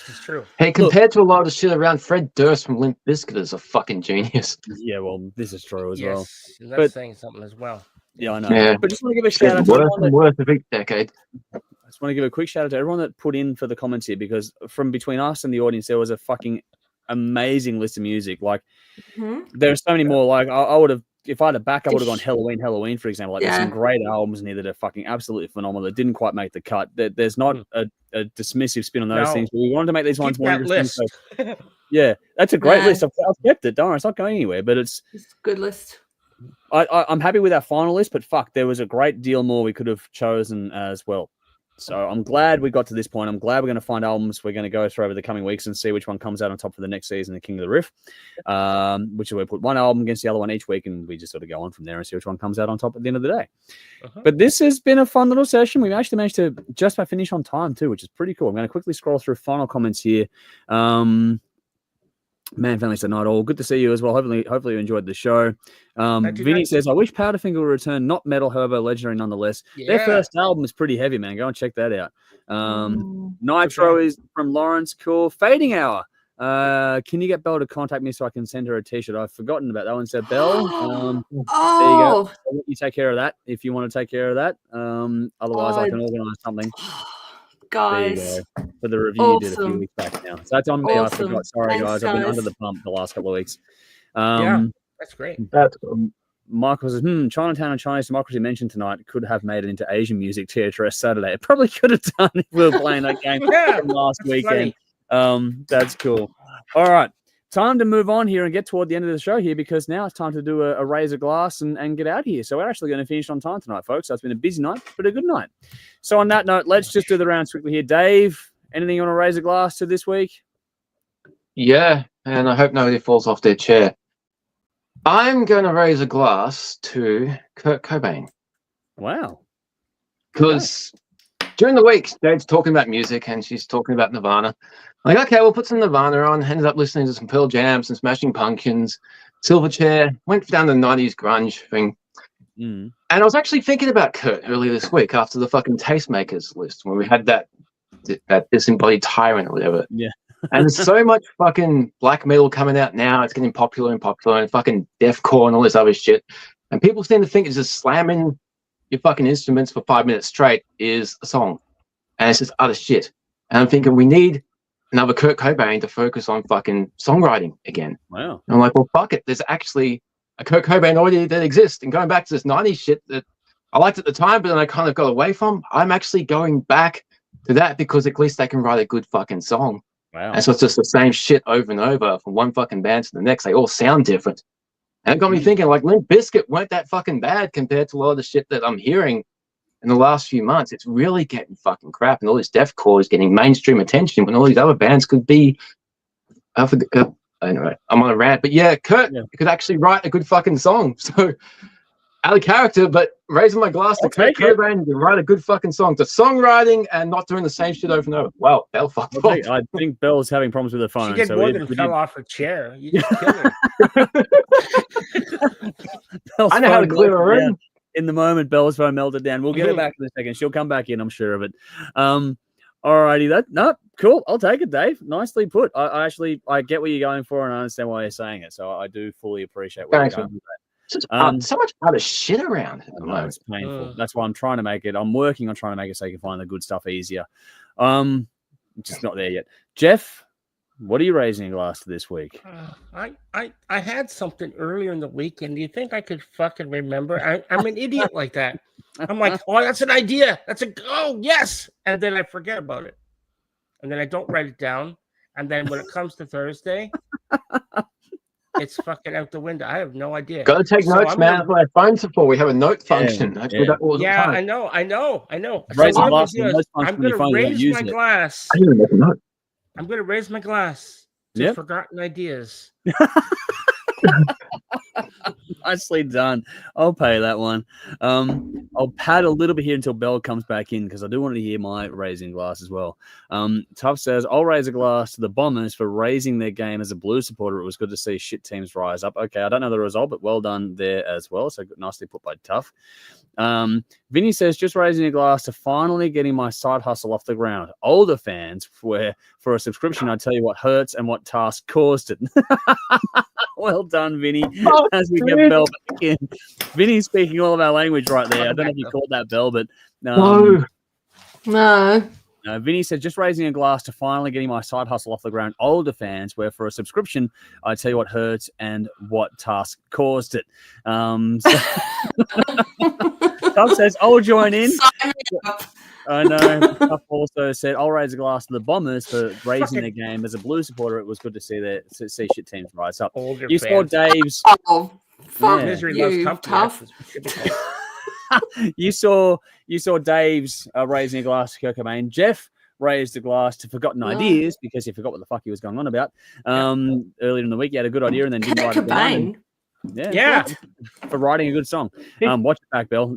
It's true. Hey, compared to a lot of shit around, Fred Durst from Limp Bizkit is a fucking genius. Yeah, well, this is true as well. And that's saying something as well. Yeah, I know. Yeah. But just want to give a shout out to Worst everyone and worst of each decade. I just want to give a quick shout out to everyone that put in for the comments here, because from between us and the audience, there was a fucking amazing list of music. Like, there's so many more. Like, I would have, if I had a back, I would have gone Halloween, for example. Like, there's some great albums in here that are fucking absolutely phenomenal that didn't quite make the cut. There's not a dismissive spin on those things, but we wanted to make these ones more interesting. So, yeah, that's a great list. I've kept it. Don't worry, it's not going anywhere, but it's a good list. I'm happy with our final list, but fuck, there was a great deal more we could have chosen as well. So I'm glad we got to this point. I'm glad we're going to find albums we're going to go through over the coming weeks and see which one comes out on top for the next season of King of the Riff, which is where we put one album against the other one each week, and we just sort of go on from there and see which one comes out on top at the end of the day. But this has been a fun little session. We've actually managed to just about finish on time too, which is pretty cool. I'm going to quickly scroll through final comments here. Man, family said, "Night all. Good to see you as well. Hopefully you enjoyed the show." Vinny says, "I wish Powderfinger would return. Not metal, however, legendary nonetheless. Their first album is pretty heavy, man. Go and check that out." Nitro is from Lawrence. Cool. Fading Hour. Can you get Belle to contact me so I can send her a T-shirt? I've forgotten about that one. So Belle, there you go. I'll let you take care of that if you want to take care of that. Otherwise, I can organise something. Guys, for the review you did a few weeks back now. So that's on me. I forgot. Sorry, guys. I've been under the pump the last couple of weeks. That's great. That's cool. Michael says, Chinatown and Chinese Democracy mentioned tonight could have made it into Asian Music THRS Saturday. It probably could have done if we were playing that game from last weekend. That's cool. All right. Time to move on here and get toward the end of the show here, because now it's time to do a raise a glass and get out of here. So we're actually going to finish on time tonight, folks. So it's been a busy night, but a good night. So on that note, let's just do the rounds quickly here. Dave, anything you want to raise a glass to this week? Yeah, and I hope nobody falls off their chair. I'm going to raise a glass to Kurt Cobain. Wow. Because during the week, Dave's talking about music and she's talking about Nirvana. I'm like, okay, we'll put some Nirvana on. Ended up listening to some Pearl Jam, some Smashing Pumpkins, Silverchair. Went down the 90s grunge thing. And I was actually thinking about Kurt earlier this week after the fucking Tastemakers list when we had that disembodied tyrant or whatever. Yeah. And there's so much fucking black metal coming out now. It's getting popular and fucking deathcore and all this other shit. And people seem to think it's just slamming your fucking instruments for 5 minutes straight is a song. And it's just other shit. And I'm thinking we need another Kurt Cobain to focus on fucking songwriting again. Wow. And I'm like, well, fuck it. There's actually a Kurt Cobain already that exists. And going back to this 90s shit that I liked at the time, but then I kind of got away from, I'm actually going back to that because at least they can write a good fucking song. Wow. And so it's just the same shit over and over from one fucking band to the next. They all sound different. And it got me thinking, like, Limp Bizkit weren't that fucking bad compared to a lot of the shit that I'm hearing in the last few months. It's really getting fucking crap. And all this deathcore is getting mainstream attention when all these other bands could be... Anyway, I'm on a rant. But yeah, Kurt could actually write a good fucking song. So, out of character, but raising my glass to Kurt Cobain to write a good fucking song. To songwriting and not doing the same shit over and over. Wow, Belle fucked off. I think Belle's having problems with her phone. She did more than fell off her chair. You just killed her. I know how to clear a room. in the moment, Bella's phone melted down. We'll get her back in a second. She'll come back in, I'm sure of it. Alrighty, cool. I'll take it, Dave. Nicely put. I get what you're going for, and I understand why you're saying it. So I do fully appreciate what you're going with that. So much other shit around at the moment. It's painful. That's why I'm trying to make it. I'm working on trying to make it so you can find the good stuff easier. Just not there yet. Jeff, what are you raising a glass to this week? I had something earlier in the week, and do you think I could fucking remember? I'm an idiot like that. I'm like, oh, that's an idea. Yes. And then I forget about it. And then I don't write it down. And then when it comes to Thursday, it's fucking out the window. I have no idea. Go take notes, man. That's what our phones are for. We have a note function. I do that all the time. I know. Raise So a glass I'm going to raise my glass. I didn't make a note. I'm going to raise my glass to forgotten ideas. Nicely done. I'll pay that one. I'll pad a little bit here until Bell comes back in because I do want to hear my raising glass as well. Tough says, I'll raise a glass to the Bombers for raising their game as a Blue supporter. It was good to see shit teams rise up. Okay, I don't know the result, but well done there as well. So nicely put by Tough. Vinny says, just raising a glass to finally getting my side hustle off the ground. Older fans, where for a subscription, I tell you what hurts and what task caused it. Well done, Vinny. As we get Bell back in. Vinny's speaking all of our language right there. I don't know if you caught that, Bell, but No. Vinny said, just raising a glass to finally getting my side hustle off the ground. Older fans, where for a subscription, I tell you what hurts and what task caused it. Tom says, I'll join in. I know. Tough also said, I'll raise a glass to the Bombers for raising their game. As a Blue supporter, it was good to see shit teams rise up. You saw Dave's. Oh, fuck Misery you, loves company. Tough. You saw Dave's raising a glass to Kurt Cobain. Jeff raised a glass to forgotten ideas because he forgot what the fuck he was going on about. Earlier in the week, he had a good idea and then didn't write it down. Yeah. For writing a good song. Watch it back, Bill.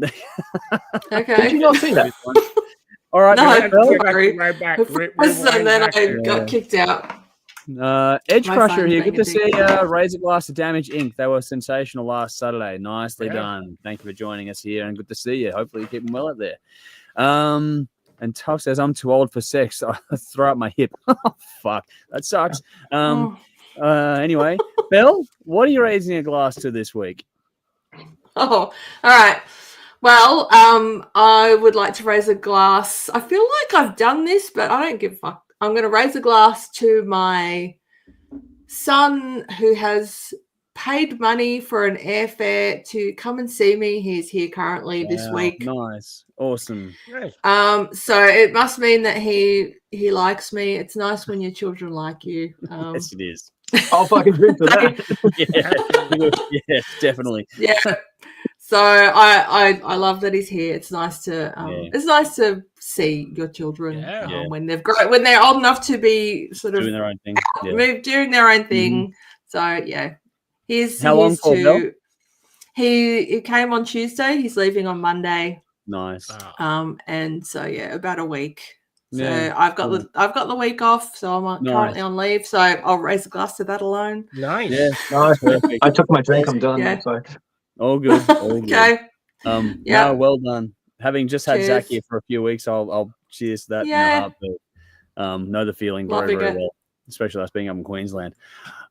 Okay. Did you not see that? All right. No, Bill. Right back. And then I got kicked out. Edge My Crusher phone's here. being Good to a dick. see Raise a Glass to Damage Inc. They were sensational last Saturday. Nicely done. Thank you for joining us here and good to see you. Hopefully you're keeping well up there. And Tough says, I'm too old for sex. I throw out my hip. Oh, fuck. That sucks. Anyway, Belle, what are you raising a glass to this week? Oh, all right. Well, I would like to raise a glass. I feel like I've done this, but I don't give a fuck. I'm going to raise a glass to my son who has paid money for an airfare to come and see me. He's here currently this week. Nice. Awesome. So it must mean that he likes me. It's nice when your children like you. Yes, it is. I'll fucking drink for that. Yes, definitely. Yeah. So I love that he's here. It's nice to see your children when they're old enough to be sort of doing their own thing. Doing their own thing. So yeah. How long for, Bill? He came on Tuesday. He's leaving on Monday. Nice. And so about a week. So I've got the week off, so I'm currently on leave. So I'll raise a glass to that alone. Nice. Yeah, nice. I took my drink. I'm done. Yeah. So. All good. Okay. No, well done. Having just had Zach here for a few weeks, I'll cheers to that. Yeah. Know the feeling very, very well, especially us being up in Queensland.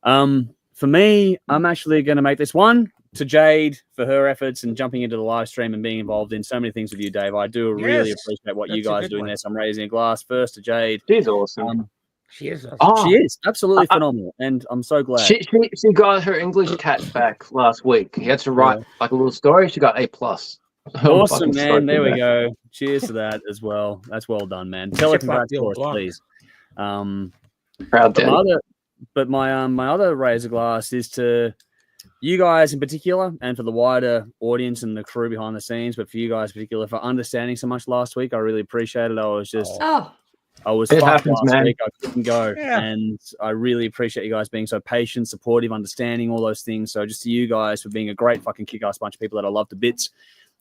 For me, I'm actually going to make this one to Jade for her efforts and jumping into the live stream and being involved in so many things with you, Dave. I do really appreciate what you guys are doing there. So I'm raising a glass first to Jade. She's awesome. She is awesome. Oh, she is absolutely phenomenal, and I'm so glad. She got her English cat back last week. He had to write like a little story. She got A+. Awesome, man. There we go. Cheers to that as well. That's well done, man. Tell her congrats for us, please. Proud daddy. But my other raise a glass is to you guys in particular, and for the wider audience and the crew behind the scenes. But for you guys in particular, for understanding so much last week, I really appreciate it. I was fucked last week. I couldn't go, and I really appreciate you guys being so patient, supportive, understanding all those things. So just to you guys for being a great fucking kick-ass bunch of people that I love to bits.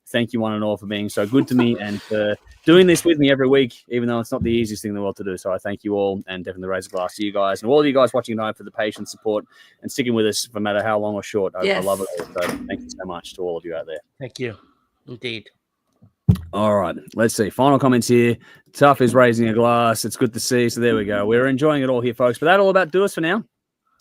Thank you one and all for being so good to me and for doing this with me every week, even though it's not the easiest thing in the world to do. So I thank you all and definitely raise a glass to you guys and all of you guys watching tonight for the patience, support, and sticking with us no matter how long or short. I love it all. So thank you so much to all of you out there. Thank you. Indeed. All right, let's see. Final comments here. Tough is raising a glass. It's good to see. So there we go. We're enjoying it all here, folks. But that'll about do us for now.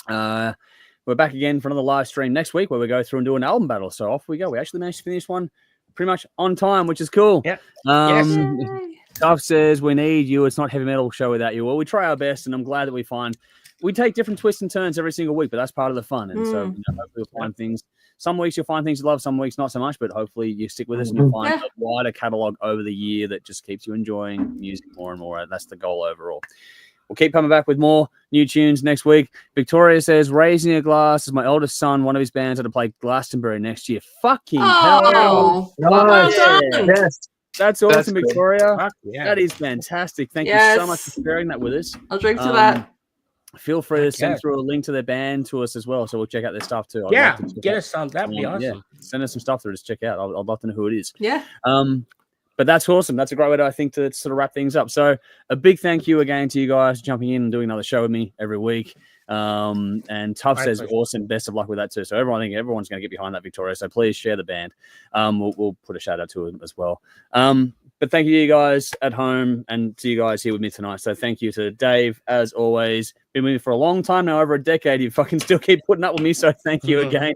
We're back again for another live stream next week where we go through and do an album battle. So off we go. We actually managed to finish one pretty much on time, which is cool. Yeah. Yes. Tough says we need you. It's not heavy metal show without you. Well, we try our best, and I'm glad that we take different twists and turns every single week, but that's part of the fun. And so hopefully we'll find things. Some weeks you'll find things you love, some weeks not so much, but hopefully you stick with us and you'll find a wider catalog over the year that just keeps you enjoying music more and more. That's the goal overall. We'll keep coming back with more new tunes next week. Victoria says, raising a glass is my oldest son. One of his bands had to play Glastonbury next year. Fucking hell. Well done. Yes. That's awesome, That's Victoria. That is fantastic. Thank you so much for sharing that with us. I'll drink to that. Feel free to send through a link to their band to us as well, so we'll check out their stuff too. Get us some. That'd be awesome. Yeah. Send us some stuff through to check out. I'd love to know who it is. Yeah. But that's awesome. That's a great way to, I think, to sort of wrap things up. So a big thank you again to you guys jumping in and doing another show with me every week. And Tough says awesome. Best of luck with that too. So I think everyone's going to get behind that, Victoria. So please share the band. We'll put a shout out to him as well. But thank you to you guys at home and to you guys here with me tonight. So thank you to Dave, as always. Been with me for a long time now, over a decade. You fucking still keep putting up with me. So thank you again.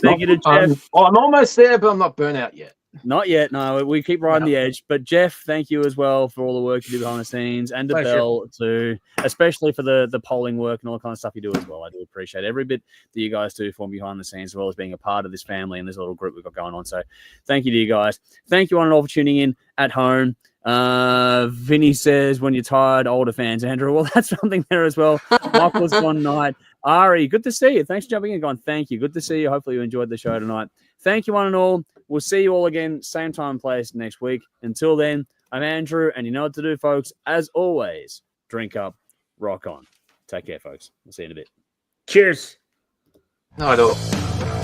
Thank you to Jeff. I'm almost there, but I'm not burnt out yet. Not yet. No, we keep riding the edge. But Jeff, thank you as well for all the work you do behind the scenes, and to Belle too, especially for the polling work and all the kind of stuff you do as well. I do appreciate every bit that you guys do for me behind the scenes, as well as being a part of this family and this little group we've got going on. So thank you to you guys. Thank you one and all for tuning in at home. Vinny says, when you're tired, older fans, Andrew. Well, that's something there as well. Michael's one night. Ari, good to see you. Thanks for jumping in, going. Thank you. Good to see you. Hopefully you enjoyed the show tonight. Thank you one and all. We'll see you all again, same time, place next week. Until then, I'm Andrew, and you know what to do, folks. As always, drink up, rock on. Take care, folks. We'll see you in a bit. Cheers. No, I don't.